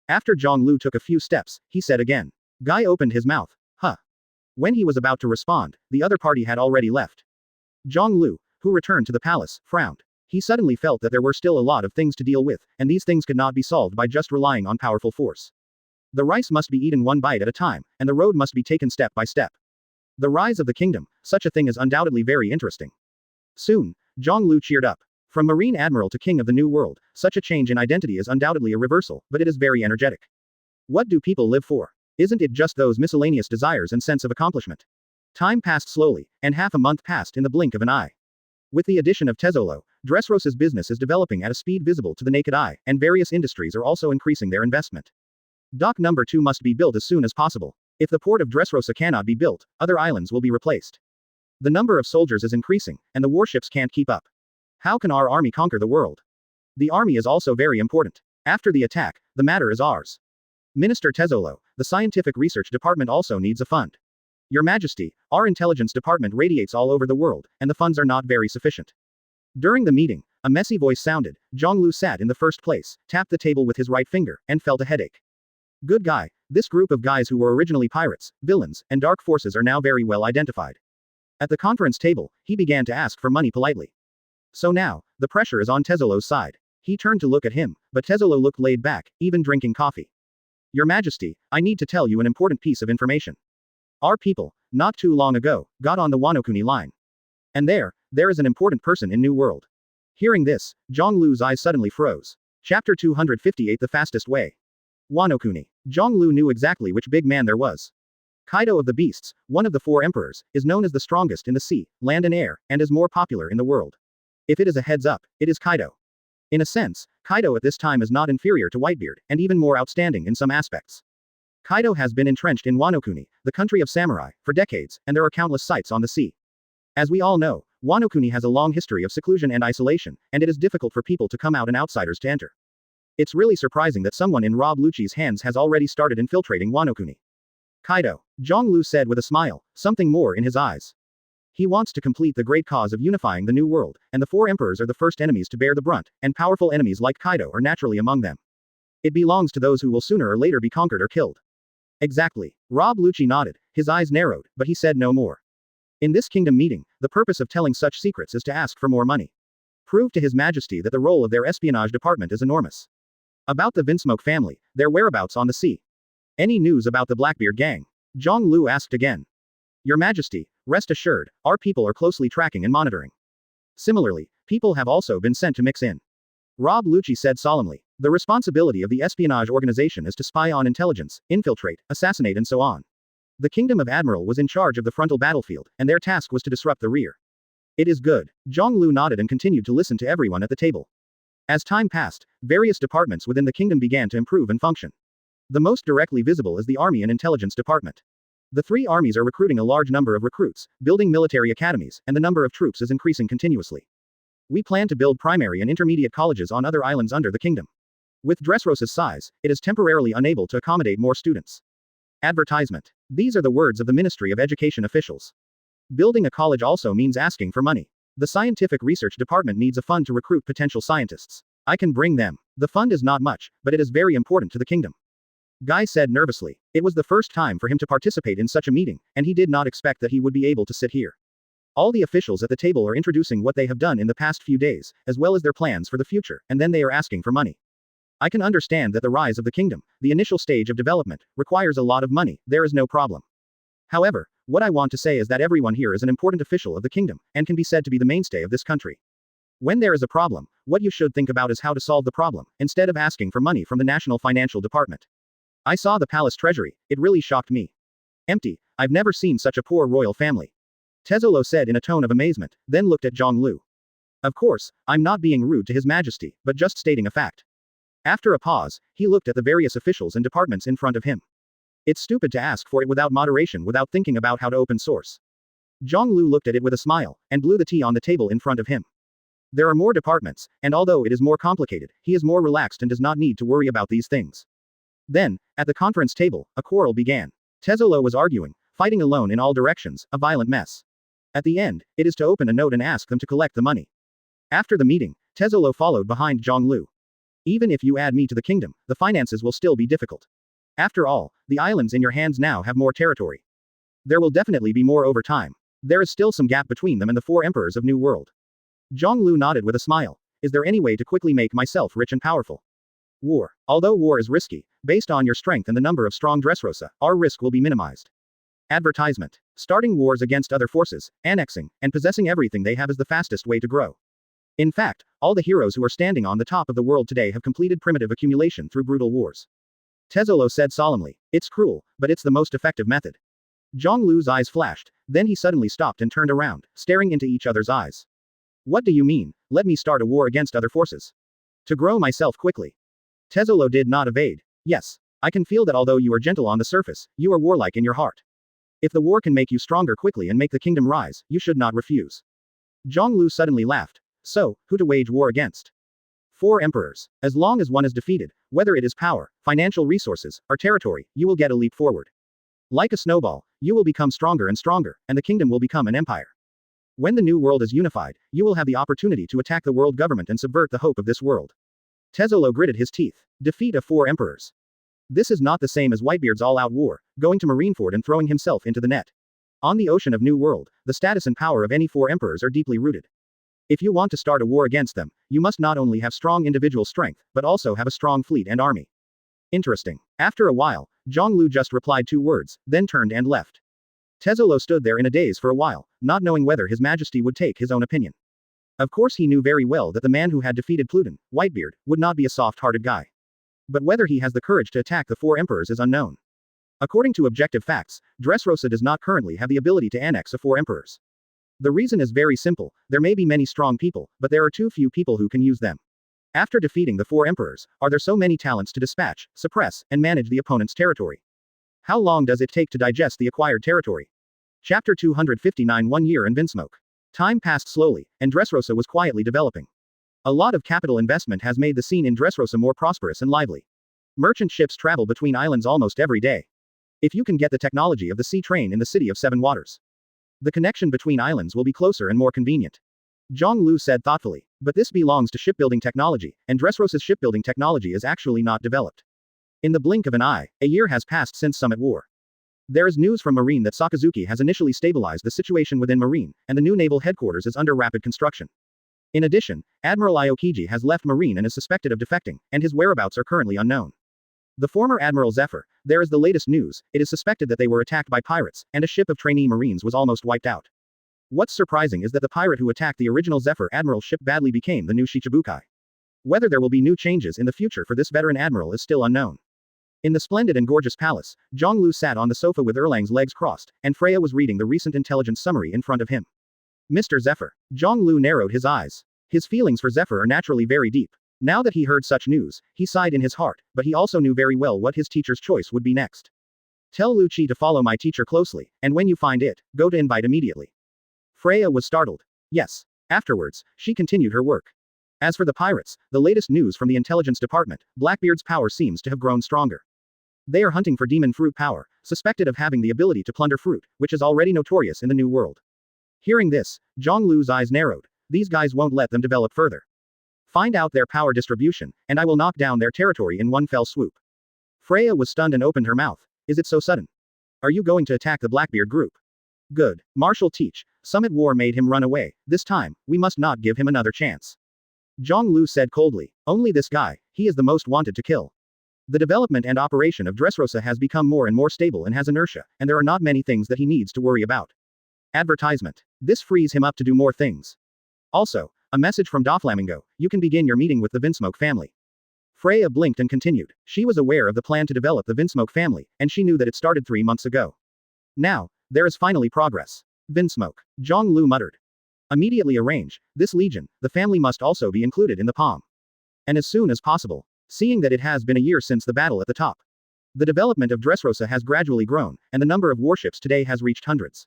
After Zhonglu took a few steps, he said again. Guy opened his mouth. Huh. When he was about to respond, the other party had already left. Zhonglu, who returned to the palace, frowned. He suddenly felt that there were still a lot of things to deal with, and these things could not be solved by just relying on powerful force. The rice must be eaten one bite at a time, and the road must be taken step by step. The rise of the kingdom, such a thing is undoubtedly very interesting. Soon, Zhonglu cheered up. From Marine Admiral to King of the New World, such a change in identity is undoubtedly a reversal, but it is very energetic. What do people live for? Isn't it just those miscellaneous desires and sense of accomplishment? Time passed slowly, and half a month passed in the blink of an eye. With the addition of Tezzolo, Dressrosa's business is developing at a speed visible to the naked eye, and various industries are also increasing their investment. Dock number 2 must be built as soon as possible. If the port of Dressrosa cannot be built, other islands will be replaced. The number of soldiers is increasing, and the warships can't keep up. How can our army conquer the world? The army is also very important. After the attack, the matter is ours. Minister Tezzolo, the scientific research department also needs a fund. Your Majesty, our intelligence department radiates all over the world, and the funds are not very sufficient. During the meeting, a messy voice sounded. Zhonglu sat in the first place, tapped the table with his right finger, and felt a headache. Good guy, this group of guys who were originally pirates, villains, and dark forces are now very well identified. At the conference table, he began to ask for money politely. So now, the pressure is on Tezzolo's side. He turned to look at him, but Tezzolo looked laid back, even drinking coffee. Your Majesty, I need to tell you an important piece of information. Our people, not too long ago, got on the Wano-Kuni line. And there is an important person in New World. Hearing this, Zhonglu's eyes suddenly froze. Chapter 258 The Fastest Way. Wano-Kuni. Zhonglu knew exactly which big man there was. Kaido of the Beasts, one of the 4 emperors, is known as the strongest in the sea, land and air, and is more popular in the world. If it is a heads up, it is Kaido. In a sense, Kaido at this time is not inferior to Whitebeard, and even more outstanding in some aspects. Kaido has been entrenched in Wano-Kuni, the country of samurai, for decades, and there are countless sites on the sea. As we all know, Wano-Kuni has a long history of seclusion and isolation, and it is difficult for people to come out and outsiders to enter. It's really surprising that someone in Rob Lucci's hands has already started infiltrating Wano-Kuni. Kaido, Zhonglu said with a smile, something more in his eyes. He wants to complete the great cause of unifying the new world, and the 4 emperors are the first enemies to bear the brunt, and powerful enemies like Kaido are naturally among them. It belongs to those who will sooner or later be conquered or killed. Exactly. Rob Lucci nodded, his eyes narrowed, but he said no more. In this kingdom meeting, the purpose of telling such secrets is to ask for more money. Prove to His Majesty that the role of their espionage department is enormous. About the Vinsmoke family, their whereabouts on the sea. Any news about the Blackbeard gang? Zhonglu asked again. Your Majesty, rest assured, our people are closely tracking and monitoring. Similarly, people have also been sent to mix in. Rob Lucci said solemnly. The responsibility of the espionage organization is to spy on intelligence, infiltrate, assassinate and so on. The Kingdom of Admiral was in charge of the frontal battlefield, and their task was to disrupt the rear. It is good. Zhonglu nodded and continued to listen to everyone at the table. As time passed, various departments within the kingdom began to improve and function. The most directly visible is the Army and Intelligence Department. The 3 armies are recruiting a large number of recruits, building military academies, and the number of troops is increasing continuously. We plan to build primary and intermediate colleges on other islands under the kingdom. With Dressrosa's size, it is temporarily unable to accommodate more students. Advertisement. These are the words of the Ministry of Education officials. Building a college also means asking for money. The scientific research department needs a fund to recruit potential scientists. I can bring them. The fund is not much, but it is very important to the kingdom. Guy said nervously. It was the first time for him to participate in such a meeting, and he did not expect that he would be able to sit here. All the officials at the table are introducing what they have done in the past few days, as well as their plans for the future, and then they are asking for money. I can understand that the rise of the kingdom, the initial stage of development, requires a lot of money, there is no problem. However, what I want to say is that everyone here is an important official of the kingdom, and can be said to be the mainstay of this country. When there is a problem, what you should think about is how to solve the problem, instead of asking for money from the National Financial Department. I saw the palace treasury, it really shocked me. Empty, I've never seen such a poor royal family. Tezzolo said in a tone of amazement, then looked at Zhonglu. Of course, I'm not being rude to His Majesty, but just stating a fact. After a pause, he looked at the various officials and departments in front of him. It's stupid to ask for it without moderation without thinking about how to open source. Zhonglu looked at it with a smile, and blew the tea on the table in front of him. There are more departments, and although it is more complicated, he is more relaxed and does not need to worry about these things. Then, at the conference table, a quarrel began. Tezzolo was arguing, fighting alone in all directions, a violent mess. At the end, it is to open a note and ask them to collect the money. After the meeting, Tezzolo followed behind Zhonglu. Even if you add me to the kingdom, the finances will still be difficult. After all, the islands in your hands now have more territory. There will definitely be more over time. There is still some gap between them and the 4 emperors of New World. Zhonglu nodded with a smile. Is there any way to quickly make myself rich and powerful? War. Although war is risky, based on your strength and the number of strong Dressrosa, our risk will be minimized. Advertisement. Starting wars against other forces, annexing, and possessing everything they have is the fastest way to grow. In fact, all the heroes who are standing on the top of the world today have completed primitive accumulation through brutal wars. Tezzolo said solemnly. It's cruel, but it's the most effective method. Zhonglu's eyes flashed, then he suddenly stopped and turned around, staring into each other's eyes. What do you mean, let me start a war against other forces? To grow myself quickly. Tezzolo did not evade. Yes. I can feel that although you are gentle on the surface, you are warlike in your heart. If the war can make you stronger quickly and make the kingdom rise, you should not refuse. Zhonglu suddenly laughed. So, who to wage war against? 4 emperors. As long as one is defeated, whether it is power, financial resources, or territory, you will get a leap forward. Like a snowball, you will become stronger and stronger, and the kingdom will become an empire. When the new world is unified, you will have the opportunity to attack the world government and subvert the hope of this world. Tezzolo gritted his teeth. Defeat of 4 emperors. This is not the same as Whitebeard's all-out war, going to Marineford and throwing himself into the net. On the ocean of New World, the status and power of any 4 emperors are deeply rooted. If you want to start a war against them, you must not only have strong individual strength, but also have a strong fleet and army. Interesting. After a while, Zhonglu just replied 2 words, then turned and left. Tezzolo stood there in a daze for a while, not knowing whether His Majesty would take his own opinion. Of course he knew very well that the man who had defeated Pluton, Whitebeard, would not be a soft-hearted guy. But whether he has the courage to attack the 4 emperors is unknown. According to objective facts, Dressrosa does not currently have the ability to annex the 4 emperors. The reason is very simple, there may be many strong people, but there are too few people who can use them. After defeating the 4 emperors, are there so many talents to dispatch, suppress, and manage the opponent's territory? How long does it take to digest the acquired territory? Chapter 259 1 year in Vinsmoke. Time passed slowly, and Dressrosa was quietly developing. A lot of capital investment has made the scene in Dressrosa more prosperous and lively. Merchant ships travel between islands almost every day. If you can get the technology of the sea train in the city of 7 waters, the connection between islands will be closer and more convenient. Zhonglu said thoughtfully. But this belongs to shipbuilding technology, and Dressrosa's shipbuilding technology is actually not developed. In the blink of an eye, a year has passed since Summit War. There is news from Marine that Sakazuki has initially stabilized the situation within Marine, and the new naval headquarters is under rapid construction. In addition, Admiral Aokiji has left Marine and is suspected of defecting, and his whereabouts are currently unknown. The former Admiral Zephyr, there is the latest news, it is suspected that they were attacked by pirates, and a ship of trainee Marines was almost wiped out. What's surprising is that the pirate who attacked the original Zephyr Admiral ship badly became the new Shichibukai. Whether there will be new changes in the future for this veteran admiral is still unknown. In the splendid and gorgeous palace, Zhonglu sat on the sofa with Erlang's legs crossed, and Freya was reading the recent intelligence summary in front of him. Mr. Zephyr. Zhonglu narrowed his eyes. His feelings for Zephyr are naturally very deep. Now that he heard such news, he sighed in his heart, but he also knew very well what his teacher's choice would be next. Tell Lu Qi to follow my teacher closely, and when you find it, go to invite immediately. Freya was startled. Yes. Afterwards, she continued her work. As for the pirates, the latest news from the intelligence department, Blackbeard's power seems to have grown stronger. They are hunting for demon fruit power, suspected of having the ability to plunder fruit, which is already notorious in the New World. Hearing this, Zhonglu's eyes narrowed. These guys won't let them develop further. Find out their power distribution, and I will knock down their territory in one fell swoop. Freya was stunned and opened her mouth. Is it so sudden? Are you going to attack the Blackbeard group? Good. Marshal Teach. Summit War made him run away. This time, we must not give him another chance. Zhonglu said coldly. Only this guy, he is the most wanted to kill. The development and operation of Dressrosa has become more and more stable and has inertia, and there are not many things that he needs to worry about. Advertisement. This frees him up to do more things. Also, a message from Doflamingo, you can begin your meeting with the Vinsmoke family. Freya blinked and continued. She was aware of the plan to develop the Vinsmoke family, and she knew that it started 3 months ago. Now, there is finally progress. Vinsmoke. Zhonglu muttered. Immediately arrange. This legion, the family must also be included in the palm. And as soon as possible. Seeing that it has been a year since the battle at the top. The development of Dressrosa has gradually grown, and the number of warships today has reached hundreds.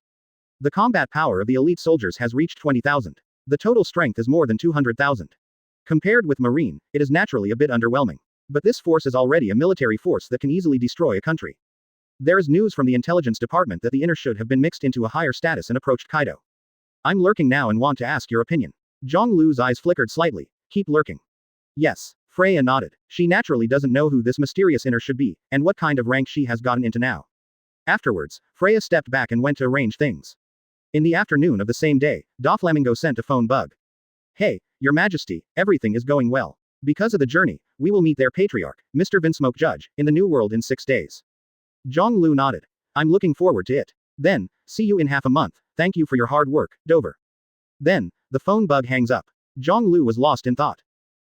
The combat power of the elite soldiers has reached 20,000. The total strength is more than 200,000. Compared with Marine, it is naturally a bit underwhelming. But this force is already a military force that can easily destroy a country. There is news from the intelligence department that the inner should have been mixed into a higher status and approached Kaido. I'm lurking now and want to ask your opinion. Zhonglu's eyes flickered slightly. Keep lurking. Yes. Freya nodded. She naturally doesn't know who this mysterious inner should be, and what kind of rank she has gotten into now. Afterwards, Freya stepped back and went to arrange things. In the afternoon of the same day, Doflamingo sent a phone bug. Hey, Your Majesty, everything is going well. Because of the journey, we will meet their patriarch, Mr. Vinsmoke Judge, in the New World in 6 days. Zhonglu nodded. I'm looking forward to it. Then, see you in half a month. Thank you for your hard work, Dover. Then, the phone bug hangs up. Zhonglu was lost in thought.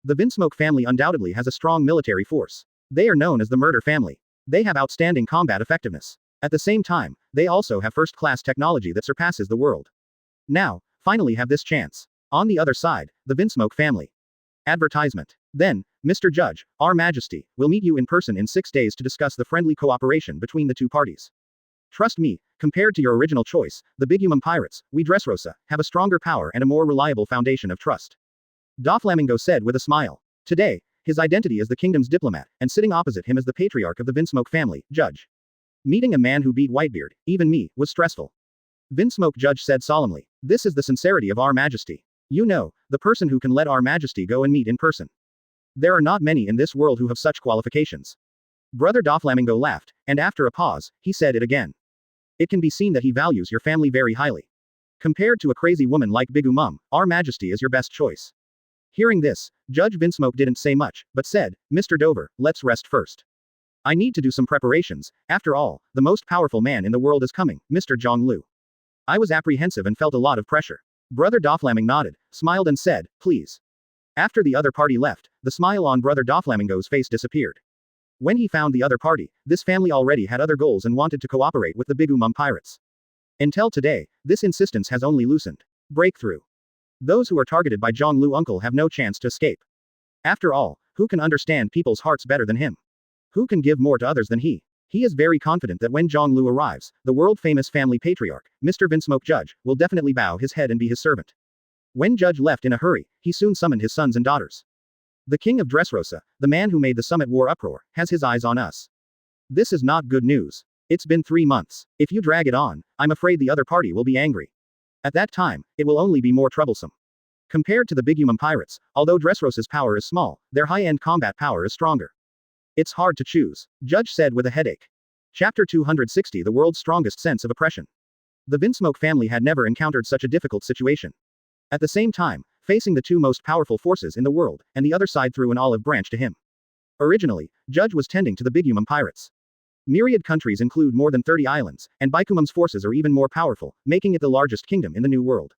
The Vinsmoke family undoubtedly has a strong military force. They are known as the Murder Family. They have outstanding combat effectiveness. At the same time, they also have first-class technology that surpasses the world. Now, finally have this chance. On the other side, the Vinsmoke family. Advertisement. Then, Mr. Judge, Our Majesty, will meet you in person in 6 days to discuss the friendly cooperation between the two parties. Trust me, compared to your original choice, the Bigumum Pirates, we Dressrosa, have a stronger power and a more reliable foundation of trust. Doflamingo said with a smile. Today, his identity is the kingdom's diplomat, and sitting opposite him is the patriarch of the Vinsmoke family, Judge. Meeting a man who beat Whitebeard, even me, was stressful. Vinsmoke Judge said solemnly. This is the sincerity of Our Majesty. You know, the person who can let Our Majesty go and meet in person. There are not many in this world who have such qualifications. Brother Doflamingo laughed, and after a pause, he said it again. It can be seen that he values your family very highly. Compared to a crazy woman like Bigumum, Our Majesty is your best choice. Hearing this, Judge Vinsmoke didn't say much, but said, Mr. Dover, let's rest first. I need to do some preparations. After all, the most powerful man in the world is coming, Mr. Zhonglu. I was apprehensive and felt a lot of pressure. Brother Doflamingo nodded, smiled and said, please. After the other party left, the smile on Brother Doflamingo's face disappeared. When he found the other party, this family already had other goals and wanted to cooperate with the Bigumum Pirates. Until today, this insistence has only loosened. Breakthrough. Those who are targeted by Zhonglu uncle have no chance to escape. After all, who can understand people's hearts better than him? Who can give more to others than he? He is very confident that when Zhonglu arrives, the world-famous family patriarch, Mr. Vinsmoke Judge, will definitely bow his head and be his servant. When Judge left in a hurry, he soon summoned his sons and daughters. The king of Dressrosa, the man who made the Summit War uproar, has his eyes on us. This is not good news. It's been 3 months. If you drag it on, I'm afraid the other party will be angry. At that time, it will only be more troublesome. Compared to the Bigumum Pirates, although Dressrosa's power is small, their high-end combat power is stronger. It's hard to choose, Judge said with a headache. Chapter 260 The World's Strongest Sense of Oppression. The Vinsmoke family had never encountered such a difficult situation. At the same time, facing the two most powerful forces in the world, and the other side threw an olive branch to him. Originally, Judge was tending to the Bigumum Pirates. Myriad countries include more than 30 islands, and Bigumum's forces are even more powerful, making it the largest kingdom in the New World.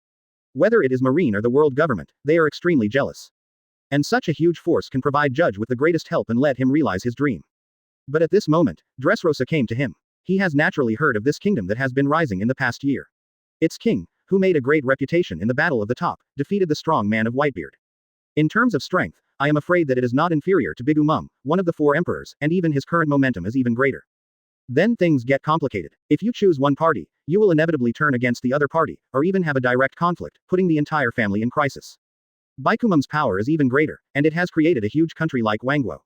Whether it is Marine or the world government, they are extremely jealous. And such a huge force can provide Judge with the greatest help and let him realize his dream. But at this moment, Dressrosa came to him. He has naturally heard of this kingdom that has been rising in the past year. Its king, who made a great reputation in the Battle of the Top, defeated the strong man of Whitebeard. In terms of strength, I am afraid that it is not inferior to Bigumum, one of the 4 emperors, and even his current momentum is even greater. Then things get complicated. If you choose one party, you will inevitably turn against the other party, or even have a direct conflict, putting the entire family in crisis. Bigumum's power is even greater, and it has created a huge country like Wangguo.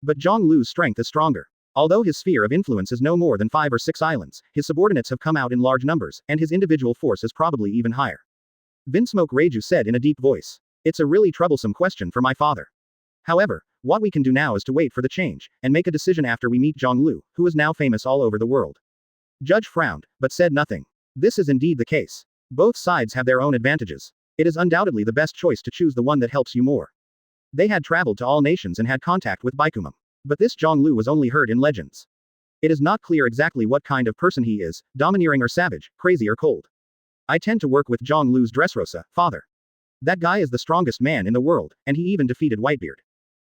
But Zhonglu's strength is stronger. Although his sphere of influence is no more than 5 or 6 islands, his subordinates have come out in large numbers, and his individual force is probably even higher. Vinsmoke Reiju said in a deep voice. It's a really troublesome question for my father. However, what we can do now is to wait for the change, and make a decision after we meet Zhonglu, who is now famous all over the world. Judge frowned, but said nothing. This is indeed the case. Both sides have their own advantages. It is undoubtedly the best choice to choose the one that helps you more. They had traveled to all nations and had contact with Baikumum. But this Zhonglu was only heard in legends. It is not clear exactly what kind of person he is, domineering or savage, crazy or cold. I tend to work with Zhonglu's Dressrosa, father. That guy is the strongest man in the world, and he even defeated Whitebeard.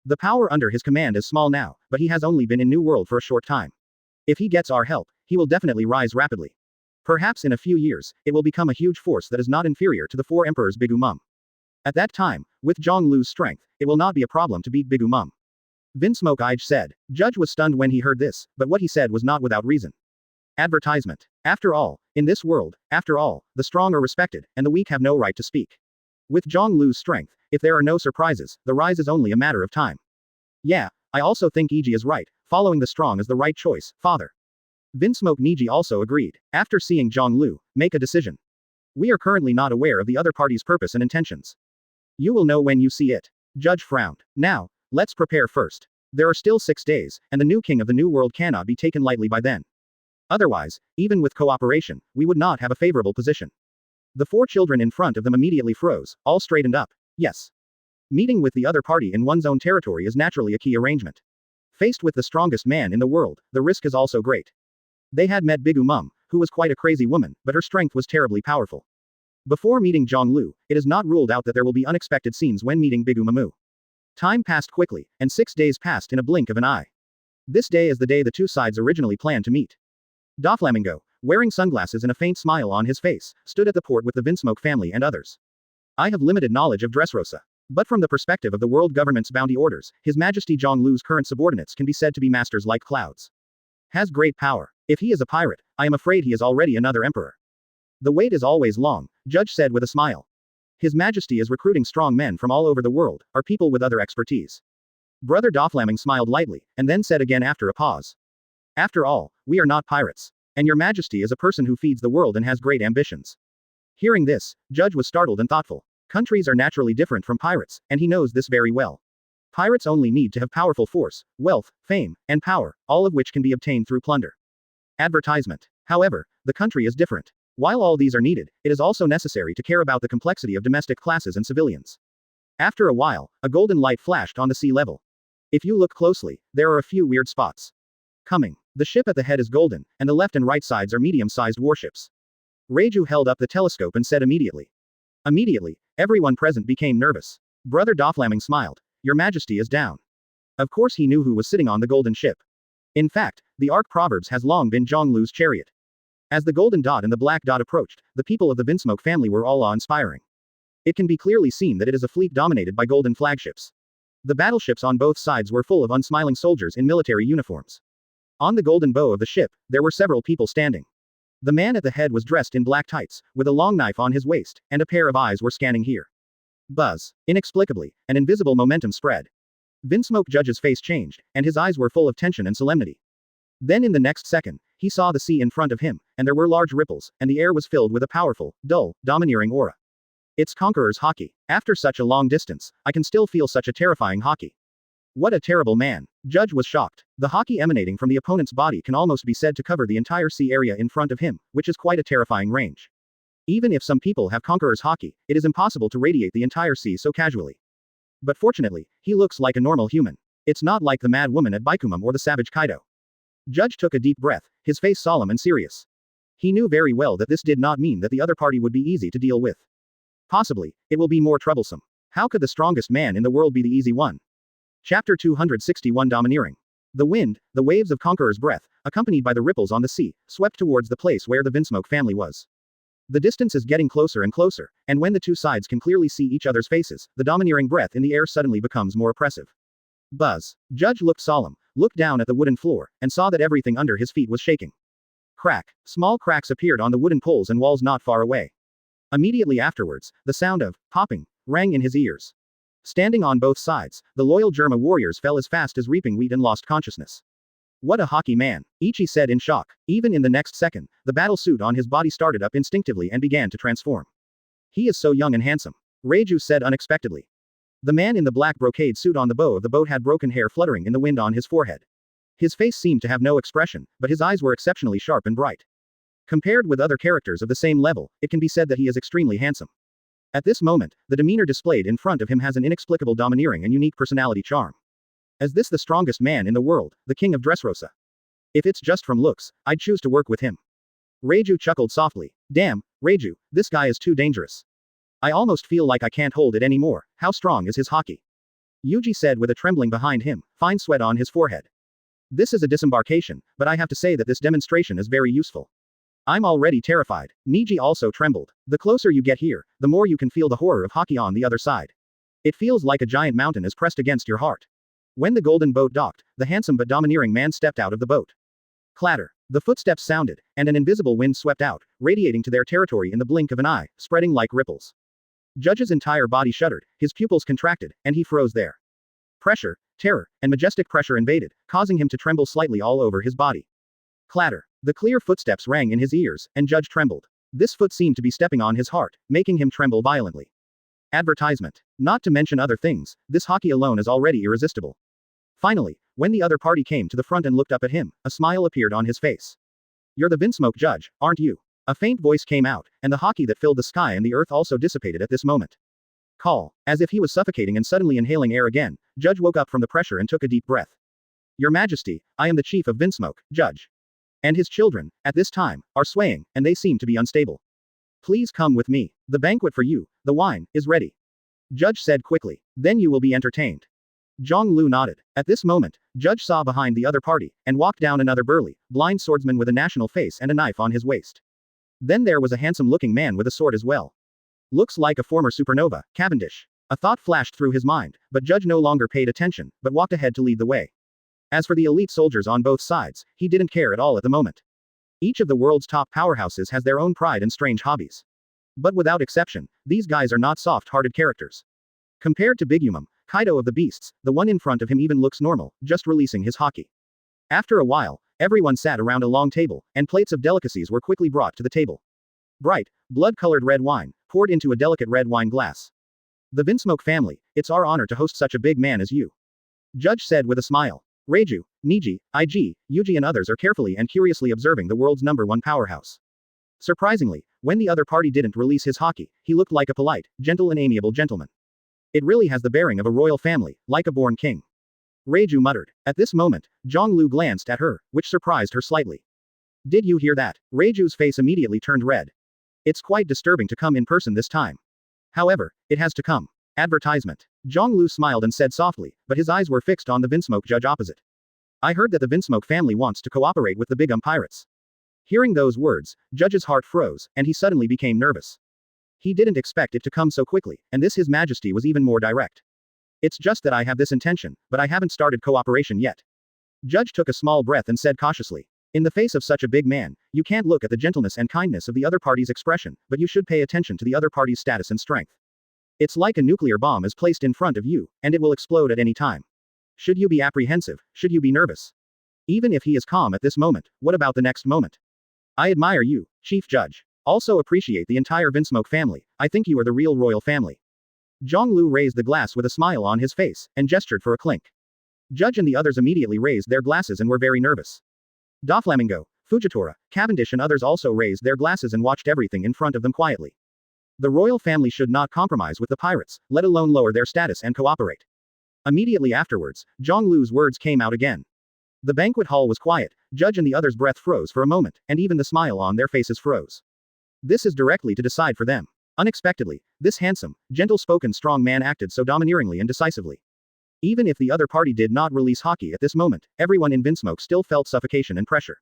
The power under his command is small now, but he has only been in New World for a short time. If he gets our help, he will definitely rise rapidly. Perhaps in a few years, it will become a huge force that is not inferior to the 4 emperors Bigumum. At that time, with Zhonglu's strength, it will not be a problem to beat Bigumum. Vinsmoke Ige said. Judge was stunned when he heard this, but what he said was not without reason. Advertisement. After all, in this world, after all, the strong are respected, and the weak have no right to speak. With Zhonglu's strength, if there are no surprises, the rise is only a matter of time. Yeah, I also think Iji is right, following the strong is the right choice, father. Vinsmoke Niji also agreed. After seeing Zhonglu, make a decision. We are currently not aware of the other party's purpose and intentions. You will know when you see it. Judge frowned. Now, let's prepare first. There are still 6 days, and the new king of the New World cannot be taken lightly by then. Otherwise, even with cooperation, we would not have a favorable position. The 4 children in front of them immediately froze, all straightened up. Yes. Meeting with the other party in one's own territory is naturally a key arrangement. Faced with the strongest man in the world, the risk is also great. They had met Bigumum, who was quite a crazy woman, but her strength was terribly powerful. Before meeting Zhonglu, it is not ruled out that there will be unexpected scenes when meeting Bigumamu. Time passed quickly, and 6 days passed in a blink of an eye. This day is the day the 2 sides originally planned to meet. Doflamingo, wearing sunglasses and a faint smile on his face, stood at the port with the Vinsmoke family and others. I have limited knowledge of Dressrosa. But from the perspective of the world government's bounty orders, His Majesty Zhonglu's current subordinates can be said to be masters like clouds. Has great power. If he is a pirate, I am afraid he is already another emperor. The wait is always long, Judge said with a smile. His Majesty is recruiting strong men from all over the world, or people with other expertise. Brother Doflamming smiled lightly, and then said again after a pause. After all, we are not pirates. And your Majesty is a person who feeds the world and has great ambitions. Hearing this, Judge was startled and thoughtful. Countries are naturally different from pirates, and he knows this very well. Pirates only need to have powerful force, wealth, fame, and power, all of which can be obtained through plunder. Advertisement. However, the country is different. While all these are needed, it is also necessary to care about the complexity of domestic classes and civilians. After a while, a golden light flashed on the sea level. If you look closely, there are a few weird spots. Coming. The ship at the head is golden, and the left and right sides are medium-sized warships. Reiju held up the telescope and said immediately. Immediately, everyone present became nervous. Brother Doflamming smiled. Your Majesty is down. Of course he knew who was sitting on the golden ship. In fact, the Ark Proverbs has long been Zhonglu's chariot. As the golden dot and the black dot approached, the people of the Vinsmoke family were all awe-inspiring. It can be clearly seen that it is a fleet dominated by golden flagships. The battleships on both sides were full of unsmiling soldiers in military uniforms. On the golden bow of the ship, there were several people standing. The man at the head was dressed in black tights, with a long knife on his waist, and a pair of eyes were scanning here. Buzz. Inexplicably, an invisible momentum spread. Vinsmoke Judge's face changed, and his eyes were full of tension and solemnity. Then in the next second, he saw the sea in front of him, and there were large ripples, and the air was filled with a powerful, dull, domineering aura. It's Conqueror's Haki. After such a long distance, I can still feel such a terrifying Haki. What a terrible man. Judge was shocked. The Haki emanating from the opponent's body can almost be said to cover the entire sea area in front of him, which is quite a terrifying range. Even if some people have Conqueror's Haki, it is impossible to radiate the entire sea so casually. But fortunately, he looks like a normal human. It's not like the mad woman at Baikumum or the savage Kaido. Judge took a deep breath, his face solemn and serious. He knew very well that this did not mean that the other party would be easy to deal with. Possibly, it will be more troublesome. How could the strongest man in the world be the easy one? Chapter 261 Domineering. The wind, the waves of Conqueror's breath, accompanied by the ripples on the sea, swept towards the place where the Vinsmoke family was. The distance is getting closer and closer, and when the 2 sides can clearly see each other's faces, the domineering breath in the air suddenly becomes more oppressive. Buzz. Judge looked solemn, looked down at the wooden floor, and saw that everything under his feet was shaking. Crack. Small cracks appeared on the wooden poles and walls not far away. Immediately afterwards, the sound of popping rang in his ears. Standing on both sides, the loyal Germa warriors fell as fast as reaping wheat and lost consciousness. What a hockey man, Ichi said in shock. Even in the next second, the battle suit on his body started up instinctively and began to transform. He is so young and handsome, Reiju said unexpectedly. The man in the black brocade suit on the bow of the boat had broken hair fluttering in the wind on his forehead. His face seemed to have no expression, but his eyes were exceptionally sharp and bright. Compared with other characters of the same level, it can be said that he is extremely handsome. At this moment, the demeanor displayed in front of him has an inexplicable domineering and unique personality charm. Is this the strongest man in the world, the king of Dressrosa? If it's just from looks, I'd choose to work with him. Reiju chuckled softly. Damn, Reiju, this guy is too dangerous. I almost feel like I can't hold it anymore. How strong is his hockey? Yuji said with a trembling behind him, fine sweat on his forehead. This is a disembarkation, but I have to say that this demonstration is very useful. I'm already terrified. Niji also trembled. The closer you get here, the more you can feel the horror of hockey on the other side. It feels like a giant mountain is pressed against your heart. When the golden boat docked, the handsome but domineering man stepped out of the boat. Clatter. The footsteps sounded, and an invisible wind swept out, radiating to their territory in the blink of an eye, spreading like ripples. Judge's entire body shuddered, his pupils contracted, and he froze there. Pressure, terror, and majestic pressure invaded, causing him to tremble slightly all over his body. Clatter. The clear footsteps rang in his ears, and Judge trembled. This foot seemed to be stepping on his heart, making him tremble violently. Advertisement. Not to mention other things, this hockey alone is already irresistible. Finally, when the other party came to the front and looked up at him, a smile appeared on his face. You're the Vinsmoke judge, aren't you? A faint voice came out, and the hockey that filled the sky and the earth also dissipated at this moment. Call. As if he was suffocating and suddenly inhaling air again, Judge woke up from the pressure and took a deep breath. Your Majesty, I am the chief of Vinsmoke, Judge. And his children, at this time, are swaying, and they seem to be unstable. Please come with me. The banquet for you, the wine, is ready. Judge said quickly. Then you will be entertained. Zhonglu nodded. At this moment, Judge saw behind the other party, and walked down another burly, blind swordsman with a national face and a knife on his waist. Then there was a handsome-looking man with a sword as well. Looks like a former supernova, Cavendish. A thought flashed through his mind, but Judge no longer paid attention, but walked ahead to lead the way. As for the elite soldiers on both sides, he didn't care at all at the moment. Each of the world's top powerhouses has their own pride and strange hobbies. But without exception, these guys are not soft-hearted characters. Compared to Bigumum, Kaido of the Beasts, the one in front of him even looks normal, just releasing his hockey. After a while, everyone sat around a long table, and plates of delicacies were quickly brought to the table. Bright, blood-colored red wine, poured into a delicate red wine glass. The Vinsmoke family, it's our honor to host such a big man as you. Judge said with a smile. Reiju, Niji, IG, Yuji and others are carefully and curiously observing the world's #1 powerhouse. Surprisingly, when the other party didn't release his hockey, he looked like a polite, gentle and amiable gentleman. It really has the bearing of a royal family, like a born king. Reiju muttered. At this moment, Zhonglu glanced at her, which surprised her slightly. Did you hear that? Reiju's face immediately turned red. It's quite disturbing to come in person this time. However, it has to come. Advertisement. Zhonglu smiled and said softly, but his eyes were fixed on the Vinsmoke judge opposite. I heard that the Vinsmoke family wants to cooperate with the Bigum Pirates. Hearing those words, Judge's heart froze, and he suddenly became nervous. He didn't expect it to come so quickly, and this His Majesty was even more direct. It's just that I have this intention, but I haven't started cooperation yet. Judge took a small breath and said cautiously. In the face of such a big man, you can't look at the gentleness and kindness of the other party's expression, but you should pay attention to the other party's status and strength. It's like a nuclear bomb is placed in front of you, and it will explode at any time. Should you be apprehensive? Should you be nervous? Even if he is calm at this moment, what about the next moment? I admire you, Chief Judge. Also appreciate the entire Vinsmoke family. I think you are the real royal family. Zhonglu raised the glass with a smile on his face, and gestured for a clink. Judge and the others immediately raised their glasses and were very nervous. Doflamingo, Fujitora, Cavendish and others also raised their glasses and watched everything in front of them quietly. The royal family should not compromise with the pirates, let alone lower their status and cooperate. Immediately afterwards, Zhonglu's words came out again. The banquet hall was quiet, Judge and the others' breath froze for a moment, and even the smile on their faces froze. This is directly to decide for them. Unexpectedly, this handsome, gentle-spoken strong man acted so domineeringly and decisively. Even if the other party did not release hockey at this moment, everyone in Vinsmoke still felt suffocation and pressure.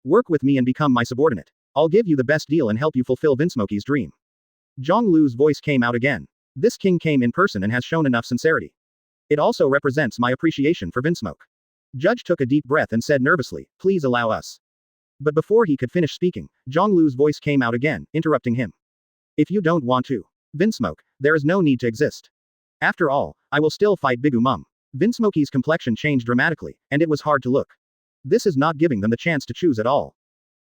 Work with me and become my subordinate. I'll give you the best deal and help you fulfill Vinsmoke's dream. Zhonglu's voice came out again. This king came in person and has shown enough sincerity. It also represents my appreciation for Vinsmoke. Judge took a deep breath and said nervously, please allow us. But before he could finish speaking, Zhonglu's voice came out again, interrupting him. If you don't want to, Vinsmoke, there is no need to exist. After all, I will still fight Bigumum. Vinsmoke's complexion changed dramatically, and it was hard to look. This is not giving them the chance to choose at all.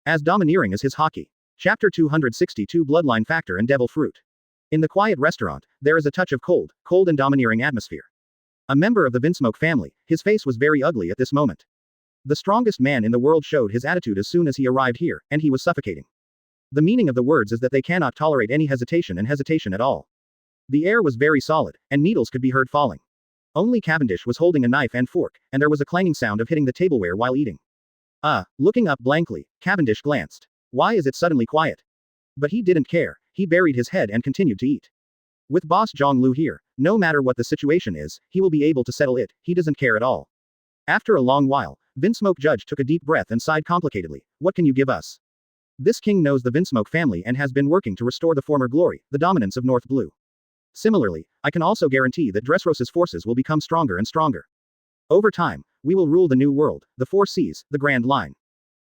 As domineering as his haki. Chapter 262 Bloodline Factor and Devil Fruit. In the quiet restaurant, there is a touch of cold and domineering atmosphere. A member of the Vinsmoke family, his face was very ugly at this moment. The strongest man in the world showed his attitude as soon as he arrived here, and he was suffocating. The meaning of the words is that they cannot tolerate any hesitation at all. The air was very solid, and needles could be heard falling. Only Cavendish was holding a knife and fork, and there was a clanging sound of hitting the tableware while eating. Looking up blankly, Cavendish glanced. Why is it suddenly quiet? But he didn't care, he buried his head and continued to eat. With Boss Zhonglu here, no matter what the situation is, he will be able to settle it, he doesn't care at all. After a long while, Vinsmoke Judge took a deep breath and sighed complicatedly. What can you give us? This king knows the Vinsmoke family and has been working to restore the former glory, the dominance of North Blue. Similarly, I can also guarantee that Dressrosa's forces will become stronger and stronger. Over time, we will rule the New World, the Four Seas, the Grand Line.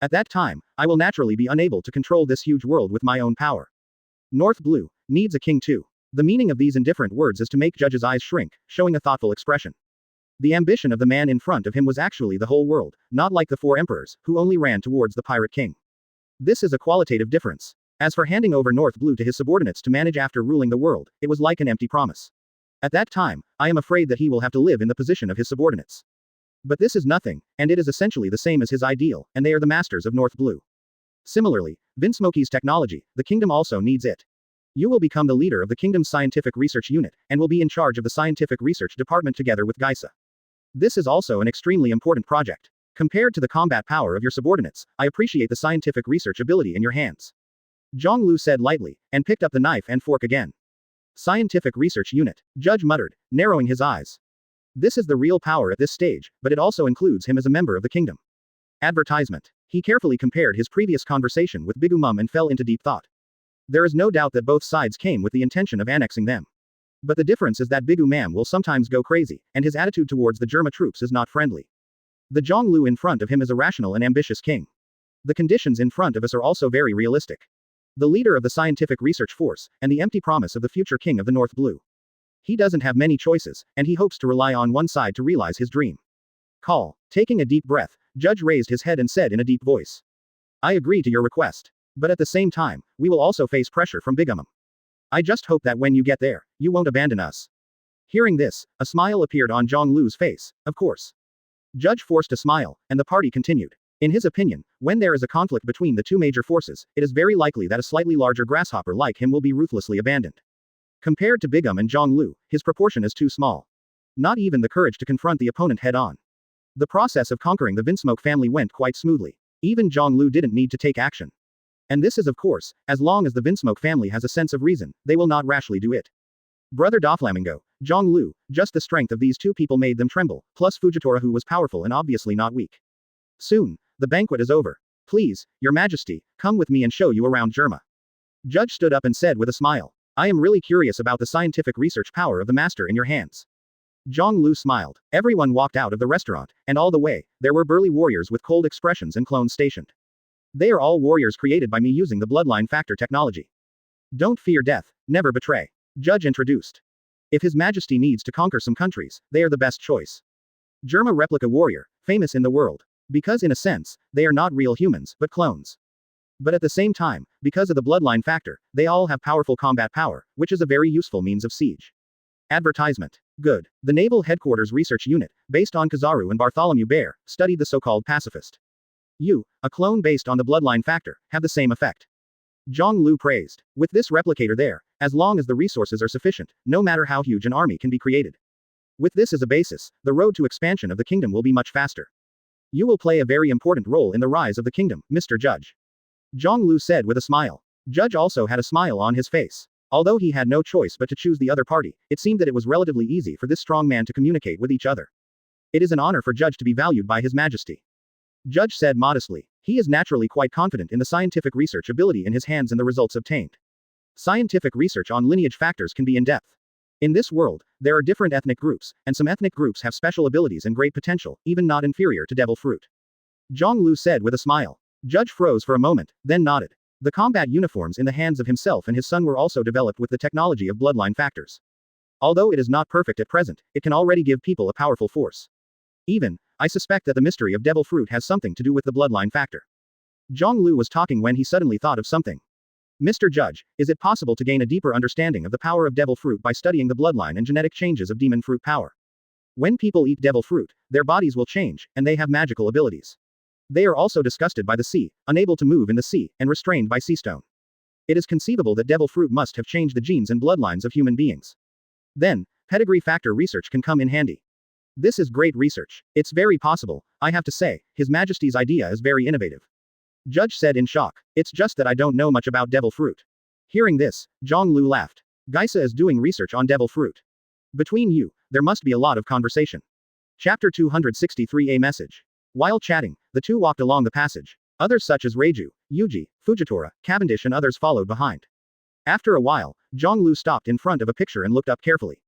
At that time, I will naturally be unable to control this huge world with my own power. North Blue needs a king too. The meaning of these indifferent words is to make Judge's eyes shrink, showing a thoughtful expression. The ambition of the man in front of him was actually the whole world, not like the four emperors, who only ran towards the pirate king. This is a qualitative difference. As for handing over North Blue to his subordinates to manage after ruling the world, it was like an empty promise. At that time, I am afraid that he will have to live in the position of his subordinates. But this is nothing, and it is essentially the same as his ideal, and they are the masters of North Blue. Similarly, Vinsmoke's technology, the kingdom also needs it. You will become the leader of the kingdom's scientific research unit, and will be in charge of the scientific research department together with Geisa. This is also an extremely important project. Compared to the combat power of your subordinates, I appreciate the scientific research ability in your hands. Zhonglu said lightly, and picked up the knife and fork again. Scientific Research Unit. Judge muttered, narrowing his eyes. This is the real power at this stage, but it also includes him as a member of the kingdom. Advertisement. He carefully compared his previous conversation with Bigumum and fell into deep thought. There is no doubt that both sides came with the intention of annexing them. But the difference is that Bigumam will sometimes go crazy, and his attitude towards the Germa troops is not friendly. The Zhonglu in front of him is a rational and ambitious king. The conditions in front of us are also very realistic. The leader of the scientific research force, and the empty promise of the future king of the North Blue. He doesn't have many choices, and he hopes to rely on one side to realize his dream. Call. Taking a deep breath, Judge raised his head and said in a deep voice. I agree to your request. But at the same time, we will also face pressure from Bigumum. I just hope that when you get there, you won't abandon us. Hearing this, a smile appeared on Zhonglu's face, of course. Judge forced a smile, and the party continued. In his opinion, when there is a conflict between the two major forces, it is very likely that a slightly larger grasshopper like him will be ruthlessly abandoned. Compared to Bigum and Zhonglu, his proportion is too small. Not even the courage to confront the opponent head-on. The process of conquering the Vinsmoke family went quite smoothly. Even Zhonglu didn't need to take action. And this is of course, as long as the Vinsmoke family has a sense of reason, they will not rashly do it. Brother Doflamingo, Zhonglu, just the strength of these two people made them tremble, plus Fujitora who was powerful and obviously not weak. Soon, the banquet is over. Please, Your Majesty, come with me and show you around Germa. Judge stood up and said with a smile. I am really curious about the scientific research power of the master in your hands. Zhonglu smiled. Everyone walked out of the restaurant, and all the way, there were burly warriors with cold expressions and clones stationed. They are all warriors created by me using the bloodline factor technology. Don't fear death, never betray. Judge introduced. If His Majesty needs to conquer some countries, they are the best choice. Germa replica warrior, famous in the world. Because in a sense, they are not real humans, but clones. But at the same time, because of the bloodline factor, they all have powerful combat power, which is a very useful means of siege. Advertisement. Good. The Naval Headquarters Research Unit, based on Kizaru and Bartholomew Bear, studied the so-called pacifist. You, a clone based on the bloodline factor, have the same effect. Zhonglu praised. With this replicator there, as long as the resources are sufficient, no matter how huge an army can be created. With this as a basis, the road to expansion of the kingdom will be much faster. You will play a very important role in the rise of the kingdom, Mr. Judge. Zhonglu said with a smile. Judge also had a smile on his face. Although he had no choice but to choose the other party, it seemed that it was relatively easy for this strong man to communicate with each other. It is an honor for Judge to be valued by His Majesty. Judge said modestly. He is naturally quite confident in the scientific research ability in his hands and the results obtained. Scientific research on lineage factors can be in-depth. In this world, there are different ethnic groups, and some ethnic groups have special abilities and great potential, even not inferior to devil fruit. Zhonglu said with a smile. Judge froze for a moment, then nodded. The combat uniforms in the hands of himself and his son were also developed with the technology of bloodline factors. Although it is not perfect at present, it can already give people a powerful force. Even, I suspect that the mystery of devil fruit has something to do with the bloodline factor. Zhang Lu was talking when he suddenly thought of something. Mr. Judge, is it possible to gain a deeper understanding of the power of devil fruit by studying the bloodline and genetic changes of demon fruit power? When people eat devil fruit, their bodies will change, and they have magical abilities. They are also disgusted by the sea, unable to move in the sea, and restrained by sea stone. It is conceivable that devil fruit must have changed the genes and bloodlines of human beings. Then, pedigree factor research can come in handy. This is great research. It's very possible, I have to say, His Majesty's idea is very innovative. Judge said in shock. It's just that I don't know much about devil fruit. Hearing this, Zhang Lu laughed. Geisa is doing research on devil fruit. Between you, there must be a lot of conversation. Chapter 263 A message. While chatting, the two walked along the passage. Others such as Reiju, Yuji, Fujitora, Cavendish and others followed behind. After a while, Zhang Lu stopped in front of a picture and looked up carefully.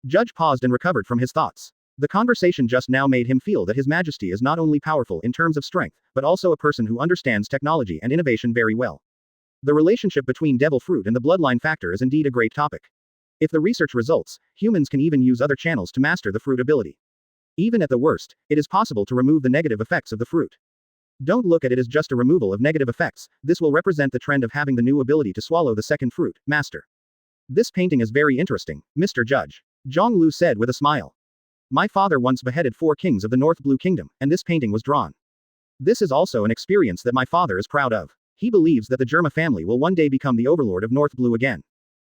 Judge paused and recovered from his thoughts. The conversation just now made him feel that His Majesty is not only powerful in terms of strength, but also a person who understands technology and innovation very well. The relationship between devil fruit and the bloodline factor is indeed a great topic. If the research results, humans can even use other channels to master the fruit ability. Even at the worst, it is possible to remove the negative effects of the fruit. Don't look at it as just a removal of negative effects, this will represent the trend of having the new ability to swallow the second fruit, master. This painting is very interesting, Mr. Judge. Zhang Lu said with a smile. My father once beheaded 4 kings of the North Blue Kingdom, and this painting was drawn. This is also an experience that my father is proud of. He believes that the Germa family will one day become the overlord of North Blue again.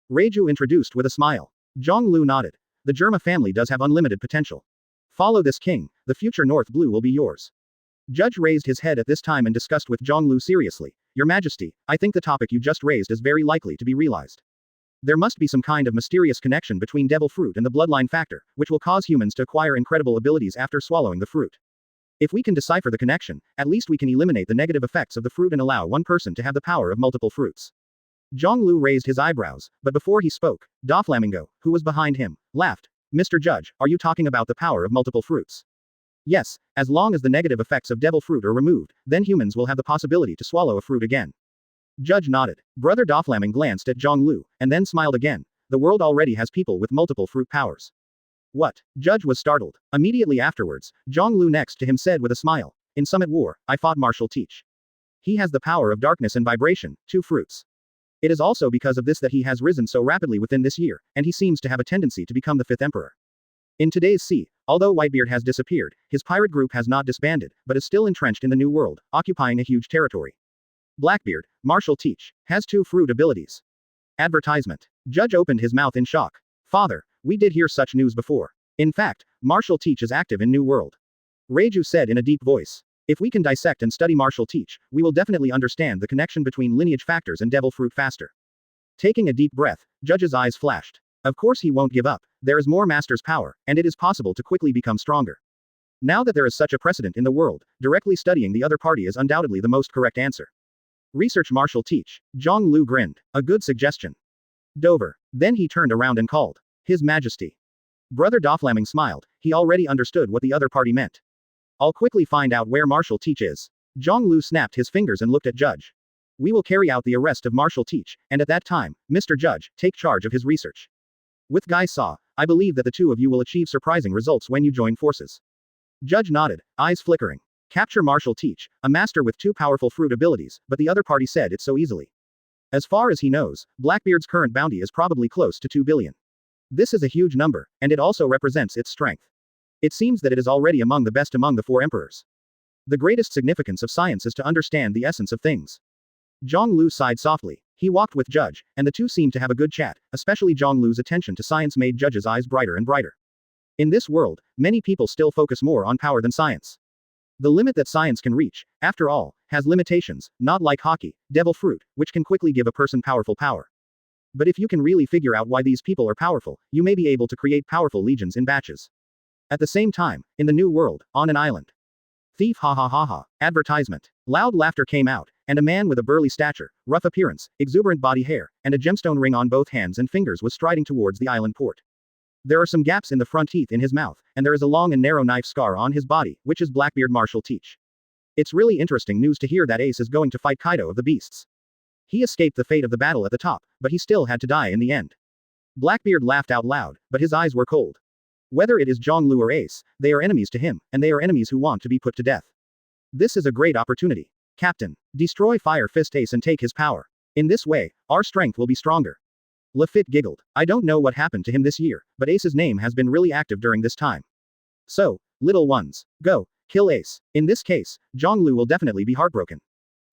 Reiju introduced with a smile. Zhang Lu nodded. The Germa family does have unlimited potential. Follow this king, the future North Blue will be yours. Judge raised his head at this time and discussed with Zhang Lu seriously. Your Majesty, I think the topic you just raised is very likely to be realized. There must be some kind of mysterious connection between devil fruit and the bloodline factor, which will cause humans to acquire incredible abilities after swallowing the fruit. If we can decipher the connection, at least we can eliminate the negative effects of the fruit and allow one person to have the power of multiple fruits. Zhang Lu raised his eyebrows, but before he spoke, Doflamingo, who was behind him, laughed. Mr. Judge, are you talking about the power of multiple fruits? Yes, as long as the negative effects of devil fruit are removed, then humans will have the possibility to swallow a fruit again. Judge nodded. Brother Doflamingo glanced at Zhang Lu, and then smiled again. The world already has people with multiple fruit powers. What? Judge was startled. Immediately afterwards, Zhang Lu next to him said with a smile. In Summit War, I fought Marshal Teach. He has the power of darkness and vibration, 2 fruits. It is also because of this that he has risen so rapidly within this year, and he seems to have a tendency to become the 5th emperor. In today's sea, although Whitebeard has disappeared, his pirate group has not disbanded, but is still entrenched in the New World, occupying a huge territory. Blackbeard, Marshal Teach, has 2 fruit abilities. Advertisement. Judge opened his mouth in shock. Father, we did hear such news before. In fact, Marshal Teach is active in New World. Reiju said in a deep voice. If we can dissect and study Marshal Teach, we will definitely understand the connection between lineage factors and devil fruit faster. Taking a deep breath, Judge's eyes flashed. Of course he won't give up, there is more master's power, and it is possible to quickly become stronger. Now that there is such a precedent in the world, directly studying the other party is undoubtedly the most correct answer. Research Marshal Teach. Zhang Lu grinned. A good suggestion. Dover. Then he turned around and called. His Majesty. Brother Doflamingo smiled, he already understood what the other party meant. I'll quickly find out where Marshal Teach is. Zhang Lu snapped his fingers and looked at Judge. We will carry out the arrest of Marshal Teach, and at that time, Mr. Judge, take charge of his research. With Guy Saw, I believe that the 2 of you will achieve surprising results when you join forces. Judge nodded, eyes flickering. Capture Marshal Teach, a master with 2 powerful fruit abilities, but the other party said it so easily. As far as he knows, Blackbeard's current bounty is probably close to 2 billion. This is a huge number, and it also represents its strength. It seems that it is already among the best among the 4 emperors. The greatest significance of science is to understand the essence of things. Zhang Lu sighed softly. He walked with Judge, and the 2 seemed to have a good chat, especially Zhang Lu's attention to science made Judge's eyes brighter and brighter. In this world, many people still focus more on power than science. The limit that science can reach, after all, has limitations, not like hockey, devil fruit, which can quickly give a person powerful power. But if you can really figure out why these people are powerful, you may be able to create powerful legions in batches. At the same time, in the New World, on an island. Thief ha ha ha ha. Advertisement. Loud laughter came out, and a man with a burly stature, rough appearance, exuberant body hair, and a gemstone ring on both hands and fingers was striding towards the island port. There are some gaps in the front teeth in his mouth, and there is a long and narrow knife scar on his body, which is Blackbeard Marshal Teach. It's really interesting news to hear that Ace is going to fight Kaido of the Beasts. He escaped the fate of the battle at the top, but he still had to die in the end. Blackbeard laughed out loud, but his eyes were cold. Whether it is Zhonglu or Ace, they are enemies to him, and they are enemies who want to be put to death. This is a great opportunity. Captain, destroy Fire Fist Ace and take his power. In this way, our strength will be stronger. Lafitte giggled. I don't know what happened to him this year, but Ace's name has been really active during this time. So, little ones, go, kill Ace. In this case, Zhonglu will definitely be heartbroken.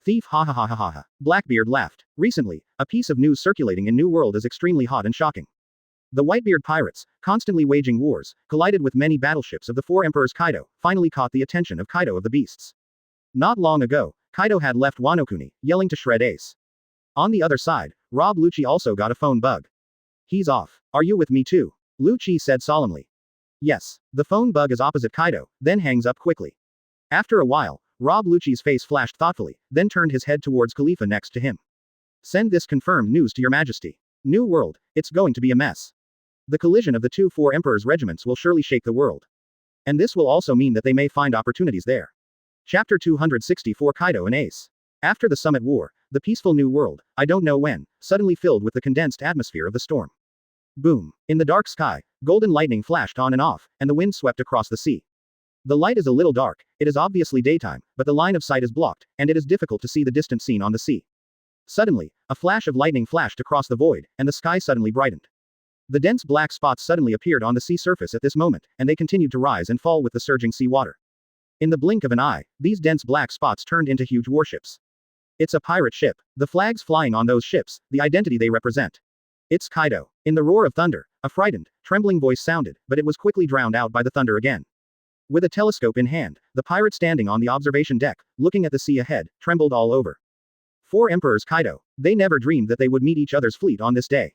Thief ha ha ha ha ha ha. Blackbeard laughed. Recently, a piece of news circulating in New World is extremely hot and shocking. The Whitebeard Pirates, constantly waging wars, collided with many battleships of the Four Emperors. Kaido finally caught the attention of Kaido of the Beasts. Not long ago, Kaido had left Wano Kuni, yelling to shred Ace. On the other side, Rob Lucci also got a phone bug. He's off. Are you with me too? Lucci said solemnly. Yes. The phone bug is opposite Kaido, then hangs up quickly. After a while, Rob Lucci's face flashed thoughtfully, then turned his head towards Khalifa next to him. Send this confirmed news to your majesty. New World, it's going to be a mess. The collision of the two Four Emperors regiments will surely shake the world. And this will also mean that they may find opportunities there. Chapter 264 Kaido and Ace. After the Summit War, the peaceful New World, I don't know when, suddenly filled with the condensed atmosphere of the storm. Boom. In the dark sky, golden lightning flashed on and off, and the wind swept across the sea. The light is a little dark, it is obviously daytime, but the line of sight is blocked, and it is difficult to see the distant scene on the sea. Suddenly, a flash of lightning flashed across the void, and the sky suddenly brightened. The dense black spots suddenly appeared on the sea surface at this moment, and they continued to rise and fall with the surging sea water. In the blink of an eye, these dense black spots turned into huge warships. It's a pirate ship. The flags flying on those ships, the identity they represent. It's Kaido. In the roar of thunder, a frightened, trembling voice sounded, but it was quickly drowned out by the thunder again. With a telescope in hand, the pirate standing on the observation deck, looking at the sea ahead, trembled all over. Four Emperors Kaido. They never dreamed that they would meet each other's fleet on this day.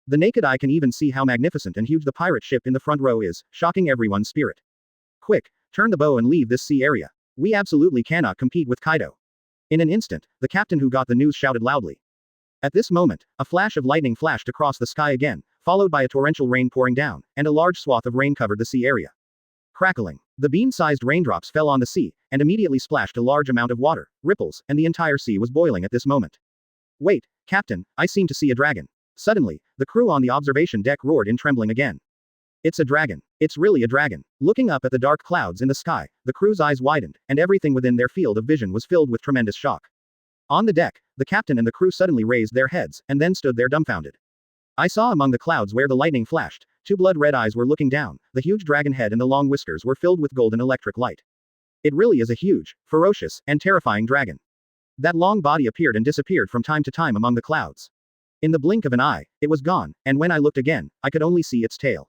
The naked eye can even see how magnificent and huge the pirate ship in the front row is, shocking everyone's spirit. Quick, turn the bow and leave this sea area. We absolutely cannot compete with Kaido. In an instant, the captain who got the news shouted loudly. At this moment, a flash of lightning flashed across the sky again, followed by a torrential rain pouring down, and a large swath of rain covered the sea area. Crackling. The bean-sized raindrops fell on the sea, and immediately splashed a large amount of water, ripples, and the entire sea was boiling at this moment. Wait, Captain, I seem to see a dragon. Suddenly, the crew on the observation deck roared in trembling again. It's a dragon. It's really a dragon. Looking up at the dark clouds in the sky, the crew's eyes widened, and everything within their field of vision was filled with tremendous shock. On the deck, the captain and the crew suddenly raised their heads, and then stood there dumbfounded. I saw among the clouds where the lightning flashed, two blood-red eyes were looking down, the huge dragon head and the long whiskers were filled with golden electric light. It really is a huge, ferocious, and terrifying dragon. That long body appeared and disappeared from time to time among the clouds. In the blink of an eye, it was gone, and when I looked again, I could only see its tail.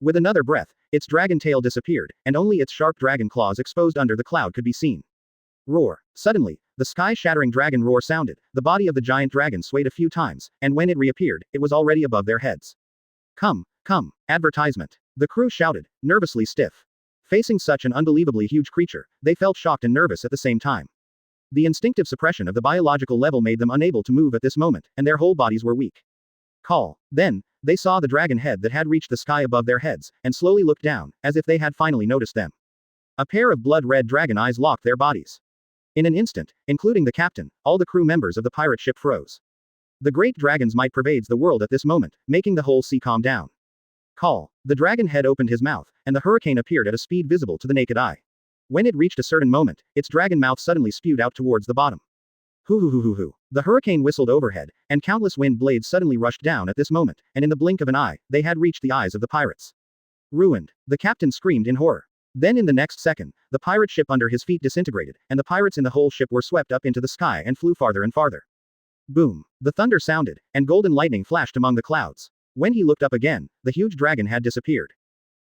With another breath, its dragon tail disappeared, and only its sharp dragon claws exposed under the cloud could be seen. Roar. Suddenly, the sky-shattering dragon roar sounded, the body of the giant dragon swayed a few times, and when it reappeared, it was already above their heads. Come, come, advertisement. The crew shouted, nervously stiff. Facing such an unbelievably huge creature, they felt shocked and nervous at the same time. The instinctive suppression of the biological level made them unable to move at this moment, and their whole bodies were weak. Call. Then, they saw the dragon head that had reached the sky above their heads, and slowly looked down, as if they had finally noticed them. A pair of blood-red dragon eyes locked their bodies. In an instant, including the captain, all the crew members of the pirate ship froze. The great dragon's might pervades the world at this moment, making the whole sea calm down. Call. The dragon head opened his mouth, and the hurricane appeared at a speed visible to the naked eye. When it reached a certain moment, its dragon mouth suddenly spewed out towards the bottom. Hoo hoo hoo hoo hoo. The hurricane whistled overhead, and countless wind blades suddenly rushed down at this moment, and in the blink of an eye, they had reached the eyes of the pirates. Ruined. The captain screamed in horror. Then in the next second, the pirate ship under his feet disintegrated, and the pirates in the whole ship were swept up into the sky and flew farther and farther. Boom. The thunder sounded, and golden lightning flashed among the clouds. When he looked up again, the huge dragon had disappeared.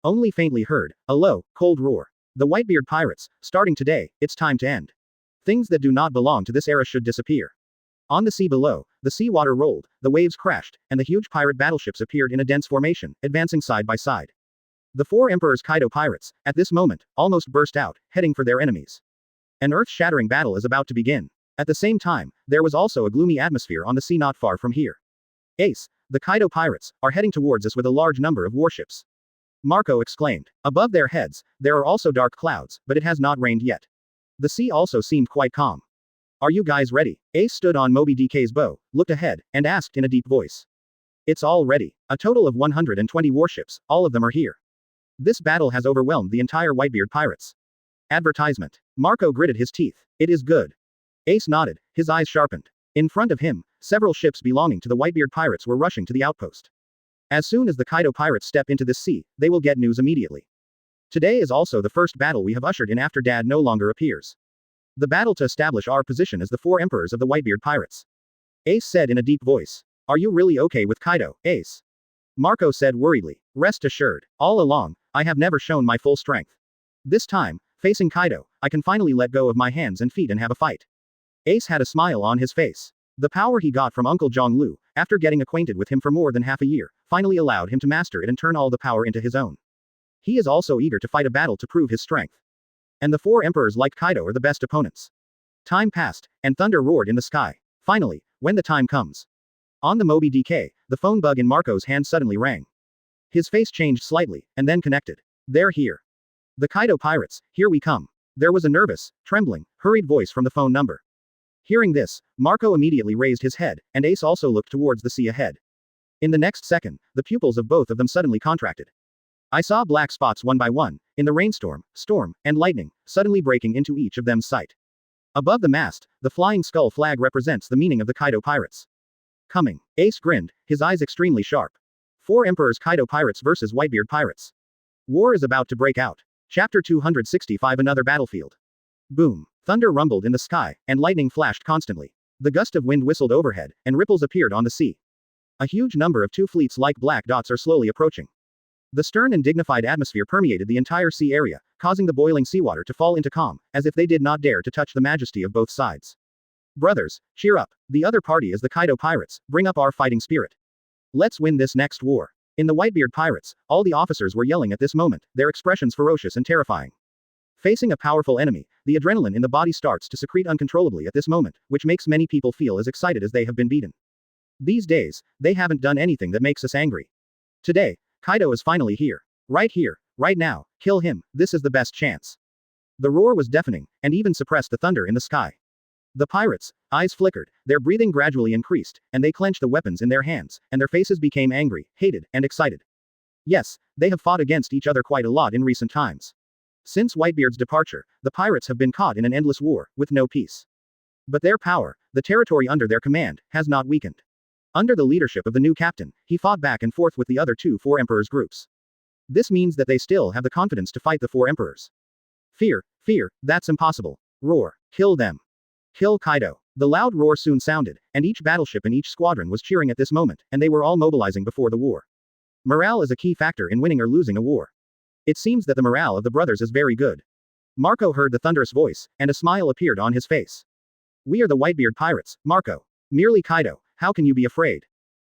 Only faintly heard, a low, cold roar. The Whitebeard Pirates, starting today, it's time to end. Things that do not belong to this era should disappear. On the sea below, the sea water rolled, the waves crashed, and the huge pirate battleships appeared in a dense formation, advancing side by side. The Four Emperors Kaido pirates, at this moment, almost burst out, heading for their enemies. An earth-shattering battle is about to begin. At the same time, there was also a gloomy atmosphere on the sea not far from here. Ace, the Kaido pirates, are heading towards us with a large number of warships. Marco exclaimed. Above their heads, there are also dark clouds, but it has not rained yet. The sea also seemed quite calm. Are you guys ready? Ace stood on Moby DK's bow, looked ahead, and asked in a deep voice. It's all ready. A total of 120 warships, all of them are here. This battle has overwhelmed the entire Whitebeard Pirates. Advertisement. Marco gritted his teeth. It is good. Ace nodded, his eyes sharpened. In front of him, several ships belonging to the Whitebeard Pirates were rushing to the outpost. As soon as the Kaido pirates step into this sea, they will get news immediately. Today is also the first battle we have ushered in after Dad no longer appears. The battle to establish our position as the four emperors of the Whitebeard Pirates. Ace said in a deep voice. Are you really okay with Kaido, Ace? Marco said worriedly. Rest assured, all along, I have never shown my full strength. This time, facing Kaido, I can finally let go of my hands and feet and have a fight. Ace had a smile on his face. The power he got from Uncle Zhonglu, after getting acquainted with him for more than half a year, finally allowed him to master it and turn all the power into his own. He is also eager to fight a battle to prove his strength. And the four emperors like Kaido are the best opponents. Time passed, and thunder roared in the sky. Finally, when the time comes. On the Moby DK, the phone bug in Marco's hand suddenly rang. His face changed slightly, and then connected. They're here. The Kaido pirates, here we come. There was a nervous, trembling, hurried voice from the phone number. Hearing this, Marco immediately raised his head, and Ace also looked towards the sea ahead. In the next second, the pupils of both of them suddenly contracted. I saw black spots one by one, in the rainstorm, storm, and lightning, suddenly breaking into each of them's sight. Above the mast, the flying skull flag represents the meaning of the Kaido pirates. Coming. Ace grinned, his eyes extremely sharp. Four Emperors Kaido Pirates versus Whitebeard Pirates. War is about to break out. Chapter 265 Another battlefield. Boom. Thunder rumbled in the sky, and lightning flashed constantly. The gust of wind whistled overhead, and ripples appeared on the sea. A huge number of two fleets like black dots are slowly approaching. The stern and dignified atmosphere permeated the entire sea area, causing the boiling seawater to fall into calm, as if they did not dare to touch the majesty of both sides. Brothers, cheer up. The other party is the Kaido Pirates, bring up our fighting spirit. Let's win this next war. In the Whitebeard Pirates, all the officers were yelling at this moment, their expressions ferocious and terrifying. Facing a powerful enemy, the adrenaline in the body starts to secrete uncontrollably at this moment, which makes many people feel as excited as they have been beaten. These days, they haven't done anything that makes us angry. Today, Kaido is finally here. Here, right now, kill him, this is the best chance. The roar was deafening, and even suppressed the thunder in the sky. The pirates' eyes flickered, their breathing gradually increased, and they clenched the weapons in their hands, and their faces became angry, hated, and excited. Yes, they have fought against each other quite a lot in recent times. Since Whitebeard's departure, the pirates have been caught in an endless war, with no peace. But their power, the territory under their command, has not weakened. Under the leadership of the new captain, he fought back and forth with the other four emperors groups. This means that they still have the confidence to fight the four emperors. Fear, that's impossible. Roar, kill them. Kill Kaido. The loud roar soon sounded, and each battleship in each squadron was cheering at this moment, and they were all mobilizing before the war. Morale is a key factor in winning or losing a war. It seems that the morale of the brothers is very good. Marco heard the thunderous voice, and a smile appeared on his face. We are the Whitebeard Pirates, Marco. Merely Kaido, how can you be afraid?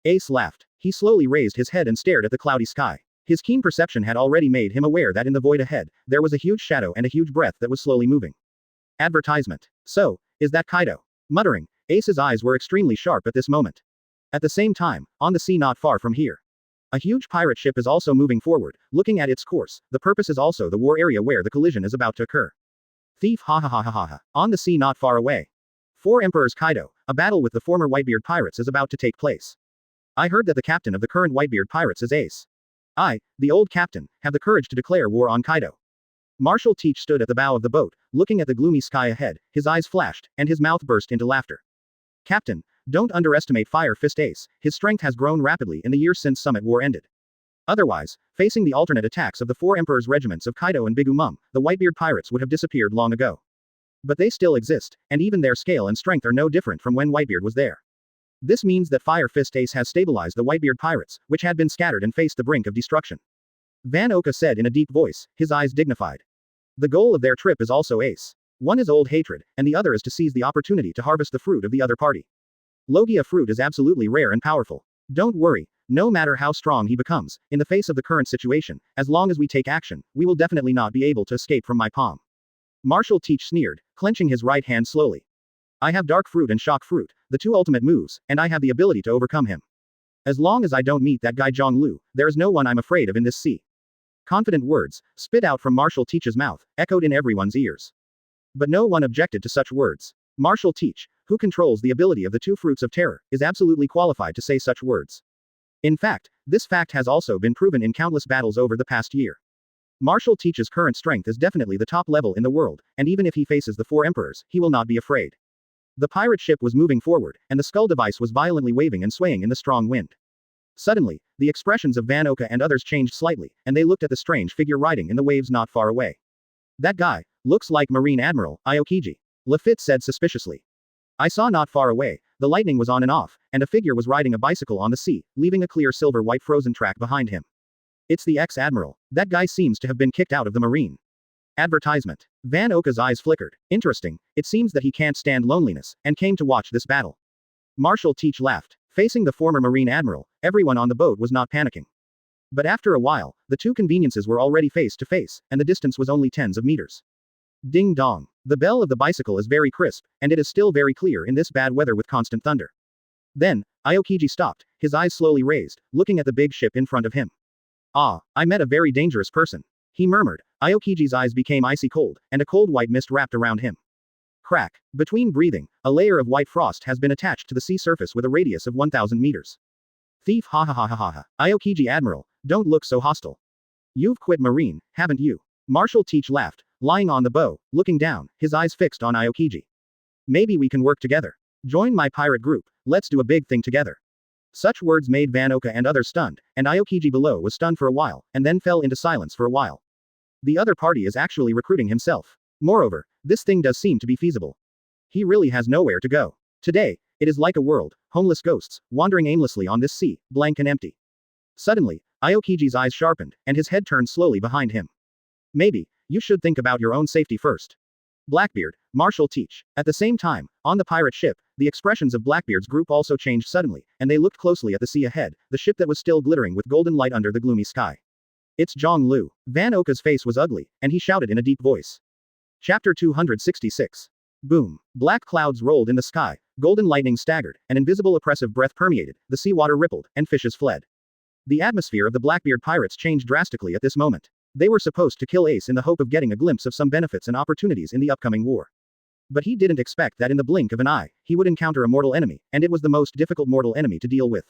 Ace laughed. He slowly raised his head and stared at the cloudy sky. His keen perception had already made him aware that in the void ahead, there was a huge shadow and a huge breath that was slowly moving. Advertisement. So, is that Kaido? Muttering, Ace's eyes were extremely sharp at this moment. At the same time, on the sea not far from here, a huge pirate ship is also moving forward, looking at its course. The purpose is also the war area where the collision is about to occur. Thief ha ha ha ha ha ha. On the sea not far away. Four Emperors Kaido, a battle with the former Whitebeard Pirates is about to take place. I heard that the captain of the current Whitebeard Pirates is Ace. I, the old captain, have the courage to declare war on Kaido. Marshal Teach stood at the bow of the boat, looking at the gloomy sky ahead, his eyes flashed, and his mouth burst into laughter. Captain, don't underestimate Fire Fist Ace, his strength has grown rapidly in the years since Summit War ended. Otherwise, facing the alternate attacks of the four Emperors' regiments of Kaido and Bigumum, the Whitebeard Pirates would have disappeared long ago. But they still exist, and even their scale and strength are no different from when Whitebeard was there. This means that Fire Fist Ace has stabilized the Whitebeard Pirates, which had been scattered and faced the brink of destruction. Van Oka said in a deep voice, his eyes dignified. The goal of their trip is also Ace. One is old hatred, and the other is to seize the opportunity to harvest the fruit of the other party. Logia fruit is absolutely rare and powerful. Don't worry, no matter how strong he becomes, in the face of the current situation, as long as we take action, we will definitely not be able to escape from my palm. Marshal Teach sneered, clenching his right hand slowly. I have dark fruit and shock fruit, the two ultimate moves, and I have the ability to overcome him. As long as I don't meet that guy Zhonglu, there is no one I'm afraid of in this sea. Confident words, spit out from Marshal Teach's mouth, echoed in everyone's ears. But no one objected to such words. Marshal Teach, who controls the ability of the two fruits of terror, is absolutely qualified to say such words. In fact, this fact has also been proven in countless battles over the past year. Marshal Teach's current strength is definitely the top level in the world, and even if he faces the 4 emperors, he will not be afraid. The pirate ship was moving forward, and the skull device was violently waving and swaying in the strong wind. Suddenly, the expressions of Van Oka and others changed slightly, and they looked at the strange figure riding in the waves not far away. That guy looks like Marine Admiral Aokiji, Lafitte said suspiciously. I saw not far away, the lightning was on and off, and a figure was riding a bicycle on the sea, leaving a clear silver-white frozen track behind him. It's the ex-admiral. That guy seems to have been kicked out of the marine. Advertisement. Van Oka's eyes flickered. Interesting, it seems that he can't stand loneliness, and came to watch this battle. Marshal Teach laughed. Facing the former marine admiral, everyone on the boat was not panicking. But after a while, the two conveniences were already face to face, and the distance was only tens of meters. Ding dong. The bell of the bicycle is very crisp, and it is still very clear in this bad weather with constant thunder. Then, Aokiji stopped, his eyes slowly raised, looking at the big ship in front of him. Ah, I met a very dangerous person. He murmured. Aokiji's eyes became icy cold, and a cold white mist wrapped around him. Crack. Between breathing, a layer of white frost has been attached to the sea surface with a radius of 1,000 meters. Thief ha ha ha ha ha ha. Aokiji Admiral, don't look so hostile. You've quit Marine, haven't you? Marshal Teach laughed, lying on the bow, looking down, his eyes fixed on Aokiji. Maybe we can work together. Join my pirate group, let's do a big thing together. Such words made Van Oka and others stunned, and Aokiji below was stunned for a while, and then fell into silence for a while. The other party is actually recruiting himself. Moreover, this thing does seem to be feasible. He really has nowhere to go. Today, it is like a world, homeless ghosts, wandering aimlessly on this sea, blank and empty. Suddenly, Aokiji's eyes sharpened, and his head turned slowly behind him. Maybe, you should think about your own safety first. Blackbeard, Marshal Teach. At the same time, on the pirate ship, the expressions of Blackbeard's group also changed suddenly, and they looked closely at the sea ahead, the ship that was still glittering with golden light under the gloomy sky. It's Zhang Lu. Van Oka's face was ugly, and he shouted in a deep voice. Chapter 266. Boom. Black clouds rolled in the sky, golden lightning staggered, an invisible oppressive breath permeated, the seawater rippled, and fishes fled. The atmosphere of the Blackbeard Pirates changed drastically at this moment. They were supposed to kill Ace in the hope of getting a glimpse of some benefits and opportunities in the upcoming war. But he didn't expect that in the blink of an eye, he would encounter a mortal enemy, and it was the most difficult mortal enemy to deal with.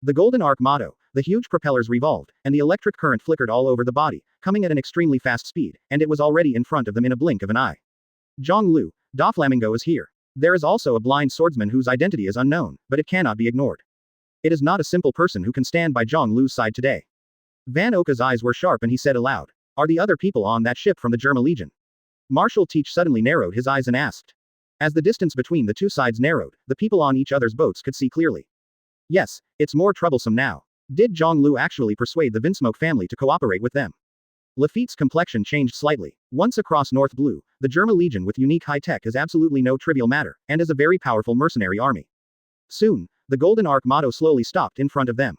The Golden Arc motto, the huge propellers revolved, and the electric current flickered all over the body, coming at an extremely fast speed, and it was already in front of them in a blink of an eye. Zhang Lu, Doflamingo is here. There is also a blind swordsman whose identity is unknown, but it cannot be ignored. It is not a simple person who can stand by Zhang Lu's side today. Van Oka's eyes were sharp and he said aloud, are the other people on that ship from the German Legion? Marshal Teach suddenly narrowed his eyes and asked. As the distance between the two sides narrowed, the people on each other's boats could see clearly. Yes, it's more troublesome now. Did Zhang Lu actually persuade the Vinsmoke family to cooperate with them? Lafitte's complexion changed slightly. Once across North Blue, the German Legion with unique high-tech is absolutely no trivial matter, and is a very powerful mercenary army. Soon, the Golden Arc motto slowly stopped in front of them.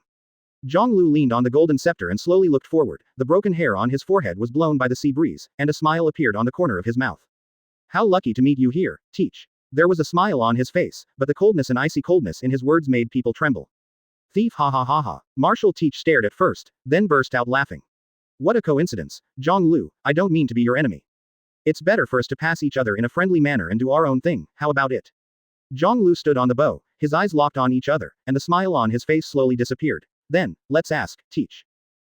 Zhang Lu leaned on the golden scepter and slowly looked forward, the broken hair on his forehead was blown by the sea breeze, and a smile appeared on the corner of his mouth. How lucky to meet you here, Teach. There was a smile on his face, but the coldness and icy coldness in his words made people tremble. Thief ha ha ha ha. Marshal Teach stared at first, then burst out laughing. What a coincidence, Zhang Lu, I don't mean to be your enemy. It's better for us to pass each other in a friendly manner and do our own thing, how about it? Zhang Lu stood on the bow, his eyes locked on each other, and the smile on his face slowly disappeared. Then, let's ask, Teach.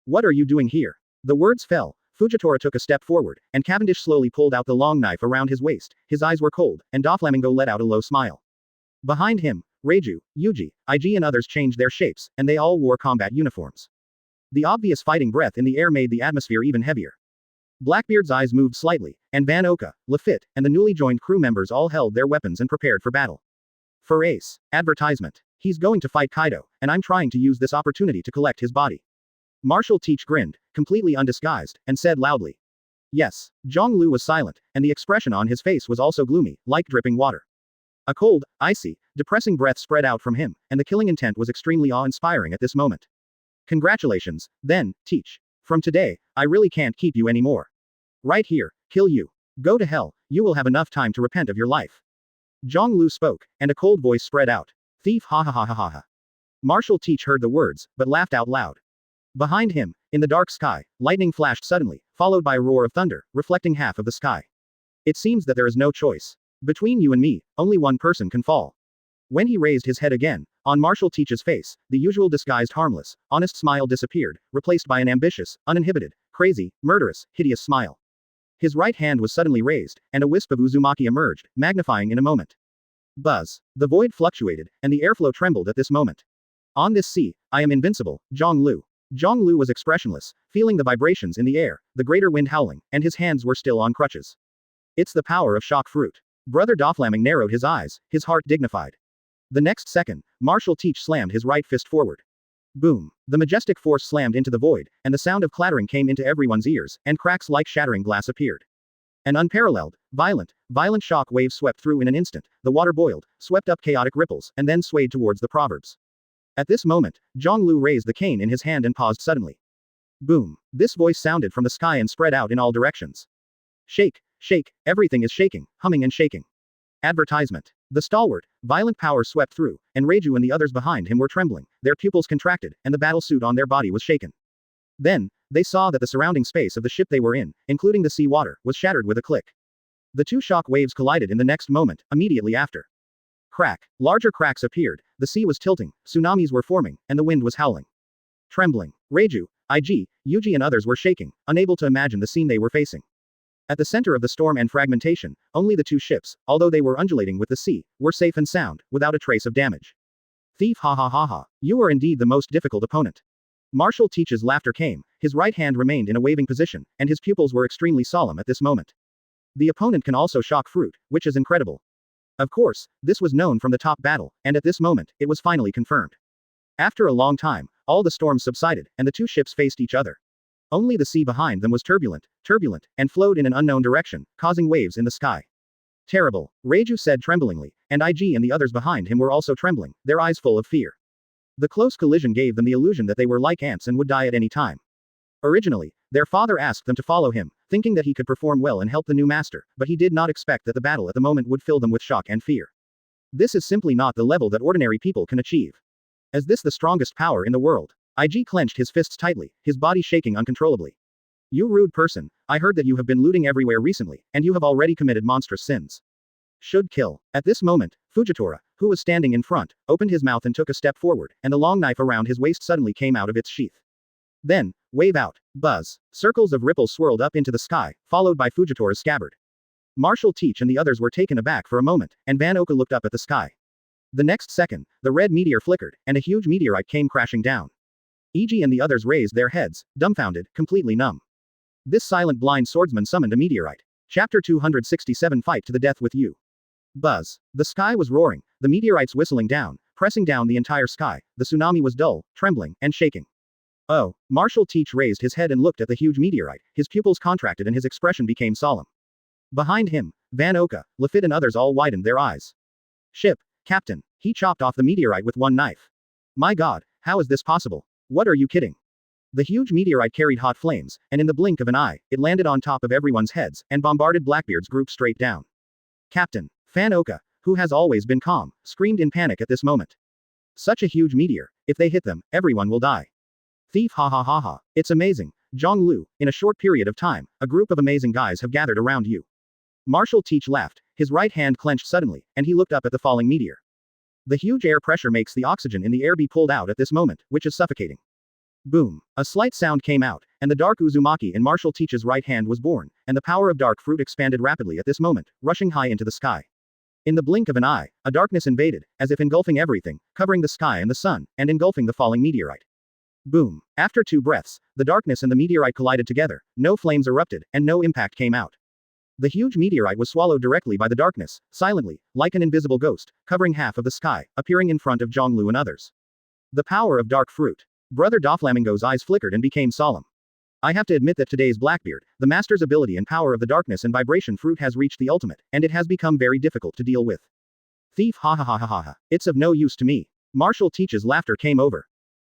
What are you doing here? The words fell. Fujitora took a step forward, and Cavendish slowly pulled out the long knife around his waist, his eyes were cold, and Doflamingo let out a low smile. Behind him, Reiju, Yuji, IG and others changed their shapes, and they all wore combat uniforms. The obvious fighting breath in the air made the atmosphere even heavier. Blackbeard's eyes moved slightly, and Van Oka, Lafitte, and the newly joined crew members all held their weapons and prepared for battle. For Ace. Advertisement. He's going to fight Kaido, and I'm trying to use this opportunity to collect his body. Marshal Teach grinned, completely undisguised, and said loudly. Yes. Zhang Lu was silent, and the expression on his face was also gloomy, like dripping water. A cold, icy, depressing breath spread out from him, and the killing intent was extremely awe-inspiring at this moment. Congratulations, then, Teach. From today, I really can't keep you anymore. Right here, kill you. Go to hell, you will have enough time to repent of your life. Zhang Lu spoke, and a cold voice spread out. Thief ha ha ha ha ha ha. Marshal Teach heard the words, but laughed out loud. Behind him, in the dark sky, lightning flashed suddenly, followed by a roar of thunder, reflecting half of the sky. It seems that there is no choice. Between you and me, only one person can fall. When he raised his head again, on Marshal Teach's face, the usual disguised harmless, honest smile disappeared, replaced by an ambitious, uninhibited, crazy, murderous, hideous smile. His right hand was suddenly raised, and a wisp of Uzumaki emerged, magnifying in a moment. Buzz. The void fluctuated, and the airflow trembled at this moment. On this sea, I am invincible, Zhonglu. Zhonglu was expressionless, feeling the vibrations in the air, the greater wind howling, and his hands were still on crutches. It's the power of shock fruit. Brother Doflamming narrowed his eyes, his heart dignified. The next second, Marshal Teach slammed his right fist forward. Boom. The majestic force slammed into the void, and the sound of clattering came into everyone's ears, and cracks like shattering glass appeared. An unparalleled, violent shock wave swept through in an instant, the water boiled, swept up chaotic ripples, and then swayed towards the proverbs. At this moment, Zhonglu raised the cane in his hand and paused suddenly. Boom. This voice sounded from the sky and spread out in all directions. Shake, shake, everything is shaking, humming and shaking. Advertisement. The stalwart, violent power swept through, and Reiju and the others behind him were trembling, their pupils contracted, and the battle suit on their body was shaken. Then, they saw that the surrounding space of the ship they were in, including the sea water, was shattered with a click. The two shock waves collided in the next moment, immediately after. Crack. Larger cracks appeared, the sea was tilting, tsunamis were forming, and the wind was howling. Trembling. Reiju, IG, Yuji and others were shaking, unable to imagine the scene they were facing. At the center of the storm and fragmentation, only the two ships, although they were undulating with the sea, were safe and sound, without a trace of damage. Thief, ha ha ha ha. You are indeed the most difficult opponent. Marshal Teach's laughter came, his right hand remained in a waving position, and his pupils were extremely solemn at this moment. The opponent can also shock fruit, which is incredible. Of course, this was known from the top battle, and at this moment, it was finally confirmed. After a long time, all the storms subsided, and the two ships faced each other. Only the sea behind them was turbulent, and flowed in an unknown direction, causing waves in the sky. Terrible, Reiju said tremblingly, and IG and the others behind him were also trembling, their eyes full of fear. The close collision gave them the illusion that they were like ants and would die at any time. Originally, their father asked them to follow him, thinking that he could perform well and help the new master, but he did not expect that the battle at the moment would fill them with shock and fear. This is simply not the level that ordinary people can achieve. Is this the strongest power in the world? IG clenched his fists tightly, his body shaking uncontrollably. You rude person, I heard that you have been looting everywhere recently, and you have already committed monstrous sins. Should kill. At this moment, Fujitora, who was standing in front, opened his mouth and took a step forward, and the long knife around his waist suddenly came out of its sheath. Then, wave out. Buzz. Circles of ripples swirled up into the sky, followed by Fujitora's scabbard. Marshal Teach and the others were taken aback for a moment, and Van Oka looked up at the sky. The next second, the red meteor flickered, and a huge meteorite came crashing down. Eg and the others raised their heads, dumbfounded, completely numb. This silent blind swordsman summoned a meteorite. Chapter 267 Fight to the death with you. Buzz. The sky was roaring, the meteorites whistling down, pressing down the entire sky, the tsunami was dull, trembling, and shaking. Oh, Marshal Teach raised his head and looked at the huge meteorite, his pupils contracted and his expression became solemn. Behind him, Van Oka, Lafitte and others all widened their eyes. Ship, Captain, he chopped off the meteorite with one knife. My god, how is this possible? What are you kidding? The huge meteorite carried hot flames, and in the blink of an eye, it landed on top of everyone's heads, and bombarded Blackbeard's group straight down. Captain, Van Oka, who has always been calm, screamed in panic at this moment. Such a huge meteor, if they hit them, everyone will die. Thief, ha ha ha ha, it's amazing, Zhonglu, in a short period of time, a group of amazing guys have gathered around you. Marshal Teach laughed, his right hand clenched suddenly, and he looked up at the falling meteor. The huge air pressure makes the oxygen in the air be pulled out at this moment, which is suffocating. Boom. A slight sound came out, and the dark Uzumaki in Marshal Teach's right hand was born, and the power of dark fruit expanded rapidly at this moment, rushing high into the sky. In the blink of an eye, a darkness invaded, as if engulfing everything, covering the sky and the sun, and engulfing the falling meteorite. Boom. After 2 breaths, the darkness and the meteorite collided together, no flames erupted, and no impact came out. The huge meteorite was swallowed directly by the darkness, silently, like an invisible ghost, covering half of the sky, appearing in front of Zhonglu and others. The power of dark fruit. Brother Doflamingo's eyes flickered and became solemn. I have to admit that today's Blackbeard, the master's ability and power of the darkness and vibration fruit has reached the ultimate, and it has become very difficult to deal with. Thief, ha ha ha ha ha ha, it's of no use to me. Marshal Teach's laughter came over.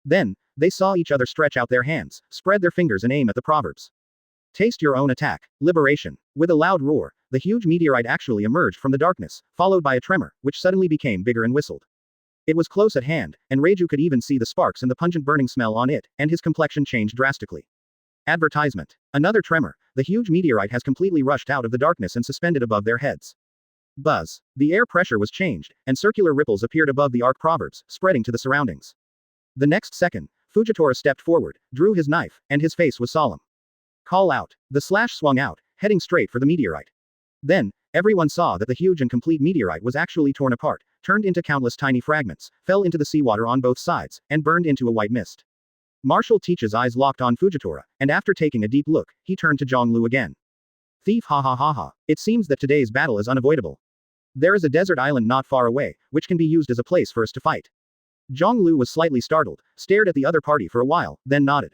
Then, they saw each other stretch out their hands, spread their fingers and aim at the proverbs. Taste your own attack. Liberation. With a loud roar, the huge meteorite actually emerged from the darkness, followed by a tremor, which suddenly became bigger and whistled. It was close at hand, and Reiju could even see the sparks and the pungent burning smell on it, and his complexion changed drastically. Advertisement. Another tremor, the huge meteorite has completely rushed out of the darkness and suspended above their heads. Buzz. The air pressure was changed, and circular ripples appeared above the arc proverbs, spreading to the surroundings. The next second, Fujitora stepped forward, drew his knife, and his face was solemn. Call out. The slash swung out, heading straight for the meteorite. Then, everyone saw that the huge and complete meteorite was actually torn apart, turned into countless tiny fragments, fell into the seawater on both sides, and burned into a white mist. Marshal Teach's eyes locked on Fujitora, and after taking a deep look, he turned to Zhonglu again. Thief, ha ha ha ha. It seems that today's battle is unavoidable. There is a desert island not far away, which can be used as a place for us to fight. Zhonglu was slightly startled, stared at the other party for a while, then nodded.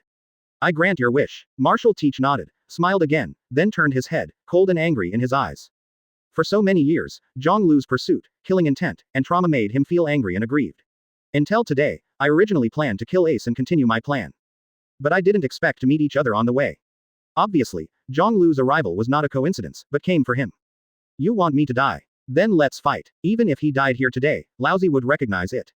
I grant your wish. Marshal Teach nodded, smiled again, then turned his head, cold and angry in his eyes. For so many years, Zhonglu's pursuit, killing intent, and trauma made him feel angry and aggrieved. Until today, I originally planned to kill Ace and continue my plan. But I didn't expect to meet each other on the way. Obviously, Zhonglu's arrival was not a coincidence, but came for him. You want me to die? Then let's fight. Even if he died here today, Lousy would recognize it.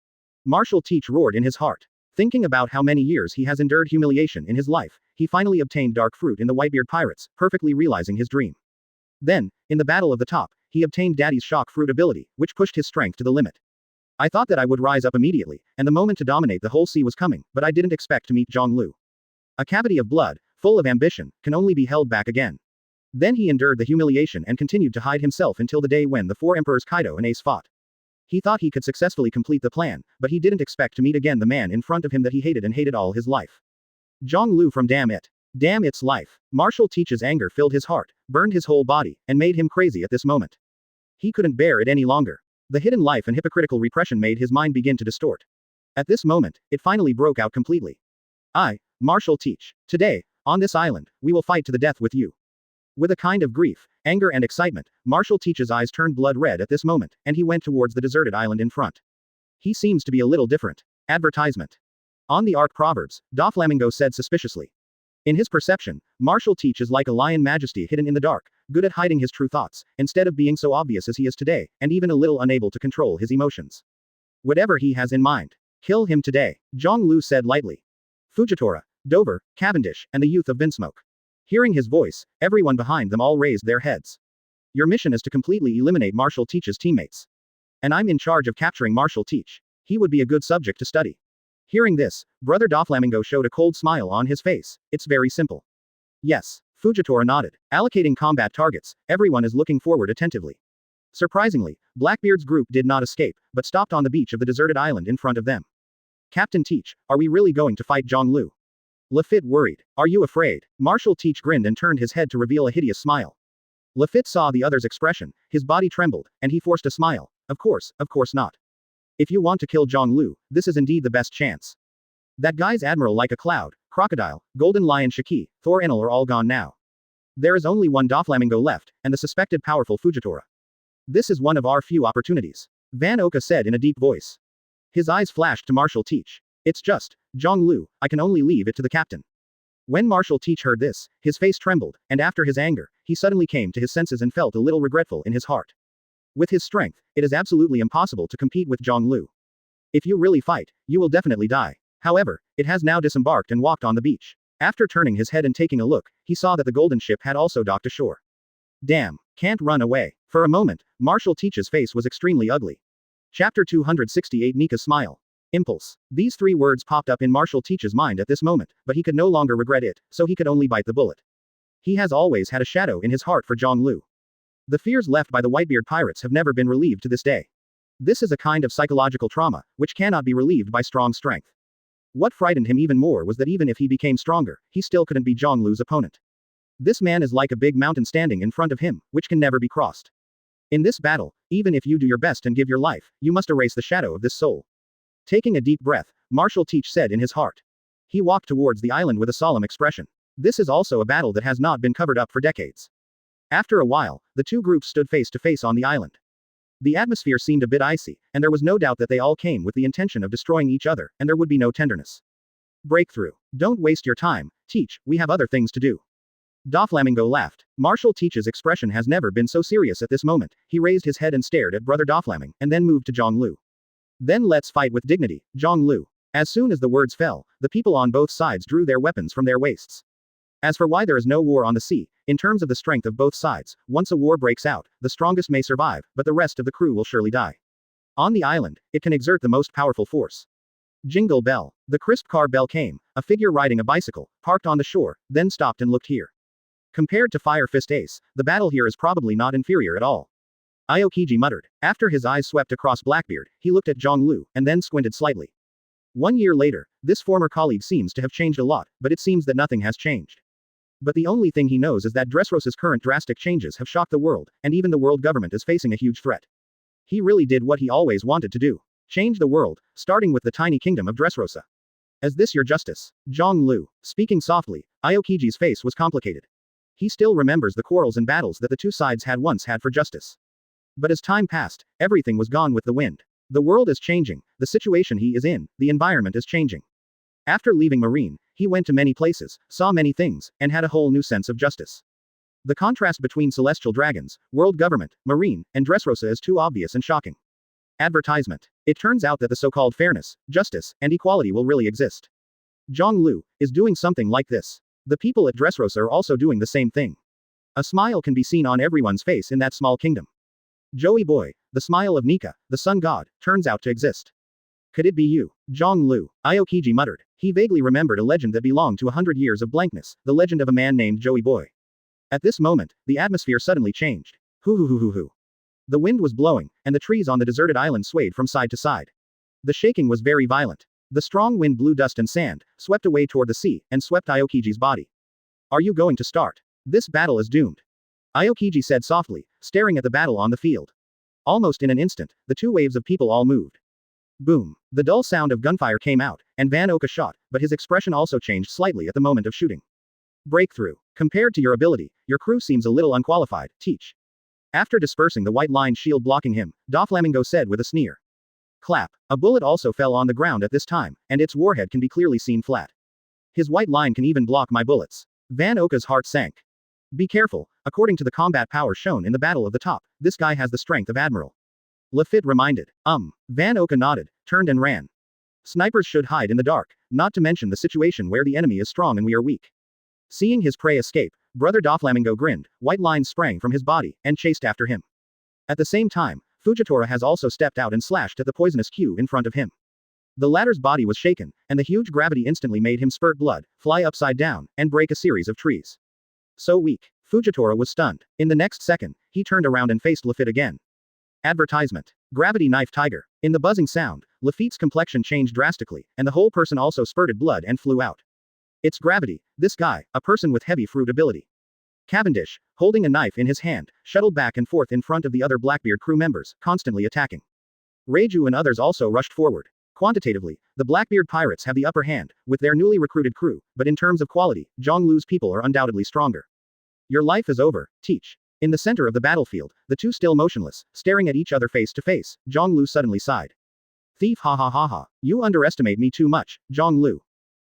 Marshal Teach roared in his heart. Thinking about how many years he has endured humiliation in his life, he finally obtained Dark Fruit in the Whitebeard Pirates, perfectly realizing his dream. Then, in the Battle of the Top, he obtained Daddy's Shock Fruit ability, which pushed his strength to the limit. I thought that I would rise up immediately, and the moment to dominate the whole sea was coming, but I didn't expect to meet Zhonglu. A cavity of blood, full of ambition, can only be held back again. Then he endured the humiliation and continued to hide himself until the day when the four emperors Kaido and Ace fought. He thought he could successfully complete the plan, but he didn't expect to meet again the man in front of him that he hated and hated all his life. Zhonglu from Damn It. Damn its life. Marshal Teach's anger filled his heart, burned his whole body, and made him crazy at this moment. He couldn't bear it any longer. The hidden life and hypocritical repression made his mind begin to distort. At this moment, it finally broke out completely. I, Marshal Teach. Today, on this island, we will fight to the death with you. With a kind of grief, anger and excitement, Marshal Teach's eyes turned blood red at this moment, and he went towards the deserted island in front. He seems to be a little different. Advertisement. On the Arc Proverbs, Doflamingo said suspiciously. In his perception, Marshal Teach is like a lion majesty hidden in the dark, good at hiding his true thoughts, instead of being so obvious as he is today, and even a little unable to control his emotions. Whatever he has in mind, kill him today, Zhonglu said lightly. Fujitora, Dover, Cavendish, and the youth of Vinsmoke. Hearing his voice, everyone behind them all raised their heads. Your mission is to completely eliminate Marshal Teach's teammates. And I'm in charge of capturing Marshal Teach. He would be a good subject to study. Hearing this, Brother Doflamingo showed a cold smile on his face. It's very simple. Yes, Fujitora nodded. Allocating combat targets, everyone is looking forward attentively. Surprisingly, Blackbeard's group did not escape, but stopped on the beach of the deserted island in front of them. Captain Teach, are we really going to fight Zhonglu? Lafitte worried. Are you afraid? Marshal Teach grinned and turned his head to reveal a hideous smile. Lafitte saw the other's expression, his body trembled, and he forced a smile. Of course not. If you want to kill Zhonglu, this is indeed the best chance. That guy's admiral like a cloud, Crocodile, Golden Lion Shiki, Thor Enel are all gone now. There is only one Doflamingo left, and the suspected powerful Fujitora. This is one of our few opportunities. Van Oka said in a deep voice. His eyes flashed to Marshal Teach. It's just, Zhonglu, I can only leave it to the captain. When Marshal Teach heard this, his face trembled, and after his anger, he suddenly came to his senses and felt a little regretful in his heart. With his strength, it is absolutely impossible to compete with Zhonglu. If you really fight, you will definitely die. However, it has now disembarked and walked on the beach. After turning his head and taking a look, he saw that the golden ship had also docked ashore. Damn, can't run away. For a moment, Marshal Teach's face was extremely ugly. Chapter 268 Nika's Smile. Impulse. These three words popped up in Marshal Teach's mind at this moment, but he could no longer regret it, so he could only bite the bullet. He has always had a shadow in his heart for Zhonglu. The fears left by the Whitebeard Pirates have never been relieved to this day. This is a kind of psychological trauma, which cannot be relieved by strong strength. What frightened him even more was that even if he became stronger, he still couldn't be Zhonglu's opponent. This man is like a big mountain standing in front of him, which can never be crossed. In this battle, even if you do your best and give your life, you must erase the shadow of this soul. Taking a deep breath, Marshal Teach said in his heart. He walked towards the island with a solemn expression. This is also a battle that has not been covered up for decades. After a while, the two groups stood face to face on the island. The atmosphere seemed a bit icy, and there was no doubt that they all came with the intention of destroying each other, and there would be no tenderness. Breakthrough. Don't waste your time, Teach, we have other things to do. Doflamingo laughed. Marshal Teach's expression has never been so serious at this moment. He raised his head and stared at Brother Doflaming, and then moved to Zhonglu. Then let's fight with dignity, Zhonglu. As soon as the words fell, the people on both sides drew their weapons from their waists. As for why there is no war on the sea, in terms of the strength of both sides, once a war breaks out, the strongest may survive, but the rest of the crew will surely die. On the island, it can exert the most powerful force. Jingle bell. The crisp car bell came, a figure riding a bicycle, parked on the shore, then stopped and looked here. Compared to Fire Fist Ace, the battle here is probably not inferior at all. Aokiji muttered. After his eyes swept across Blackbeard, he looked at Zhonglu, and then squinted slightly. 1 year later, this former colleague seems to have changed a lot, but it seems that nothing has changed. But the only thing he knows is that Dressrosa's current drastic changes have shocked the world, and even the world government is facing a huge threat. He really did what he always wanted to do. Change the world, starting with the tiny kingdom of Dressrosa. Is this your justice? Zhonglu. Speaking softly, Aokiji's face was complicated. He still remembers the quarrels and battles that the two sides had once had for justice. But as time passed, everything was gone with the wind. The world is changing, the situation he is in, the environment is changing. After leaving Marine, he went to many places, saw many things, and had a whole new sense of justice. The contrast between celestial dragons, world government, Marine, and Dressrosa is too obvious and shocking. Advertisement. It turns out that the so-called fairness, justice, and equality will really exist. Zhonglu is doing something like this. The people at Dressrosa are also doing the same thing. A smile can be seen on everyone's face in that small kingdom. Joey boy, the smile of Nika, the sun god, turns out to exist. Could it be you? Zhonglu, Aokiji muttered. He vaguely remembered a legend that belonged to 100 years of blankness, the legend of a man named Joey boy. At this moment, the atmosphere suddenly changed. Hoo. The wind was blowing, and the trees on the deserted island swayed from side to side. The shaking was very violent. The strong wind blew dust and sand, swept away toward the sea, and swept Aokiji's body. Are you going to start? This battle is doomed. Aokiji said softly, staring at the battle on the field. Almost in an instant, the two waves of people all moved. Boom. The dull sound of gunfire came out, and Van Oka shot, but his expression also changed slightly at the moment of shooting. Breakthrough. Compared to your ability, your crew seems a little unqualified, teach. After dispersing the white line shield blocking him, Doflamingo said with a sneer. Clap. A bullet also fell on the ground at this time, and its warhead can be clearly seen flat. His white line can even block my bullets. Van Oka's heart sank. Be careful, according to the combat power shown in the Battle of the Top, this guy has the strength of Admiral. Lafitte reminded. Van Oka nodded, turned and ran. Snipers should hide in the dark, not to mention the situation where the enemy is strong and we are weak. Seeing his prey escape, Brother Doflamingo grinned, white lines sprang from his body, and chased after him. At the same time, Fujitora has also stepped out and slashed at the poisonous Q in front of him. The latter's body was shaken, and the huge gravity instantly made him spurt blood, fly upside down, and break a series of trees. So weak. Fujitora was stunned. In the next second, he turned around and faced Lafitte again. Advertisement. Gravity Knife Tiger. In the buzzing sound, Lafitte's complexion changed drastically, and the whole person also spurted blood and flew out. It's gravity, this guy, a person with heavy fruit ability. Cavendish, holding a knife in his hand, shuttled back and forth in front of the other Blackbeard crew members, constantly attacking. Reiju and others also rushed forward. Quantitatively, the Blackbeard Pirates have the upper hand, with their newly recruited crew, but in terms of quality, Zhonglu's people are undoubtedly stronger. Your life is over, teach. In the center of the battlefield, the two still motionless, staring at each other face to face, Zhonglu suddenly sighed. Thief ha. You underestimate me too much, Zhonglu.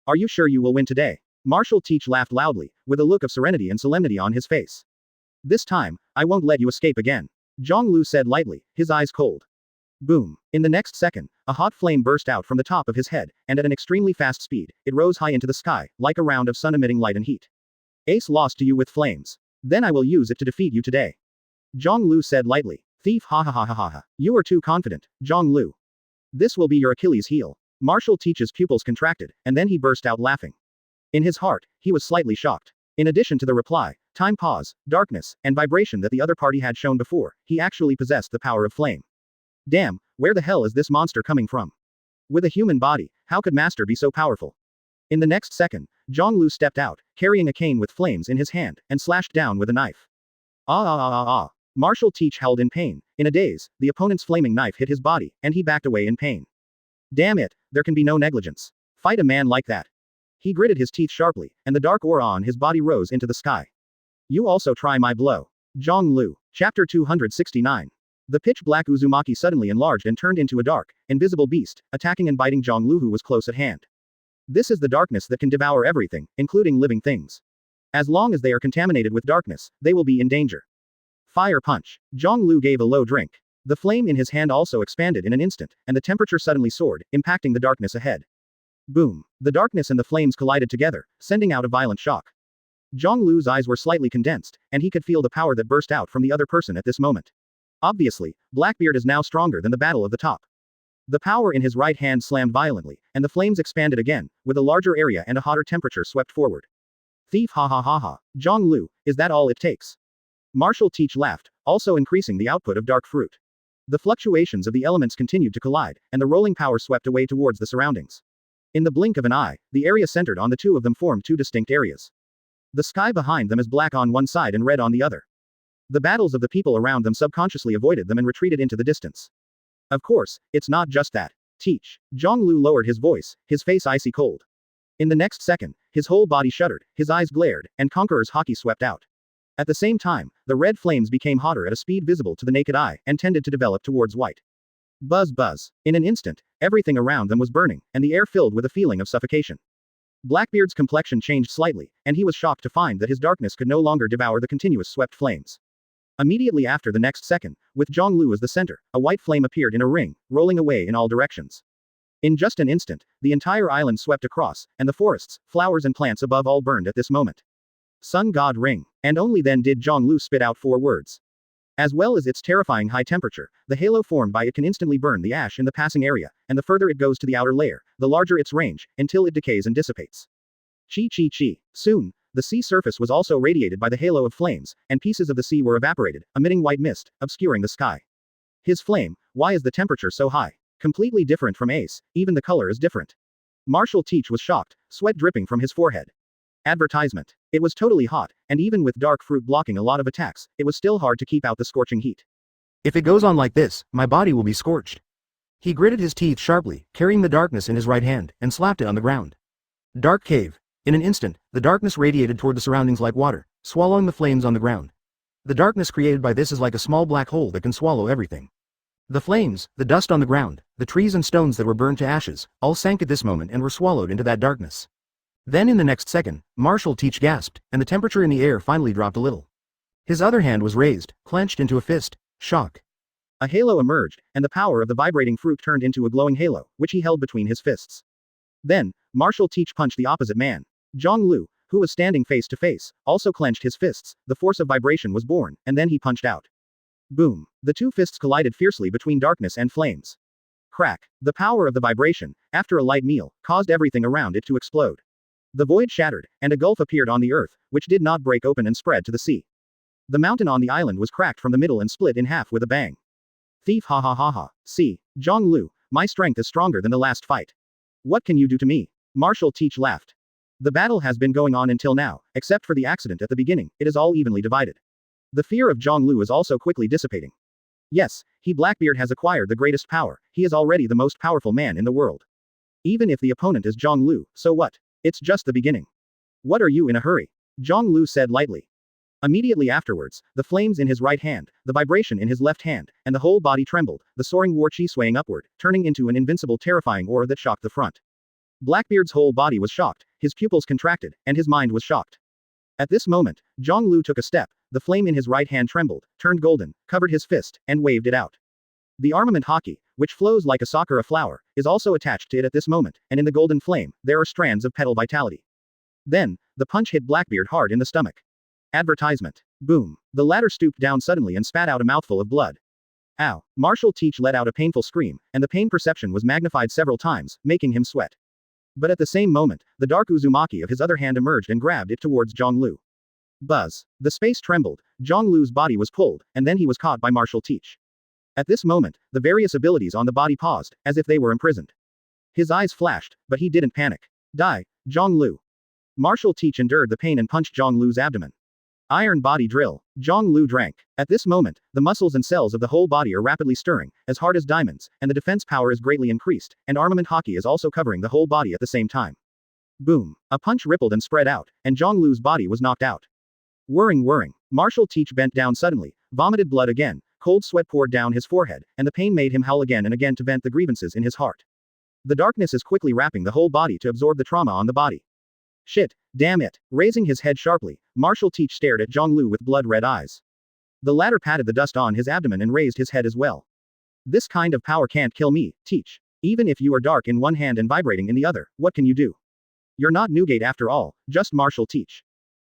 Are you sure you will win today? Marshal Teach laughed loudly, with a look of serenity and solemnity on his face. This time, I won't let you escape again. Zhonglu said lightly, his eyes cold. Boom. In the next second, a hot flame burst out from the top of his head, and at an extremely fast speed, it rose high into the sky, like a round of sun emitting light and heat. Ace lost to you with flames. Then I will use it to defeat you today. Zhonglu said lightly. Thief ha. You are too confident, Zhonglu. This will be your Achilles heel. Marshal Teach's pupils contracted, and then he burst out laughing. In his heart, he was slightly shocked. In addition to the reply, time pause, darkness, and vibration that the other party had shown before, he actually possessed the power of flame. Damn, where the hell is this monster coming from? With a human body, how could Master be so powerful? In the next second, Zhonglu stepped out, carrying a cane with flames in his hand, and slashed down with a knife. Marshal Teach howled in pain. In a daze, the opponent's flaming knife hit his body, and he backed away in pain. Damn it, there can be no negligence. Fight a man like that. He gritted his teeth sharply, and the dark aura on his body rose into the sky. You also try my blow. Zhonglu. Chapter 269. The pitch-black Uzumaki suddenly enlarged and turned into a dark, invisible beast, attacking and biting Zhonglu who was close at hand. This is the darkness that can devour everything, including living things. As long as they are contaminated with darkness, they will be in danger. Fire punch. Zhonglu gave a low drink. The flame in his hand also expanded in an instant, and the temperature suddenly soared, impacting the darkness ahead. Boom. The darkness and the flames collided together, sending out a violent shock. Zhonglu's eyes were slightly condensed, and he could feel the power that burst out from the other person at this moment. Obviously, Blackbeard is now stronger than the Battle of the Top. The power in his right hand slammed violently, and the flames expanded again, with a larger area and a hotter temperature swept forward. Thief, ha ha ha ha. Zhonglu, is that all it takes? Marshal Teach laughed, also increasing the output of dark fruit. The fluctuations of the elements continued to collide, and the rolling power swept away towards the surroundings. In the blink of an eye, the area centered on the two of them formed two distinct areas. The sky behind them is black on one side and red on the other. The battles of the people around them subconsciously avoided them and retreated into the distance. Of course, it's not just that. Teach. Zhonglu lowered his voice, his face icy cold. In the next second, his whole body shuddered, his eyes glared, and Conqueror's haki swept out. At the same time, the red flames became hotter at a speed visible to the naked eye, and tended to develop towards white. Buzz buzz. In an instant, everything around them was burning, and the air filled with a feeling of suffocation. Blackbeard's complexion changed slightly, and he was shocked to find that his darkness could no longer devour the continuous swept flames. Immediately after the next second, with Zhonglu as the center, a white flame appeared in a ring, rolling away in all directions. In just an instant, the entire island swept across, and the forests, flowers and plants above all burned at this moment. Sun God Ring. And only then did Zhonglu spit out 4 words. As well as its terrifying high temperature, the halo formed by it can instantly burn the ash in the passing area, and the further it goes to the outer layer, the larger its range, until it decays and dissipates. Chi chi chi. Soon, the sea surface was also radiated by the halo of flames, and pieces of the sea were evaporated, emitting white mist, obscuring the sky. His flame, why is the temperature so high? Completely different from Ace, even the color is different. Marshal Teach was shocked, sweat dripping from his forehead. Advertisement. It was totally hot, and even with dark fruit blocking a lot of attacks, it was still hard to keep out the scorching heat. If it goes on like this, my body will be scorched. He gritted his teeth sharply, carrying the darkness in his right hand, and slapped it on the ground. Dark cave. In an instant, the darkness radiated toward the surroundings like water, swallowing the flames on the ground. The darkness created by this is like a small black hole that can swallow everything. The flames, the dust on the ground, the trees and stones that were burned to ashes, all sank at this moment and were swallowed into that darkness. Then in the next second, Marshal Teach gasped, and the temperature in the air finally dropped a little. His other hand was raised, clenched into a fist. Shock. A halo emerged, and the power of the vibrating fruit turned into a glowing halo, which he held between his fists. Then, Marshal Teach punched the opposite man. Zhonglu, who was standing face to face, also clenched his fists, the force of vibration was born, and then he punched out. Boom. The two fists collided fiercely between darkness and flames. Crack. The power of the vibration, after a light meal, caused everything around it to explode. The void shattered, and a gulf appeared on the earth, which did not break open and spread to the sea. The mountain on the island was cracked from the middle and split in half with a bang. Thief, ha ha ha ha. See, Zhonglu, my strength is stronger than the last fight. What can you do to me? Marshal Teach laughed. The battle has been going on until now, except for the accident at the beginning, it is all evenly divided. The fear of Zhonglu is also quickly dissipating. Yes, Blackbeard has acquired the greatest power, he is already the most powerful man in the world. Even if the opponent is Zhonglu, so what? It's just the beginning. What are you in a hurry? Zhonglu said lightly. Immediately afterwards, the flames in his right hand, the vibration in his left hand, and the whole body trembled, the soaring war chi swaying upward, turning into an invincible terrifying aura that shocked the front. Blackbeard's whole body was shocked, his pupils contracted, and his mind was shocked. At this moment, Zhonglu took a step, the flame in his right hand trembled, turned golden, covered his fist, and waved it out. The armament haki, which flows like a sakura flower, is also attached to it at this moment, and in the golden flame, there are strands of petal vitality. Then, the punch hit Blackbeard hard in the stomach. Advertisement. Boom. The latter stooped down suddenly and spat out a mouthful of blood. Ow. Marshal Teach let out a painful scream, and the pain perception was magnified several times, making him sweat. But at the same moment, the dark Uzumaki of his other hand emerged and grabbed it towards Zhonglu. Buzz. The space trembled, Zhonglu's body was pulled, and then he was caught by Marshal Teach. At this moment, the various abilities on the body paused, as if they were imprisoned. His eyes flashed, but he didn't panic. Die, Zhonglu. Marshal Teach endured the pain and punched Zhonglu's abdomen. Iron body drill. Zhonglu drank. At this moment, the muscles and cells of the whole body are rapidly stirring, as hard as diamonds, and the defense power is greatly increased, and armament haki is also covering the whole body at the same time. Boom. A punch rippled and spread out, and Zhonglu's body was knocked out. Whirring. Marshal Teach bent down suddenly, vomited blood again, cold sweat poured down his forehead, and the pain made him howl again and again to vent the grievances in his heart. The darkness is quickly wrapping the whole body to absorb the trauma on the body. Shit, damn it. Raising his head sharply, Marshal Teach stared at Zhonglu with blood-red eyes. The latter patted the dust on his abdomen and raised his head as well. This kind of power can't kill me, Teach. Even if you are dark in one hand and vibrating in the other, what can you do? You're not Newgate after all, just Marshal Teach.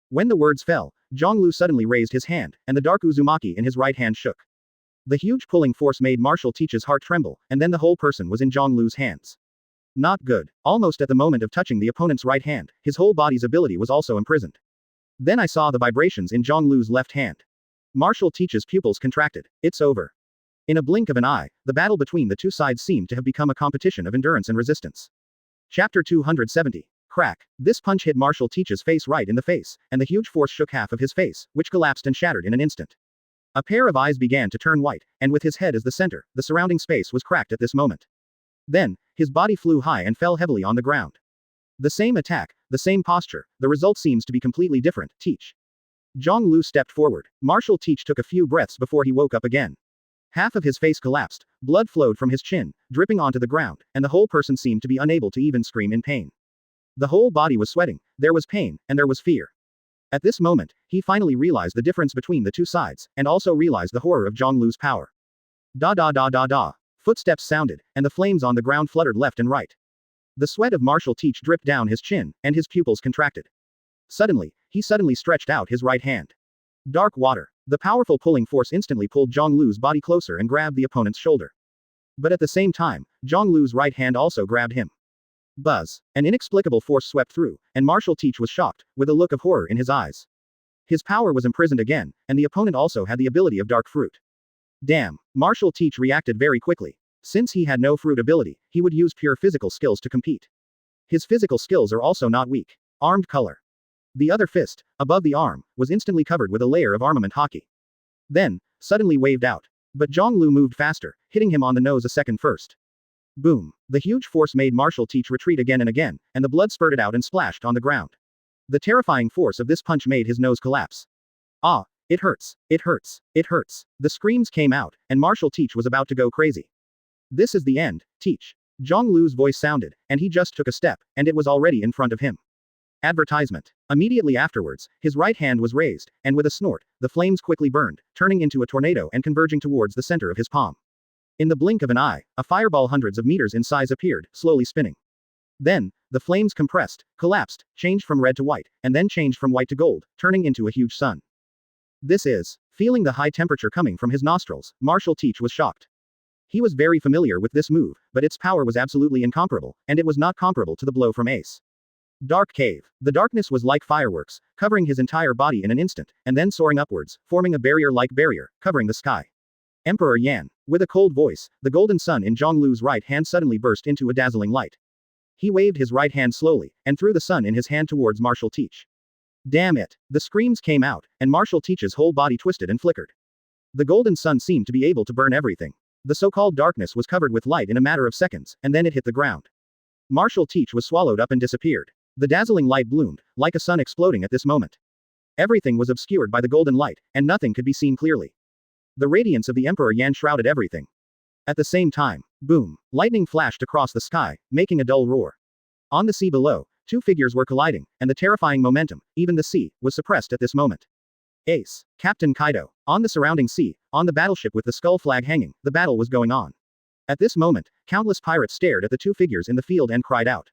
When the words fell, Zhonglu suddenly raised his hand, and the dark Uzumaki in his right hand shook. The huge pulling force made Marshal Teach's heart tremble, and then the whole person was in Zhonglu's hands. Not good. Almost at the moment of touching the opponent's right hand, his whole body's ability was also imprisoned. Then I saw the vibrations in Zhonglu's left hand. Marshal Teach's pupils contracted. It's over. In a blink of an eye, the battle between the two sides seemed to have become a competition of endurance and resistance. Chapter 270. Crack. This punch hit Marshal Teach's face right in the face, and the huge force shook half of his face, which collapsed and shattered in an instant. A pair of eyes began to turn white, and with his head as the center, the surrounding space was cracked at this moment. Then, his body flew high and fell heavily on the ground. The same attack, the same posture, the result seems to be completely different. Teach. Zhonglu stepped forward. Marshal Teach took a few breaths before he woke up again. Half of his face collapsed, blood flowed from his chin, dripping onto the ground, and the whole person seemed to be unable to even scream in pain. The whole body was sweating, there was pain, and there was fear. At this moment, he finally realized the difference between the two sides, and also realized the horror of Zhonglu's power. Da da da da da. Footsteps sounded, and the flames on the ground fluttered left and right. The sweat of Marshal Teach dripped down his chin, and his pupils contracted. Suddenly, he suddenly stretched out his right hand. Dark water. The powerful pulling force instantly pulled Zhonglu's body closer and grabbed the opponent's shoulder. But at the same time, Zhonglu's right hand also grabbed him. Buzz. An inexplicable force swept through, and Marshal Teach was shocked, with a look of horror in his eyes. His power was imprisoned again, and the opponent also had the ability of Dark Fruit. Damn. Marshal Teach reacted very quickly. Since he had no fruit ability, he would use pure physical skills to compete. His physical skills are also not weak. Armed color. The other fist, above the arm, was instantly covered with a layer of armament hockey. Then, suddenly waved out. But Zhonglu moved faster, hitting him on the nose a second first. Boom. The huge force made Marshal Teach retreat again and again, and the blood spurted out and splashed on the ground. The terrifying force of this punch made his nose collapse. Ah, it hurts, it hurts, it hurts. The screams came out, and Marshal Teach was about to go crazy. This is the end, Teach. Zhonglu's voice sounded, and he just took a step, and it was already in front of him. Advertisement. Immediately afterwards, his right hand was raised, and with a snort, the flames quickly burned, turning into a tornado and converging towards the center of his palm. In the blink of an eye, a fireball hundreds of meters in size appeared, slowly spinning. Then, the flames compressed, collapsed, changed from red to white, and then changed from white to gold, turning into a huge sun. This is. Feeling the high temperature coming from his nostrils, Marshal Teach was shocked. He was very familiar with this move, but its power was absolutely incomparable, and it was not comparable to the blow from Ace. Dark Cave. The darkness was like fireworks, covering his entire body in an instant, and then soaring upwards, forming a barrier-like barrier, covering the sky. Emperor Yan. With a cold voice, the golden sun in Zhonglu's right hand suddenly burst into a dazzling light. He waved his right hand slowly, and threw the sun in his hand towards Marshal Teach. Damn it! The screams came out, and Marshal Teach's whole body twisted and flickered. The golden sun seemed to be able to burn everything. The so-called darkness was covered with light in a matter of seconds, and then it hit the ground. Marshal Teach was swallowed up and disappeared. The dazzling light bloomed, like a sun exploding at this moment. Everything was obscured by the golden light, and nothing could be seen clearly. The radiance of the Emperor Yan shrouded everything. At the same time, boom, lightning flashed across the sky, making a dull roar. On the sea below, two figures were colliding, and the terrifying momentum, even the sea, was suppressed at this moment. Ace. Captain Kaido. On the surrounding sea, on the battleship with the skull flag hanging, the battle was going on. At this moment, countless pirates stared at the two figures in the field and cried out.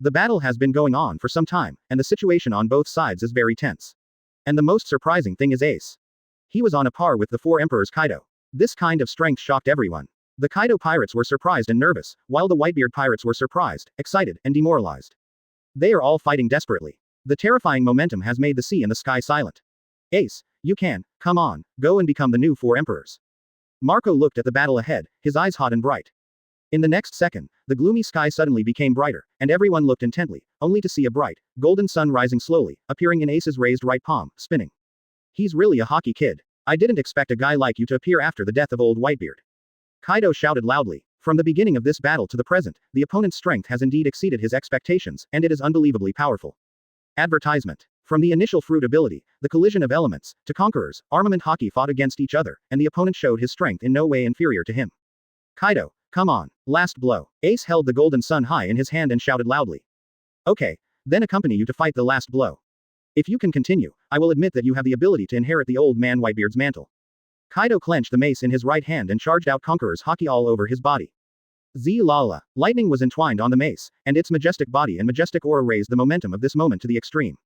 The battle has been going on for some time, and the situation on both sides is very tense. And the most surprising thing is Ace. He was on a par with the four emperors Kaido. This kind of strength shocked everyone. The Kaido pirates were surprised and nervous, while the Whitebeard pirates were surprised, excited, and demoralized. They are all fighting desperately. The terrifying momentum has made the sea and the sky silent. Ace, you can, come on, go and become the new four emperors. Marco looked at the battle ahead, his eyes hot and bright. In the next second, the gloomy sky suddenly became brighter, and everyone looked intently, only to see a bright, golden sun rising slowly, appearing in Ace's raised right palm, spinning. He's really a hockey kid. I didn't expect a guy like you to appear after the death of old Whitebeard. Kaido shouted loudly. From the beginning of this battle to the present, the opponent's strength has indeed exceeded his expectations, and it is unbelievably powerful. Advertisement. From the initial fruit ability, the collision of elements, to conquerors, armament hockey fought against each other, and the opponent showed his strength in no way inferior to him. Kaido, come on, last blow. Ace held the golden sun high in his hand and shouted loudly. Okay, then accompany you to fight the last blow. If you can continue, I will admit that you have the ability to inherit the old man Whitebeard's mantle. Kaido clenched the mace in his right hand and charged out conqueror's hockey all over his body. Z-la-la. Lightning was entwined on the mace, and its majestic body and majestic aura raised the momentum of this moment to the extreme.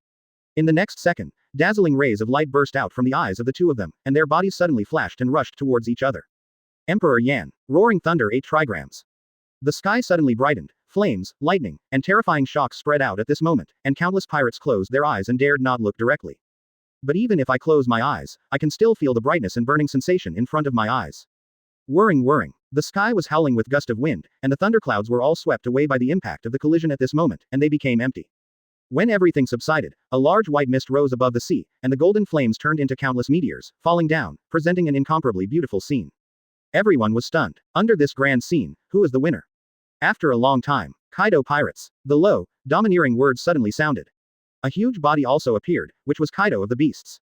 In the next second, dazzling rays of light burst out from the eyes of the two of them, and their bodies suddenly flashed and rushed towards each other. Emperor Yan. Roaring thunder 8 trigrams. The sky suddenly brightened, flames, lightning, and terrifying shocks spread out at this moment, and countless pirates closed their eyes and dared not look directly. But even if I close my eyes, I can still feel the brightness and burning sensation in front of my eyes. Whirring, whirring. The sky was howling with gust of wind, and the thunderclouds were all swept away by the impact of the collision at this moment, and they became empty. When everything subsided, a large white mist rose above the sea, and the golden flames turned into countless meteors, falling down, presenting an incomparably beautiful scene. Everyone was stunned. Under this grand scene, who was the winner? After a long time, Kaido Pirates. The low, domineering words suddenly sounded. A huge body also appeared, which was Kaido of the Beasts.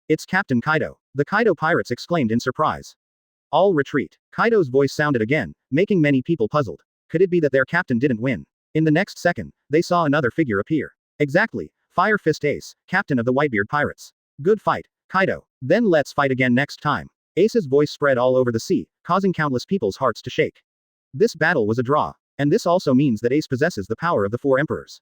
It's Captain Kaido. The Kaido Pirates exclaimed in surprise. All retreat. Kaido's voice sounded again, making many people puzzled. Could it be that their captain didn't win? In the next second, they saw another figure appear. Exactly. Fire Fist Ace, captain of the Whitebeard Pirates. Good fight, Kaido. Then let's fight again next time. Ace's voice spread all over the sea, causing countless people's hearts to shake. This battle was a draw. And this also means that Ace possesses the power of the four emperors.